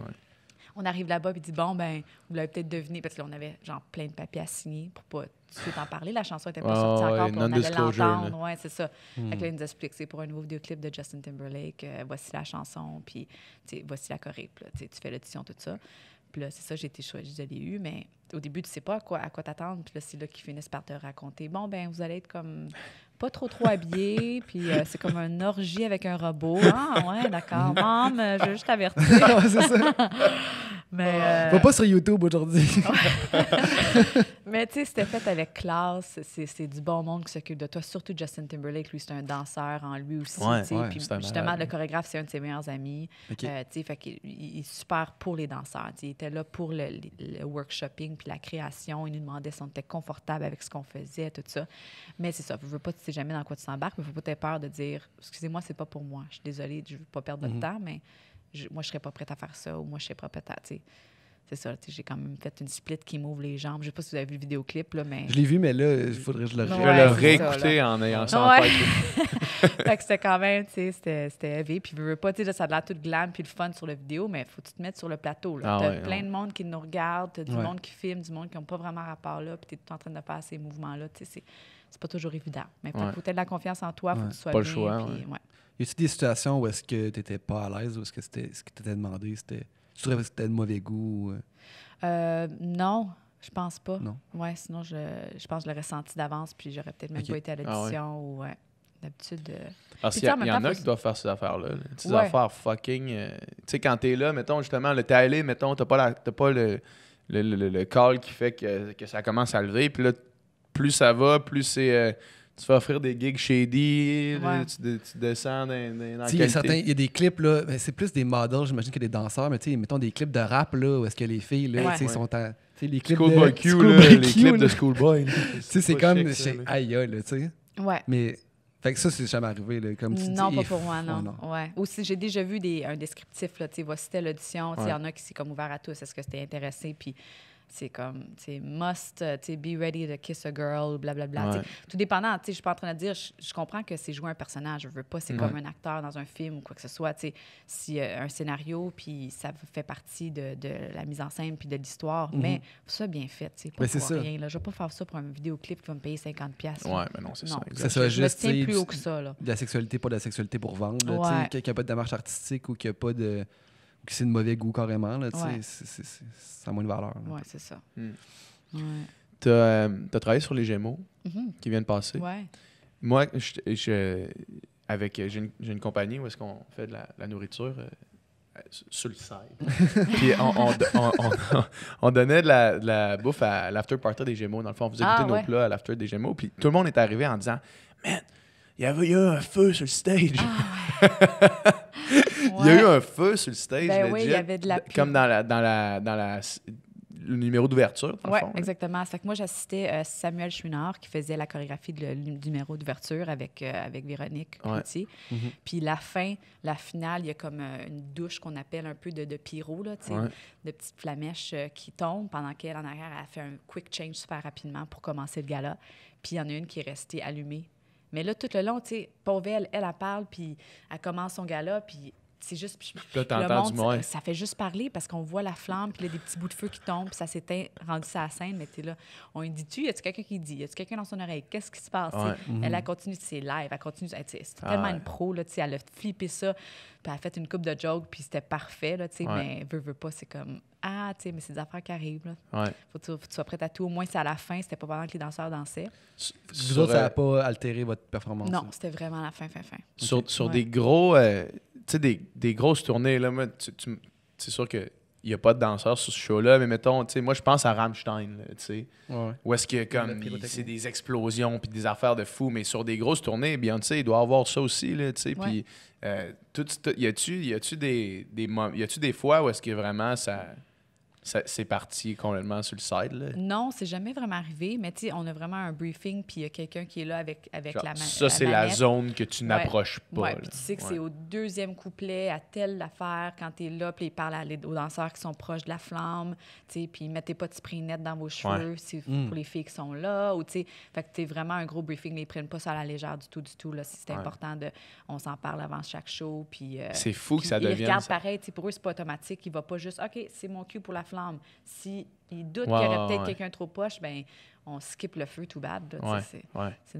On arrive là-bas et dit bon, ben vous l'avez peut-être deviné parce que là, on avait genre plein de papiers à signer pour pas tout de suite en parler. La chanson était pas sortie Ouais, encore, ouais, puis on allait non-disclosure, l'entendre. Ouais, c'est ça. Hmm. Fait que là, il nous explique c'est pour un nouveau vidéoclip de Justin Timberlake. Voici la chanson, puis tu sais, voici la choré. Puis là, tu sais, tu fais l'audition, tout ça. Puis là, c'est ça, j'ai été choisie, je l'ai eu, mais au début, tu sais pas à quoi t'attendre. Puis là, c'est là qu'ils finissent par te raconter bon, ben vous allez être comme pas trop habillés, puis c'est comme un orgie avec un robot. Ah, ouais, d'accord. Maman, je veux juste t'avertir. Ouais, c'est ça. Mais, Va pas sur YouTube aujourd'hui. mais tu sais, c'était fait avec classe. C'est du bon monde qui s'occupe de toi. Surtout Justin Timberlake, lui, c'est un danseur en lui aussi. Ouais, tu sais. ouais, Puis c'est un justement, malade. le chorégraphe, c'est un de ses meilleurs amis. OK. Tu sais, fait qu'il il est super pour les danseurs. Tu sais, il était là pour le workshopping puis la création. Il nous demandait si on était confortable avec ce qu'on faisait, tout ça. Mais c'est ça, je veux pas, tu sais jamais dans quoi tu t'embarques, mais il faut pas t'avoir peur de dire « Excusez-moi, c'est pas pour moi. Je suis désolée, je veux pas perdre de temps, mais moi, je serais pas prête à faire ça ou moi, je serais pas prête à... » tu sais. C'est ça, tu sais, j'ai quand même fait une split qui m'ouvre les jambes. Je sais pas si vous avez vu le vidéoclip, là, mais... Je l'ai vu, mais là, il faudrait que je le Je Ouais, vais le c'est ça, réécouter en ayant ça en Ouais. tête. Fait que c'était quand même, tu sais, c'était heavy. Puis, je veux pas, tu sais, là, ça a l'air tout glam puis le fun sur la vidéo, mais faut que tu te mettre sur le plateau. Là. Ah T'as ouais, plein ouais. de monde qui nous regarde, t'as du Ouais. monde qui filme, du monde qui n'a pas vraiment rapport là, puis t'es tout en train de faire ces mouvements-là. Tu sais, c'est pas toujours évident. Mais Ouais. faut que tu aies de la confiance en toi, faut Ouais. que tu sois Pas le bien. choix, puis, ouais. ouais. Y a-t-il des situations où est-ce que tu n'étais pas à l'aise ou est-ce que c'était ce que tu t'étais demandé? Tu trouvais que c'était de mauvais goût? Non, je pense pas. Non. Ouais, sinon, je pense que je l'aurais senti d'avance, puis j'aurais peut-être même Ok. pas été à Ah ouais. l'audition ou, ouais. D'habitude. Parce Puis, qu'il y, tu sais, en même y en temps, a faut- qui doivent faire ces affaires-là. Ces Ouais. affaires fucking. Tu sais, quand t'es là, mettons, justement, le t'es allé, mettons, t'as pas le call qui fait que ça commence à lever. Puis là, plus ça va, plus c'est. Tu te fais offrir des gigs shady, là, Ouais. tu descends dans la Tu sais, qualité. il y a des clips, là, ben, c'est plus des models, j'imagine, que des danseurs, mais tu sais, mettons des clips de rap, là, où est-ce que les filles, là, Ouais. tu sais, Ouais. sont en... Tu sais, les clips Schoolboy de... Q, Schoolboy là, les Q, clips là. de Schoolboy. là. Tu sais, c'est pas comme... chic, ça, là. Aïe, aïe, là, tu sais. Ouais. Mais... Fait que ça, c'est jamais arrivé, là, comme tu dis. Non, pas if- pour moi, non. ouais, Ouais. Aussi, j'ai déjà vu un descriptif, là, tu sais, voici c'était l'audition, tu sais, il y Ouais. en a qui c'est comme ouvert à tous, est-ce que c'était intéressé, puis c'est comme, tu sais, must, tu sais, be ready to kiss a girl, blablabla. tu Ouais. sais. Tout dépendant, tu sais, je suis pas en train de dire, je comprends que c'est jouer un personnage, je veux pas, c'est Ouais. comme un acteur dans un film ou quoi que ce soit, tu sais, si un scénario, puis ça fait partie de la mise en scène puis de l'histoire, mais ça bien fait, tu sais, pas Ben, c'est pour ça. rien, là. Je vais pas faire ça pour un vidéoclip qui va me payer 50$. là. Ouais, mais non, c'est ça. Non. exact. C'est ça, Je me juste, tiens tu sais, plus haut que ça, là. de la sexualité, pas de la sexualité pour vendre, là, tu Ouais. sais, qu'il n'y a pas de démarche artistique ou qu'il n'y a pas de... ou que c'est de mauvais goût carrément, là, tu sais, Ouais. ça a moins de valeur. là. Ouais, c'est ça. Hmm. Ouais. T'as travaillé sur les Gémeaux Mhm. qui viennent de passer. Ouais. Moi, j'ai une compagnie où est-ce qu'on fait de la nourriture sur le site. Puis on donnait de la bouffe à l'after party des Gémeaux. Dans le fond, on faisait Ah, goûter ouais. nos plats à l'after des Gémeaux. Puis tout le monde est arrivé en disant « Man, il y a eu un feu sur le stage. Il y a eu un feu sur le stage. Ben oui, legit, il y avait de la comme dans le numéro d'ouverture. dans le Oui, fond, là. exactement. C'est que moi, j'assistais Samuel Chouinard qui faisait la chorégraphie du numéro d'ouverture avec Véronique Ouais. Cloutier. Mhm. Puis la finale, il y a comme une douche qu'on appelle un peu de pyro, là, tu sais, Ouais. de petites flamèches qui tombent pendant qu'elle, en arrière, elle a fait un quick change super rapidement pour commencer le gala. Puis il y en a une qui est restée allumée. Mais là, tout le long, tu sais, pauvre elle parle, puis elle commence son gala, puis c'est juste... Puis Là, le t'entends monde, du moins. ça fait juste parler parce qu'on voit la flamme, puis là, des petits bouts de feu qui tombent, puis ça s'éteint, rendu ça à la scène, mais t'es là. On lui dit-tu, y a-tu quelqu'un qui dit? Y a-tu quelqu'un dans son oreille? Qu'est-ce qui se passe? Tu sais? Ouais. Elle a continué, c'est live, elle continue. Tu sais, c'est Ah tellement ouais. une pro, là, tu sais, elle a flippé ça, puis elle a fait une coupe de jokes, puis c'était parfait, là, tu sais, Ouais. mais veut pas, c'est comme, ah, tu sais, mais c'est des affaires qui arrivent, là. Ouais. Faut que tu sois prête à tout. Au moins, c'est à la fin, c'était pas pendant que les danseurs dansaient. Vous autres, ça n'a pas altéré votre performance? Non, là? c'était vraiment à la fin. Sur Ouais. des gros, tu sais, des grosses tournées, là, moi, c'est sûr qu'il n'y a pas de danseurs sur ce show-là, mais mettons, tu sais, moi, je pense à Rammstein, là, tu sais, Ouais. où est-ce que, comme, c'est des explosions puis des affaires de fou, mais sur des grosses tournées, Beyoncé, il doit avoir ça aussi, là, tu sais, puis y a-tu des fois où est-ce que vraiment c'est parti complètement sur le side, là? Non, c'est jamais vraiment arrivé, mais tu sais, on a vraiment un briefing, puis il y a quelqu'un qui est là avec Genre, la ça, c'est la zone que tu n'approches pas. Oui, là. puis tu sais que Ouais. c'est au deuxième couplet, à telle affaire, quand t'es là, puis ils parlent aux danseurs qui sont proches de la flamme, tu sais, puis mettez pas de spray net dans vos cheveux, c'est pour les filles qui sont là, ou tu sais, fait que t'es vraiment un gros briefing, ils prennent pas ça à la légère du tout, là, c'est important on s'en parle avant chaque show, puis... C'est fou que puis ça devienne... Ils regardent pareil, tu sais, pour eux, c'est pas automatique, il va pas juste, OK, c'est mon cue pour la flamme. Si ils doutent qu'il y aurait peut-être quelqu'un trop poche, ben on skip le feu tout bad, là, c'est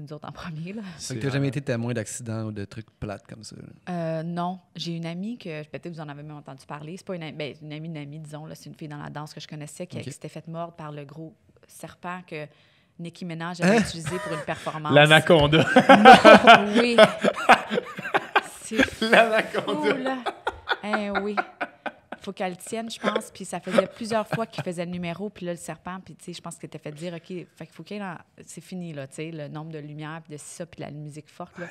nous autres en premier, là. Fait que t'as jamais été témoin d'accidents ou de trucs plates comme ça, là. Non. J'ai une amie que peut-être vous en avez même entendu parler. C'est pas une amie, une amie d'une amie, disons. Là, c'est une fille dans la danse que je connaissais qui s'était faite mordre par le gros serpent que Nicki Minaj avait utilisé pour une performance. L'anaconda. Oui. C'est L'anaconda. fou, là. Oui. Faut qu'elle tienne, je pense. Puis ça faisait plusieurs fois qu'il faisait le numéro. Puis là, le serpent, puis tu sais, je pense qu'il était fait dire, OK, fait qu'il faut qu'il c'est fini, là, tu sais, le nombre de lumière, puis de ça, puis la musique forte, là.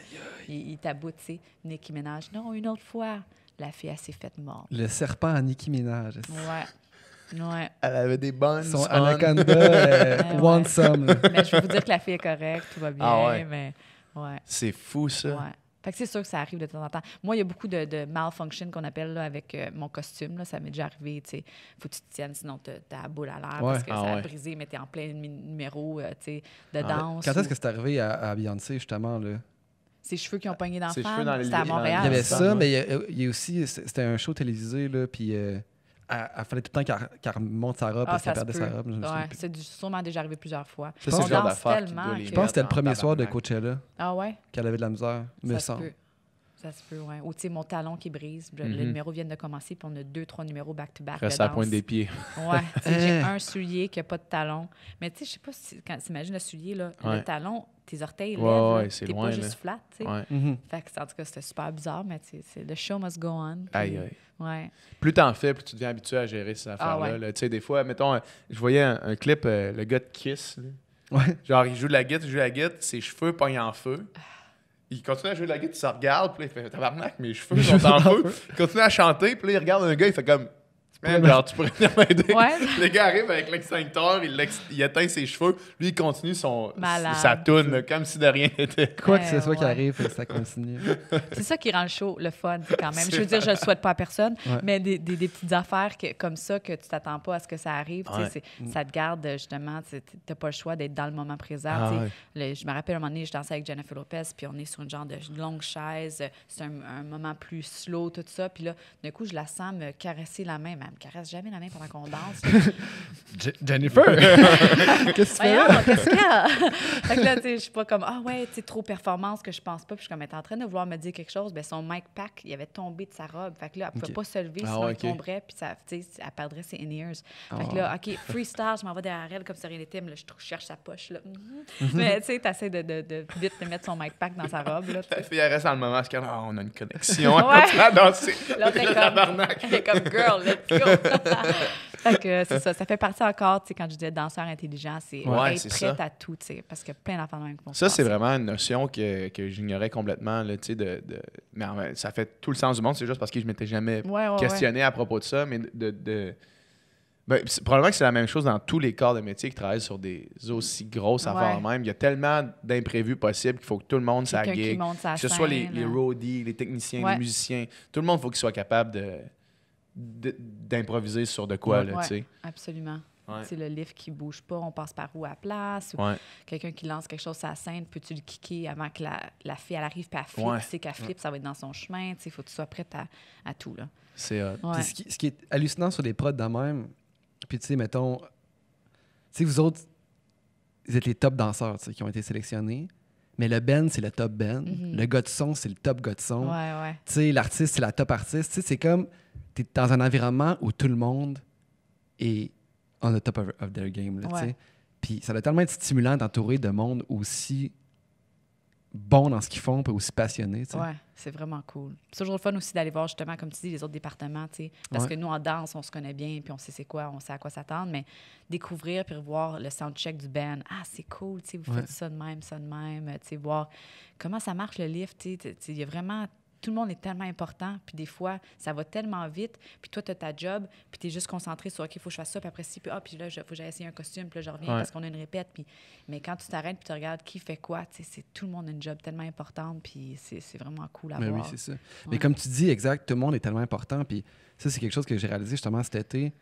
Il taboute, tu sais. Nicki Minaj. Non, une autre fois, la fille, elle s'est faite mordre. Le serpent à Nicki Minaj. Ouais. Elle avait des bonnes Son anaconda want some. là. Mais je veux vous dire que la fille est correcte, tout va bien, Ah ouais. mais ouais. C'est fou, ça. Ouais. Fait que c'est sûr que ça arrive de temps en temps. Moi, il y a beaucoup de malfunction qu'on appelle là, avec mon costume. Là, ça m'est déjà arrivé. Faut que tu te tiennes, sinon t'as la boule à l'air parce que ça a brisé, mais t'es en plein numéro de danse. Quand est-ce que c'est arrivé à Beyoncé, justement, là? Ses cheveux qui ont pogné dans la Ses cheveux femme, dans les- c'était à dans- Montréal. Il y avait ça, ça, ouais. mais il y a aussi... C'était un show télévisé, là, puis... elle fallait tout le temps qu'elle remonte sa robe parce qu'elle ça se perdait sa peut. robe. Je me souviens Ouais, plus. c'est sûrement déjà arrivé plusieurs fois. Ça, c'est On le genre danse d'affaire qui tellement doit les Je que- pense que c'était le premier Tabarnak. soir de Coachella Ah ouais? qu'elle avait de la misère, me Ça se semble. peut. Ça se peut, oui. Ou tu sais, mon talon qui brise. Le numéro vient de commencer, puis on a 2-3 numéros back-to-back. Reste de à la pointe danse. des pieds. Ouais. Tu sais, j'ai un soulier qui n'a pas de talon. Mais tu sais, je sais pas si, quand t'imagines le soulier, là, le talon, tes orteils lèvent. Ouais, là. c'est T'es loin, pas juste là. flat, tu sais. Ouais. Fait que, en tout cas, c'était super bizarre, mais tu sais, the show must go on. Puis, Aïe, aïe. Ouais. Plus t'en fais, plus tu deviens habitué à gérer ces affaires-là. ouais. là. Tu sais, des fois, mettons, je voyais un clip, le gars de Kiss. Là. Ouais. Genre, il joue de la guitare, ses cheveux pognent en feu. Il continue à jouer de la guitare, il se regarde, puis là, il fait tabarnak, mes cheveux sont en feu. Il continue à chanter, puis là, il regarde un gars, il fait comme. Man, genre, tu pourrais venir m'aider. Ouais. Le gars arrive avec l'extincteur, il éteint ses cheveux, lui, il continue Malade. sa toune, là, comme si de rien n'était. Quoi que ce soit qui ouais. arrive, ça continue. C'est ça qui rend le show le fun, tu sais, quand même. Je veux dire, je le souhaite pas à personne, Ouais. mais des petites affaires comme ça que tu t'attends pas à ce que ça arrive, tu sais, Ouais. ça te garde justement, tu n'as pas le choix d'être dans le moment présent. Ah tu sais. Je me rappelle un moment donné, je dansais avec Jennifer Lopez, puis on est sur une genre de longue chaise, c'est un moment plus slow, tout ça, puis là, d'un coup, je la sens me caresser la main, mais elle me caresse jamais la main pendant qu'on danse. Jennifer! Qu'est-ce que tu fais là? Voyons, qu'est-ce qu'il y a? Fait que là, tu sais, je suis pas comme, ah ouais, tu sais, trop performance que je pense pas. Puis je suis comme, elle est en train de vouloir me dire quelque chose. Ben son mic pack, il avait tombé de sa robe. Fait que là, elle pouvait Ok. pas se lever, Ah sinon ouais, il ok. tomberait, puis ça, tu sais, elle perdrait ses in-ears. Fait que là, OK, freestyle, je m'en vais derrière elle comme si rien n'était, mais là, je cherche sa poche, là. Mais tu sais, t'essaies de vite de mettre son mic pack dans sa robe, là. La fille, elle reste dans le moment, parce que on a une connexion, Ouais. on continue à danser. Là, t'es Le comme, tabarnak. elle est comme, girl, let's go. Fait que c'est ça. Ça fait partie encore, tu sais, quand je disais danseur intelligent, c'est Ouais, être c'est prête ça. à tout, tu sais, parce qu'il y a plein d'enfants qui vont se Ça, c'est passer. vraiment une notion que j'ignorais complètement. Là, tu sais, mais ça fait tout le sens du monde. C'est juste parce que je m'étais jamais Ouais. questionné à propos de ça. Mais ben, probablement que c'est la même chose dans tous les corps de métier qui travaillent sur des aussi grosses Ouais. affaires même. Il y a tellement d'imprévus possibles qu'il faut que tout le monde Quelqu'un qui s'aguigue. monte sa Que ce soit les scène. roadies, les techniciens, Ouais. les musiciens. Tout le monde, il faut qu'il soit capable d'improviser sur de quoi. Là, Ouais, tu sais. absolument. Ouais. Tu sais, le lift qui bouge pas, on passe par où à la place, ou Ouais. quelqu'un qui lance quelque chose sur la scène, peux-tu le kicker avant que la fille elle arrive puis elle flippe, Ouais. tu sais qu'elle flippe, ça va être dans son chemin, tu sais, il faut que tu sois prête à tout, là. C'est hot. Ouais. Puis ce qui est hallucinant sur des prods de même, puis tu sais, mettons, tu sais, vous autres, vous êtes les top danseurs, tu sais, qui ont été sélectionnés, mais le band, c'est le top band. Le gars de son, c'est le top gars de son. Ouais. Tu sais, l'artiste, c'est la top artiste. Tu sais, c'est comme, t'es dans un environnement où tout le monde est on the top of their game, là, tu Ouais. sais. Puis ça doit tellement être stimulant d'entourer de monde aussi bons dans ce qu'ils font, puis aussi passionnés. Tu sais. Ouais, c'est vraiment cool. C'est toujours le fun aussi d'aller voir, justement, comme tu dis, les autres départements, tu sais. Parce Ouais. que nous, en danse, on se connaît bien, puis on sait c'est quoi, on sait à quoi s'attendre, mais découvrir puis revoir le soundcheck du band, ah, c'est cool, tu sais, vous Ouais. faites ça de même, tu sais, voir comment ça marche le lift, tu sais, il y a vraiment... Tout le monde est tellement important, puis des fois, ça va tellement vite, puis toi, tu as ta job, puis tu es juste concentré sur, OK, il faut que je fasse ça, puis après, puis là, il faut que j'aille essayer un costume, puis là, je reviens Ouais. parce qu'on a une répète, puis... Mais quand tu t'arrêtes, puis tu regardes qui fait quoi, tu sais, tout le monde a une job tellement importante, puis c'est vraiment cool à Mais oui, voir. c'est ça. Ouais. Mais comme tu dis, exact, tout le monde est tellement important. Puis ça, c'est quelque chose que j'ai réalisé justement cet été.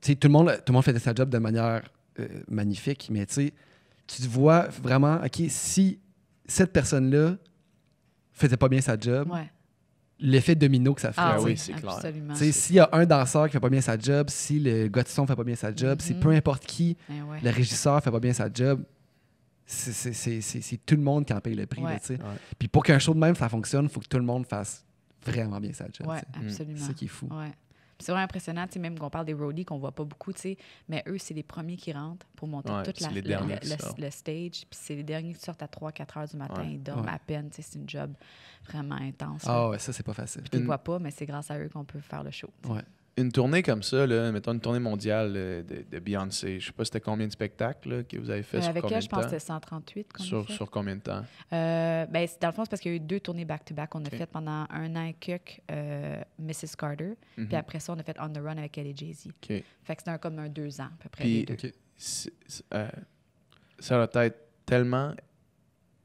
Tu sais, tout le monde faisait sa job de manière magnifique, mais tu sais, tu te vois vraiment, OK, si cette personne-là faisait pas bien sa job, Ouais. l'effet domino que ça ferait. Ah Ah tu sais. oui, c'est clair. absolument. Tu sais, s'il y a un danseur qui fait pas bien sa job, si le gars de son fait pas bien sa job, si Mhm. peu importe qui, Eh ouais. le régisseur fait pas bien sa job, c'est tout le monde qui en paye le prix. Ouais. Là, tu sais. Ouais. Puis pour qu'un show de même, ça fonctionne, il faut que tout le monde fasse vraiment bien sa job. Ouais, tu sais. absolument. C'est ça qui est fou. Ouais. Puis c'est vraiment impressionnant, tu sais, même qu'on parle des roadies qu'on voit pas beaucoup, tu sais, mais eux, c'est les premiers qui rentrent pour monter Ouais, toute c'est la, les le, derniers le- qui le- sortent. le stage, puis c'est les derniers qui sortent à 3-4 heures du matin, Ouais. ils dorment Ouais. à peine, tu sais, c'est une job vraiment intense. là. Ah ouais, ça, c'est pas facile. Puis tu les vois pas, mais c'est grâce à eux qu'on peut faire le show. tu sais. Ouais. Une tournée comme ça, là, mettons une tournée mondiale de Beyoncé, je sais pas c'était combien de spectacles là, que vous avez fait sur Avec combien elle, de je pense que temps? c'était 138 qu'on a fait. Sur combien de temps? Ben, dans le fond, c'est parce qu'il y a eu 2 tournées back-to-back qu'on a OK. fait pendant 1 an et quelques, Mrs. Carter, Mhm. puis après ça, on a fait On the Run avec elle et Jay-Z. OK. Fait que c'était comme un 2 ans, à peu près, Puis- les deux. OK. Ça doit être tellement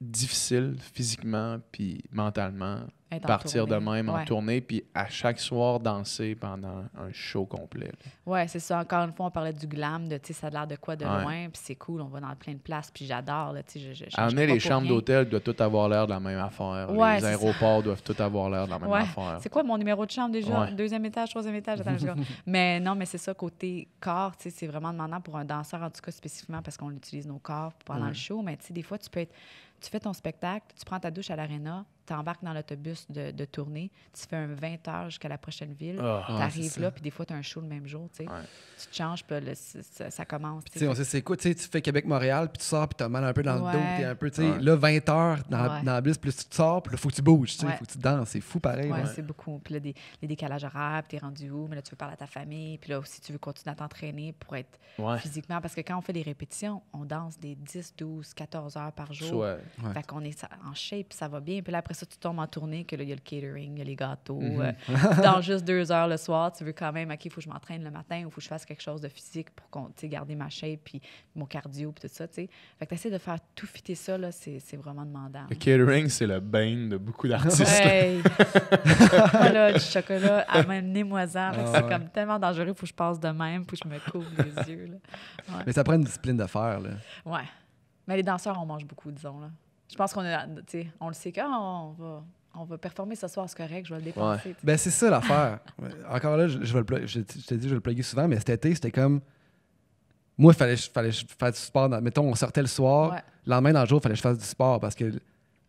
difficile physiquement puis mentalement Être en partir de tournée. même en Ouais. tournée puis à chaque soir danser pendant un show complet. là. Ouais, c'est ça. Encore une fois, on parlait du glam, de, tu sais, ça a l'air de quoi de Ouais. loin, puis c'est cool, on va dans plein de places, puis j'adore, là, tu sais, je À changerais amener pas les pour chambres rien. d'hôtel doivent toutes avoir l'air de la même affaire. Ouais, Les c'est ça. aéroports doivent tous avoir l'air de la même Ouais. affaire. C'est quoi mon numéro de chambre déjà? Ouais. 2e étage, 3e étage? Attends, je regarde. Mais non, mais c'est ça, côté corps, tu sais, c'est vraiment demandant pour un danseur, en tout cas spécifiquement, parce qu'on utilise nos corps pendant le show. Mais tu sais, des fois, tu fais ton spectacle, tu prends ta douche à l'aréna, tu embarques dans l'autobus de tournée, tu fais un 20 heures jusqu'à la prochaine ville, Ah, tu c'est arrives ça. là, puis des fois, tu as un show le même jour, tu sais. Ouais. Tu te changes, puis là, ça commence. Tu sais, on sait c'est quoi, tu sais, tu fais Québec-Montréal, puis tu sors, puis t'as mal un peu dans le dos, Ouais. t'es un peu, tu sais, Ouais. là, 20 heures dans Ouais. la bus, plus tu te sors, puis là, faut que tu bouges, tu sais, Ouais. faut que tu danses, c'est fou pareil. Oui, là. c'est beaucoup. Puis là, les décalages horaires, puis t'es rendu où? Mais là, tu veux parler à ta famille. Puis là aussi, tu veux continuer à t'entraîner pour être Ouais. physiquement. Parce que quand on fait des répétitions, on danse des 10, 12, 14 heures par jour. Soit- Ouais. Fait qu'on est en shape, puis ça va bien. Puis là, après ça, tu tombes en tournée, que là, il y a le catering, il y a les gâteaux. Tu danses juste 2 heures le soir. Tu veux quand même, OK, il faut que je m'entraîne le matin ou il faut que je fasse quelque chose de physique pour tu sais, garder ma shape, puis mon cardio, puis tout ça, tu sais. Fait que tu essaies de faire tout fitter ça, là, c'est vraiment demandant. Le catering, c'est le bane de beaucoup d'artistes. là. Hey! Voilà, du chocolat à même némoisant. Fait que Ah c'est ouais. comme tellement dangereux, il faut que je passe de même, faut que je me couvre les yeux. Là. Mais ça prend une discipline de faire, là. Ouais. Mais les danseurs, on mange beaucoup, disons. Là. Je pense qu'on a, tu sais, on le sait on va performer ce soir, c'est correct, je vais le dépenser. tu sais. Ben, c'est ça l'affaire. Encore là, je vais je te dis, je vais le plugger souvent, mais cet été, c'était comme. Moi, il fallait que je fasse du sport. Mettons, on sortait le soir. Ouais. Le lendemain, dans le jour, il fallait que je fasse du sport parce que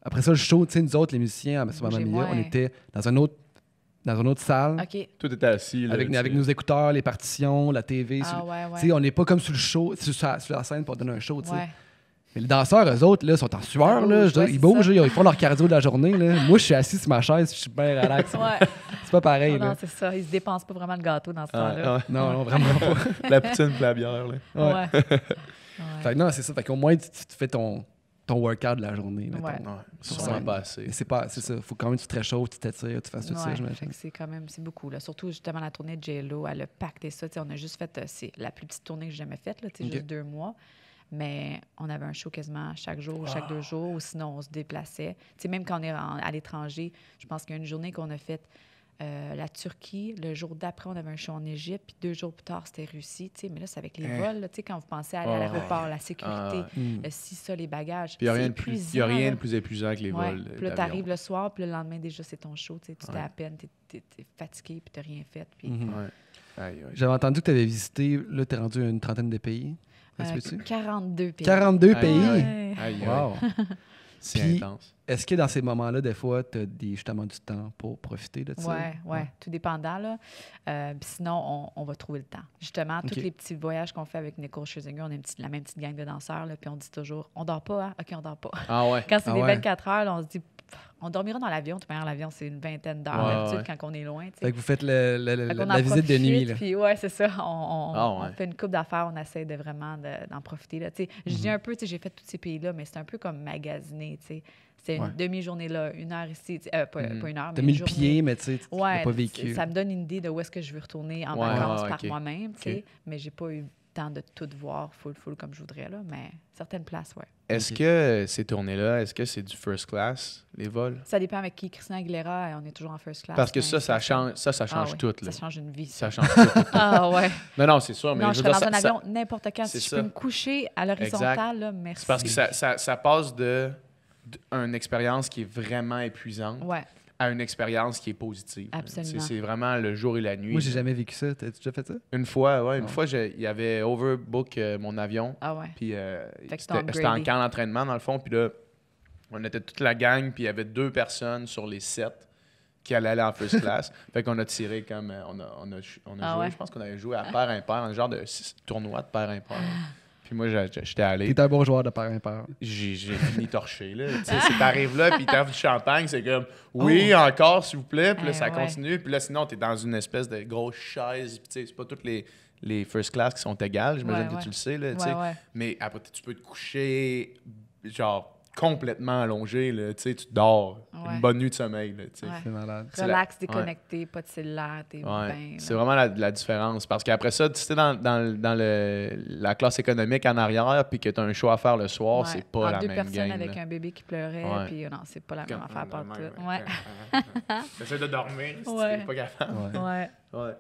après ça, le show, tu sais, nous autres, les musiciens, souvent Bougez milieu, on moins. était dans une autre salle OK. Tout était assis. Là, avec tu sais. nos écouteurs, les partitions, la TV. Ah, ouais, Tu sais, on n'est pas comme sur le show, sur la scène pour donner un show, tu sais. Ouais. Mais les danseurs, eux autres, là, sont en sueur, Ça là. bouge, Je veux dire, ouais, ils c'est bougent, ça. là, ils font leur cardio de la journée, là. Moi, je suis assis sur ma chaise, je suis bien relax. Ouais. C'est pas pareil, Non, là. c'est ça. Ils se dépensent pas vraiment le gâteau dans ce Ah, temps-là. ouais. Non, non, vraiment pas. La poutine et la bière. Là. Ouais. Ouais. Fait que non, c'est ça. Fait qu'au moins, tu fais ton workout de la journée, mettons. Ouais. Ouais, Sur sûrement scène. pas assez. Mais c'est ça. Faut quand même que tu te réchauffes, tu t'étires, tu fasses tout ça, Ouais, fait j'imagine. que c'est quand même, c'est beaucoup. Là. Surtout, justement, la tournée de J.Lo, elle a pacté ça. Tu sais, on a juste fait, c'est la plus petite tournée que j'ai jamais faite, là, tu sais, Ok. juste 2 mois. Mais on avait un show quasiment chaque jour, chaque 2 jours, ou sinon on se déplaçait. Tu sais, même quand on est à l'étranger, je pense qu'il y a une journée qu'on a faite la Turquie. Le jour d'après, on avait un show en Égypte. Puis 2 jours plus tard, c'était Russie. Tu sais, mais là, c'est avec les vols. Là, tu sais, quand vous pensez aller à l'aéroport, la sécurité, Mm. si ça, les bagages. Puis il n'y a c'est rien de plus, épuisant, y a rien là. de plus épuisant que les Ouais. vols. Puis là, d'avion. t'arrives le soir, puis le lendemain, déjà, c'est ton show. Tu sais, tu t'es Ouais. à peine, t'es fatigué, puis t'as rien fait. Puis, Mhm. Ouais. Aïe, aïe. J'avais entendu que tu avais visité, là, tu es rendu à une trentaine de pays. Ça se peut-tu? 42 pays. 42 Aïe, pays? aïe. Ouais. Aïe, aïe. Wow! C'est Puis, intense. Est-ce que dans ces moments-là, des fois, tu as justement du temps pour profiter de ça? Ouais, tout dépendant, là. Puis sinon, on va trouver le temps. Justement, tous OK. les petits voyages qu'on fait avec Nicole Scherzinger, on est la même petite gang de danseurs, là, puis on dit toujours, on dort pas, hein? OK, on dort pas. Ah ouais. Quand c'est Ah des ouais. 24 heures, là, on se dit, on dormira dans l'avion. De toute manière, l'avion, c'est une vingtaine d'heures Ouais, d'habitude ouais. quand on est loin, tu sais. Fait que vous faites Fait qu'on la en visite de nuit. profite, Là. Puis ouais, c'est ça. Ah ouais. On fait une coupe d'affaires, on essaie de vraiment d'en profiter. Là. Tu sais, je dis un peu, tu sais, j'ai fait tous ces pays-là, mais c'est un peu comme magasiner. Tu sais. C'est une Ouais. demi-journée là, 1 heure ici. Pas une heure, mais T'as mis une le journée. pied, mais tu sais, tu Ouais, l'as pas vécu. ça me donne une idée de où est-ce que je veux retourner en Ouais, vacances ouais, par ok. moi-même, tu sais. Ok. Mais j'ai pas eu le temps de tout voir full comme je voudrais, là. Mais certaines places, ouais. Est-ce Ok. que ces tournées-là, est-ce que c'est du first class, les vols? Ça dépend avec qui. Christina Aguilera, on est toujours en first class. Parce que mais ça change Ah oui, tout. Là. Ça change une vie. Ça change tout. Ah ouais. Non, c'est sûr, mais Non, je je veux serais dire, dans un avion n'importe quand. c'est Si je ça. peux me coucher à l'horizontale, là, merci. c'est parce que ça passe d'une expérience qui est vraiment épuisante Ouais, à une expérience qui est positive. Absolument. C'est vraiment le jour et la nuit. Moi, j'ai jamais vécu ça. T'as déjà fait ça? Une fois, ouais. Une Ah. fois, il y avait overbook mon avion. ah ouais. Puis Fait que c'était t'as en upgradé. camp d'entraînement, dans le fond. Puis là, on était toute la gang, puis il y avait 2 personnes sur les 7 qui allaient aller en first class. Fait qu'on a tiré comme... on a Ah joué, ouais? je pense qu'on avait joué à pair-impair, un genre de tournoi de pair-impair. Puis moi, j'étais allé. T'es un bon joueur de part impair. J'ai fini torché, là. Tu sais, si t'arrives là, puis t'offres du champagne, c'est comme « Oui, encore, s'il vous plaît. » Puis là, ça ouais. continue. Puis là, sinon, t'es dans une espèce de grosse chaise. Puis tu sais, c'est pas toutes les first class qui sont égales. J'imagine Ouais, que tu le sais, là, tu Ouais, sais. ouais. Mais après, tu peux te coucher, genre, complètement allongé, là. Tu sais, tu dors. Ouais. Une bonne nuit de sommeil, là, tu sais. Ouais. C'est malade. C'est Relax, la- déconnecté, pas de cellulaire, t'es Ouais. bien. C'est vraiment la différence. Parce qu'après ça, tu sais, dans la classe économique en arrière, puis que tu as un show à faire le soir, Ouais. c'est pas la deux même personnes game. avec là. un bébé qui pleurait, Ouais. puis non, c'est pas la même affaire pas tout. Ouais. T'essaies de dormir, si Ouais. t'es pas capable. Ouais. Ouais. Ouais.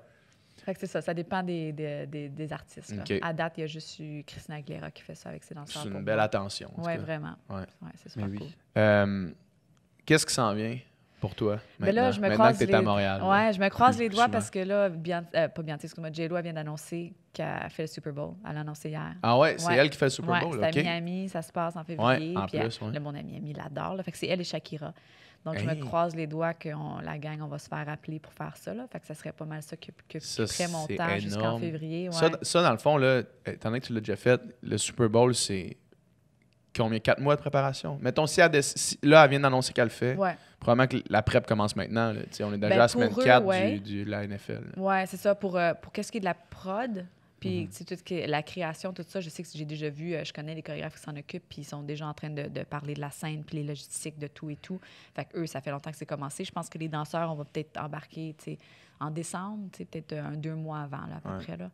Fait que c'est ça, ça dépend des artistes. Là. Ok. À date, il y a juste eu Christina Aguilera qui fait ça avec ses danseurs. C'est pour une belle moi. attention. en tout Ouais, cas. vraiment. Ouais. Ouais, c'est super Mais cool. oui. Qu'est-ce qui s'en vient pour toi Mais là, je me maintenant croise que t'es à Montréal? là? Ouais, je me croise Plus les doigts souvent. parce que là, pas Beyoncé, excuse-moi, J-Lo, elle vient d'annoncer qu'elle fait le Super Bowl. Elle l'a annoncé hier. Ah ouais, c'est Ouais. elle qui fait le Super Ouais, Bowl, c'est OK? à Miami, ça se passe en février. Ouais, en puis plus, ouais. là, mon ami l'adore. Là, fait que c'est elle et Shakira. Donc, je Hey. me croise les doigts que la gang, on va se faire appeler pour faire ça. Là. Fait que ça serait pas mal ça qui Ça, ferait mon c'est temps jusqu'en énorme. février. Ouais. Ça, dans le fond, là, étant donné que tu l'as déjà fait, le Super Bowl, c'est combien? 4 mois de préparation? Mettons, si là, elle vient d'annoncer qu'elle le fait, Ouais. probablement que la prep commence maintenant. Là. Tu sais, on est déjà Ben, à la semaine pour eux, 4 ouais. de la NFL. là. Ouais, c'est ça. Pour qu'est-ce qui est de la prod, puis tu sais, tout ce qui est la création, tout ça, je sais que j'ai déjà vu, je connais les chorégraphes qui s'en occupent, puis ils sont déjà en train de parler de la scène, puis les logistiques de tout et tout. Fait que eux, ça fait longtemps que c'est commencé. Je pense que les danseurs, on va peut-être embarquer, tu sais, en décembre, tu sais, peut-être 2 mois avant, là, à peu Ouais. près, là.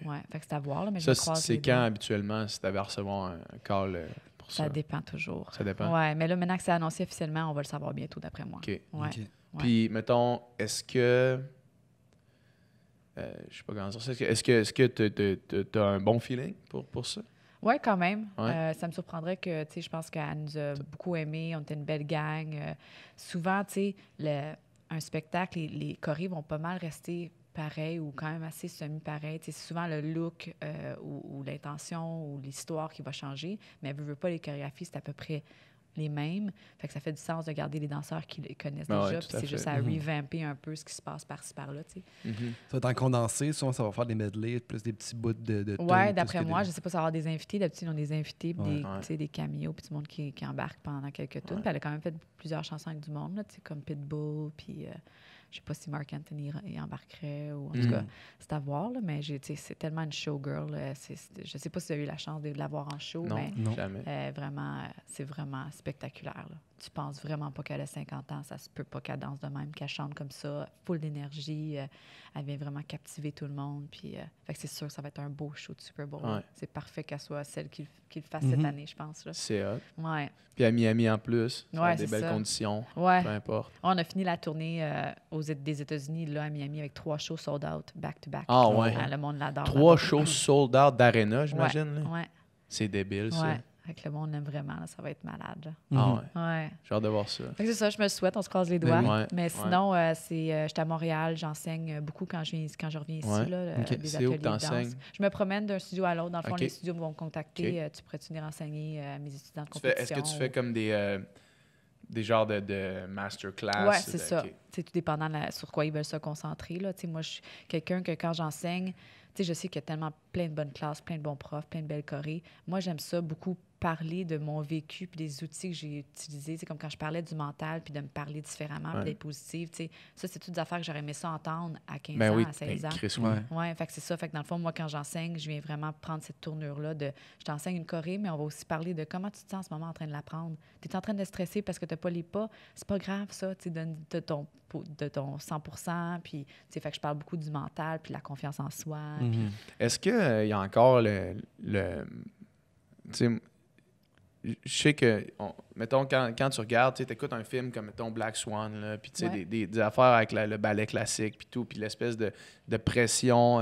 Ouais, fait que c'est à voir, là, mais je Ça, me croise c'est les quand doigts. habituellement, si tu avais à recevoir un call pour ça? Ça dépend toujours. Ça dépend. Ouais, mais là, maintenant que c'est annoncé officiellement, on va le savoir bientôt, d'après moi. OK. Ouais. OK. Ouais. Puis, mettons, est-ce que... je sais pas comment dire ça. Est-ce que tu as un bon feeling pour ça? Oui, quand même. Ouais. Ça me surprendrait que, tu sais, je pense qu'elle nous a beaucoup aimés. On était une belle gang. Souvent, tu sais, un spectacle, les chorés vont pas mal rester pareils ou quand même assez semi-pareils. Tu sais, c'est souvent le look ou l'intention ou l'histoire qui va changer. Mais veut pas, les chorégraphies, c'est à peu près les mêmes. Fait que ça fait du sens de garder les danseurs qui les connaissent Ah ouais, déjà. tout Puis à c'est fait. juste à revamper un peu ce qui se passe par-ci, par-là, tu sais. Ça va être en condensé. Souvent, ça va faire des medley, plus des petits bouts de tunes, Oui, plus d'après que moi, des- je sais pas si ça va avoir des invités. D'habitude, ils ont des invités, puis Ouais. des, Ouais. tu sais, des cameos, puis du monde qui embarque pendant quelques tunes. Ouais. Puis elle a quand même fait plusieurs chansons avec du monde, là, tu sais, comme Pitbull, puis je sais pas si Marc Anthony y embarquerait, ou en tout cas, c'est à voir, là, mais tu sais, c'est tellement une showgirl. Je sais pas si tu as eu la chance de l'avoir en show, Non, mais Non. jamais. vraiment, c'est vraiment spectaculaire. Là. Tu penses vraiment pas qu'elle a 50 ans, ça se peut pas qu'elle danse de même, qu'elle chante comme ça, full d'énergie. Elle vient vraiment captiver tout le monde. Puis, fait que c'est sûr que ça va être un beau show de Super Bowl. Ouais. C'est parfait qu'elle soit celle qui le fasse cette année, je pense. Là. C'est hot. Ouais. Puis à Miami en plus, ça va Ouais, être des c'est belles ça. conditions, Ouais. peu importe. On a fini la tournée des États-Unis, là, à Miami, avec 3 shows sold out, back-to-back. Ah ouais. Le monde l'adore. 3 là-bas. shows sold out d'arena, j'imagine. là. Ouais. C'est débile, ça. Ouais. Fait que le monde l'aime vraiment, là, ça va être malade. Là. Ah ouais. Ouais. J'ai hâte de voir ça. Fait que c'est ça, je me le souhaite, on se croise les doigts. oui. Ouais, Mais ouais. sinon, j'étais à Montréal, j'enseigne beaucoup quand je reviens ici, Ouais. là, Ok. des C'est ateliers où que de t'enseignes? danse. Je me promène d'un studio à l'autre. Dans le fond, Ok. les studios vont me contacter. Ok. Tu pourrais-tu venir enseigner à mes étudiants de Est-ce compétition? que tu fais comme des genres de masterclass? Oui, c'est ça. Ok. C'est tout dépendant sur quoi ils veulent se concentrer. Là. Moi, je suis quelqu'un que quand j'enseigne, je sais qu'il y a tellement plein de bonnes classes, plein de bons profs, plein de belles chorés. Moi, j'aime ça beaucoup parler de mon vécu puis des outils que j'ai utilisés. C'est comme quand je parlais du mental puis de me parler différemment puis d'être positive. Ça, c'est toutes des affaires que j'aurais aimé ça entendre à 15 Ben ans, oui, à 16 ans. Chris, oui. Ouais. Oui, fait que c'est ça. Fait que dans le fond, moi, quand j'enseigne, je viens vraiment prendre cette tournure-là de je t'enseigne une choré, mais on va aussi parler de comment tu te sens en ce moment en train de l'apprendre. Tu es en train de stresser parce que tu n'as pas les pas. C'est pas grave, ça, tu sais, de ton 100%. Puis, tu sais, fait que je parle beaucoup du mental puis de la confiance en soi. Mhm. Est-ce qu'il y a encore le tu sais, je sais que, mettons, quand tu regardes, tu écoutes un film comme, mettons, Black Swan, là, puis tu sais, Ouais. des affaires avec le ballet classique, puis tout, puis l'espèce de pression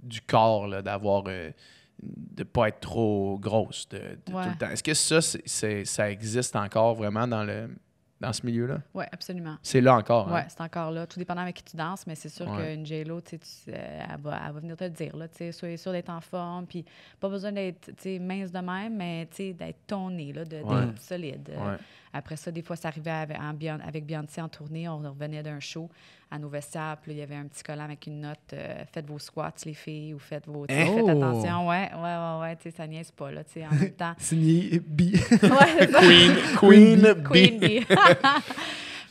du corps, là, d'avoir, de pas être trop grosse de Ouais. tout le temps. Est-ce que ça, ça existe encore vraiment dans ce milieu-là? Oui, absolument. C'est là encore, Oui, hein? c'est encore là. Tout dépendant avec qui tu danses, mais c'est sûr Ouais. qu'une J-Lo, elle va venir te le dire. Là, soyez sûr d'être en forme. Puis pas besoin d'être mince de même, mais d'être toné, là, d'être Ouais. solide. Ouais. Après ça, des fois, ça arrivait avec Beyoncé en tournée. On revenait d'un show à nos vestiaires. Puis là, il y avait un petit collant avec une note. Faites vos squats, les filles, ou faites vos. Faites Oh! attention. Ouais. Ça niaise pas, là. En même temps. Signé B. Ouais, c'est ça. Queen B. Queen Bee.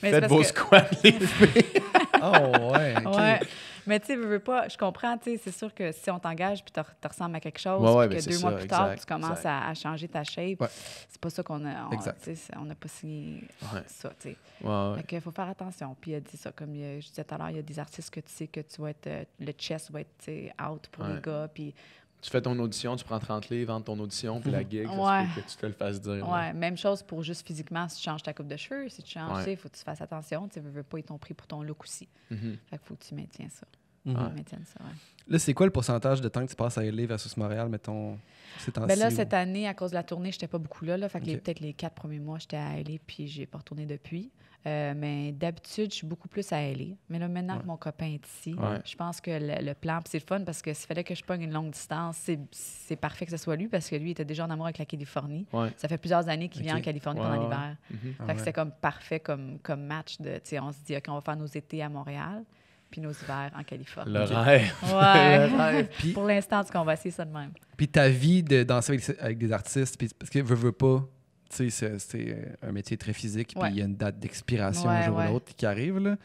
Mais c'est Faites parce vos que- squats, les filles. Oh, ouais. OK. Ouais. Mais tu sais, veux pas, je comprends, tu sais, c'est sûr que si on t'engage puis tu ressembles à quelque chose, Ouais, puis ben que c'est 2 mois ça, plus tard, exact, tu commences exact. à changer ta shape, Ouais. c'est pas ça qu'on a. Exact. Tu sais, on n'a pas signé Ouais. ça, tu sais. Ouais. Fait qu'il faut faire attention. Puis il y a dit ça, comme je disais tout à l'heure, il y a des artistes que tu sais que tu vas être, le chest va être, tu sais, out pour Ouais. les gars, puis Tu fais ton audition, tu prends 30 livres entre ton audition puis la gig, ça Ouais. se peut que tu te le fasses dire. là. ouais, même chose pour juste physiquement, si tu changes ta coupe de cheveux, si tu changes, Ouais. tu sais, il faut que tu fasses attention, tu sais, veux pas, ils t'ont pris pour ton look aussi. Mhm. Fait qu'il faut que tu maintiens ça. Mhm. Ouais. Maintiennes ça, ouais. Là, c'est quoi le pourcentage de temps que tu passes à LA versus Montréal, mettons, ces temps-ci? Ben là, ou- cette année, à cause de la tournée, j'étais pas beaucoup là. Fait que Ok. peut-être les 4 premiers mois, j'étais à LA, puis j'ai pas retourné depuis. Mais d'habitude, je suis beaucoup plus à LA. Mais là, maintenant que mon copain est ici, Ouais. je pense que le plan, puis c'est le fun parce que s'il fallait que je pogne une longue distance, c'est parfait que ce soit lui parce que lui, il était déjà en amour avec la Californie. Ouais. Ça fait plusieurs années qu'il vient Ok. en Californie Ouais, pendant ouais. l'hiver. Mhm. Ah Fait que ouais. c'était comme parfait comme match. Tu sais, on se dit, OK, on va faire nos étés à Montréal, puis nos hivers en Californie. Le rêve. Ouais. Le rêve. Puis- Pour l'instant, en tout cas, on va essayer ça de même. Puis ta vie de danser avec des artistes, puis parce que veux pas, tu sais, c'est un métier très physique, puis Ouais. il y a une date d'expiration un Ouais, jour ouais. ou l'autre qui arrive, là.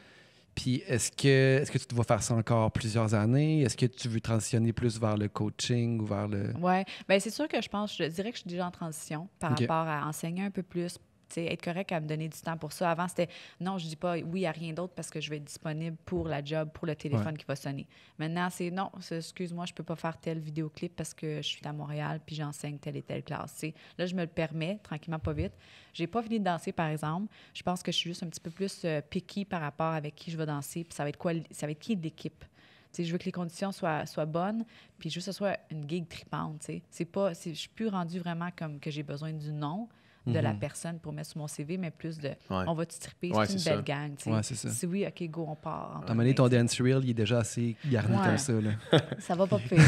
Puis est-ce que tu dois faire ça encore plusieurs années? Est-ce que tu veux transitionner plus vers le coaching ou vers le... Oui. Bien, c'est sûr que je dirais que je suis déjà en transition par OK. rapport à enseigner un peu plus. Tu sais, être correct à me donner du temps pour ça. Avant, c'était non, je dis pas oui à rien d'autre parce que je vais être disponible pour la job, pour le téléphone qui va sonner. Maintenant, c'est non, excuse-moi, je peux pas faire tel vidéoclip parce que je suis à Montréal puis j'enseigne telle et telle classe. Tu sais, là, je me le permets, tranquillement, pas vite. J'ai pas fini de danser, par exemple. Je pense que je suis juste un petit peu plus picky par rapport avec qui je vais danser. Puis ça va être quoi, ça va être qui l'équipe. Tu sais, je veux que les conditions soient bonnes, puis juste que ce soit une gig tripante. Tu sais. Je suis plus rendue vraiment comme que j'ai besoin du nom de la personne pour mettre sur mon CV, mais plus de on va-tu triper, Ouais, c'est une c'est belle ça. gang. Tu sais. Ouais, c'est ça. Si oui, OK, go, on part. À un moment donné, ton dance reel, il est déjà assez garni Ouais. comme ça, là. Ça va pas pire.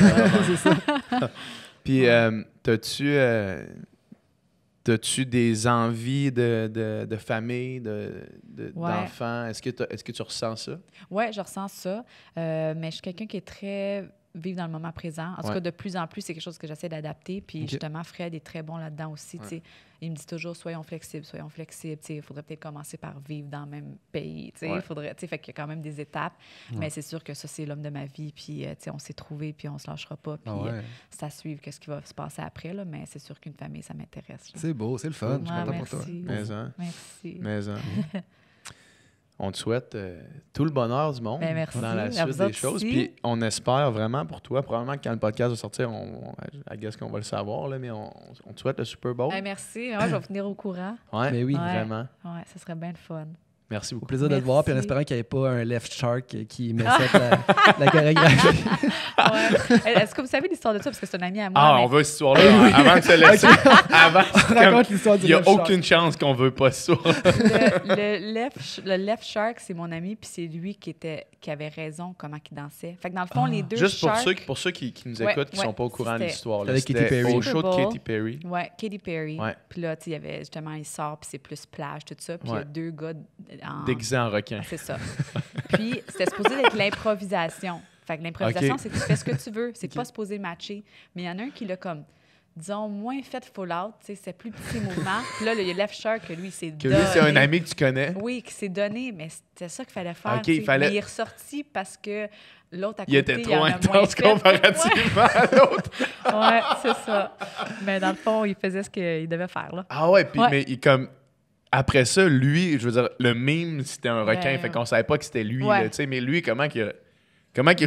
c'est ça. Puis, t'as-tu des envies de famille, Ouais. d'enfants? Est-ce que tu ressens ça? Oui, je ressens ça. Mais je suis quelqu'un qui est très vivre dans le moment présent. En tout Ouais. cas, de plus en plus, c'est quelque chose que j'essaie d'adapter. Puis OK. justement, Fred est très bon là-dedans aussi. Ouais. Tu sais. Il me dit toujours, soyons flexibles, soyons flexibles. Tu sais, il faudrait peut-être commencer par vivre dans le même pays. Tu sais. Ouais. Tu sais, fait qu'il y a quand même des étapes. Mais c'est sûr que ça, c'est l'homme de ma vie. Puis, tu sais, on s'est trouvés, puis on se lâchera pas. Puis, Ah ouais. c'est à suivre qu'est-ce qui va se passer après. Là. Mais c'est sûr qu'une famille, ça m'intéresse. là. C'est beau, c'est le fun. Je suis Ouais, content pour toi. merci. Mais, hein? Merci. Mais, hein? On te souhaite tout le bonheur du monde Ben, merci. dans la À suite vous des autres choses. aussi. Puis on espère vraiment pour toi, probablement que quand le podcast va sortir, I guess qu'on va le savoir, là, mais on te souhaite le Super Bowl. Ben, merci. Ouais, je vais venir au courant. Ouais, Mais oui. Ouais. vraiment. Ouais, ça serait bien le fun. Merci Au beaucoup. plaisir de te voir, puis en Merci. espérant qu'il n'y ait pas un left shark qui met ça la chorégraphie. Ouais. Est-ce que vous savez l'histoire de ça? Parce que c'est un ami à moi. Ah, mais- on veut cette histoire-là avant que ça laisse. Avant, c'est Raconte comme- l'histoire du il n'y a left shark. aucune chance qu'on veut pas ça. Le left shark, c'est mon ami, puis c'est lui qui avait raison comment il dansait. Fait que dans le fond, les deux Juste sharks... pour ceux qui nous Ouais, écoutent, qui ouais, sont pas au courant de c'était- l'histoire. là, Avec Katy C'était Perry. au show de Super Bowl. Katy Perry. Ouais, Katy Perry. Ouais. Puis là, tu sais, il y avait justement, il sort, puis c'est plus plage, tout ça. Puis il y Ouais. a deux gars en... Déguisé en requin. C'est ça. Puis c'était supposé être l'improvisation. Fait que l'improvisation, Ok. c'est que tu fais ce que tu veux. C'est pas supposé matcher. Mais il y en a un qui l'a comme, disons, moins fait Fallout. Tu sais, c'est plus petit mouvement. Puis là, il y a Left Shark, que lui, il s'est Que donné. lui, c'est un ami que tu connais. Oui, qui s'est donné, mais c'était ça qu'il fallait faire. Ok, tu sais. il fallait- Mais il est ressorti parce que l'autre à côté, Il était en trop a moins intense fait. comparativement à l'autre. Ouais, c'est ça. Mais dans le fond, il faisait ce qu'il devait faire, là. Ah ouais, puis Ouais. mais comme après ça, lui, je veux dire, le mime, c'était un requin, Ben, fait qu'on savait pas que c'était lui, ouais. là, tu sais, mais lui, comment qu'il a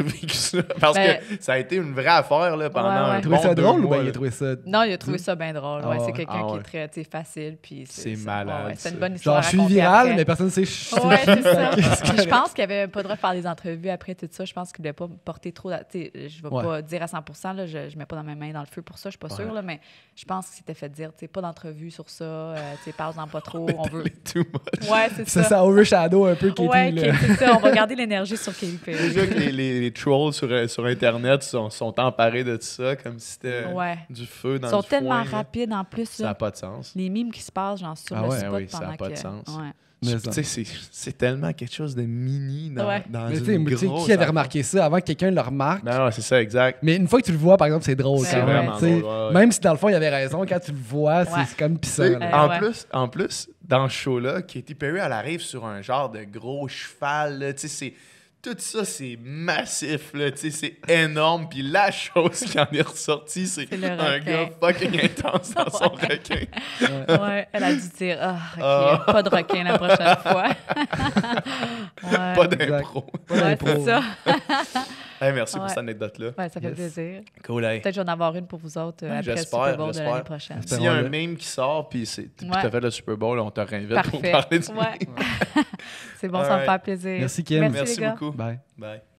vécu ça? Parce Ben, que ça a été une vraie affaire là, pendant Ouais, ouais. un Il a trouvé bon ça 2 drôle ou mois, bien il là. a trouvé ça... Non, il a trouvé ça bien drôle. Ah Ouais, ouais. c'est quelqu'un Ah qui ouais. est très, tu sais, facile. Puis C'est ça. malade, Ouais, c'est une ça. bonne histoire. Genre, je suis à raconter viral, après. mais personne ne sait... je- Ouais, c'est ça. C'est Puis je pense qu'il avait pas le droit de faire des entrevues après tout ça. Je pense qu'il ne voulait pas porter trop. Tu sais, je ne vais Ouais. pas dire à 100 là, je ne mets pas dans mes mains dans le feu pour ça, je suis pas sûre, là, mais je pense qu'il s'était fait dire, tu sais, pas d'entrevue sur ça, tu sais, parle-en pas trop, on veut. Too much. Ouais, c'est Ça, ça. ça overshadow un peu Katy. Ouais, là. ok, c'est ça. On va garder l'énergie sur Katy Perry. Déjà que les trolls sur Internet sont emparés de ça comme si c'était Ouais. du feu dans Ils sont le tellement foin, là. rapides en plus. Ça là. n'a pas de sens. Les mimes qui se passent, genre sur Ah le ouais, spot oui, ça a pendant pas que... de sens. Ouais. Mais Tu sais, c'est tellement quelque chose de mini dans, Ouais. dans Mais une tu sais, grosse qui avait affaire. remarqué ça avant que quelqu'un le remarque? Non, c'est ça, exact. Mais une fois que tu le vois, par exemple, c'est drôle C'est quand même. vraiment tu sais. drôle, ouais, ouais. Même si dans le fond, il avait raison, quand tu le vois, c'est Ouais. c'est comme Tu pissant. sais, là. ouais. en plus, dans ce show-là, Katy Perry, elle arrive sur un genre de gros cheval. Là, tu sais, tout ça, c'est massif. Là, tu sais, c'est énorme. Puis la chose qui en est ressortie, c'est C'est le un requin. gars fucking intense dans son Ouais. requin. Ouais, elle a dû dire, ah, OK, Ah. pas de requin la prochaine fois. Ouais. Pas d'impro. Pas Ouais, d'impro. c'est ça. Hey, merci pour Ouais. cette anecdote-là. Ouais, ça fait Yes. plaisir. Cool, hey. Peut-être que je vais en avoir une pour vous autres après le j'espère, Super Bowl de j'espère. l'année prochaine. J'espère. S'il y a un Espérons-le. meme qui sort, puis Ouais. t'as fait le Super Bowl, on te réinvite pour Parfait. parler du Ouais. meme. C'est bon, ça me Alright. fait plaisir. Merci, Kim. Merci les gars. beaucoup. Bye. Bye.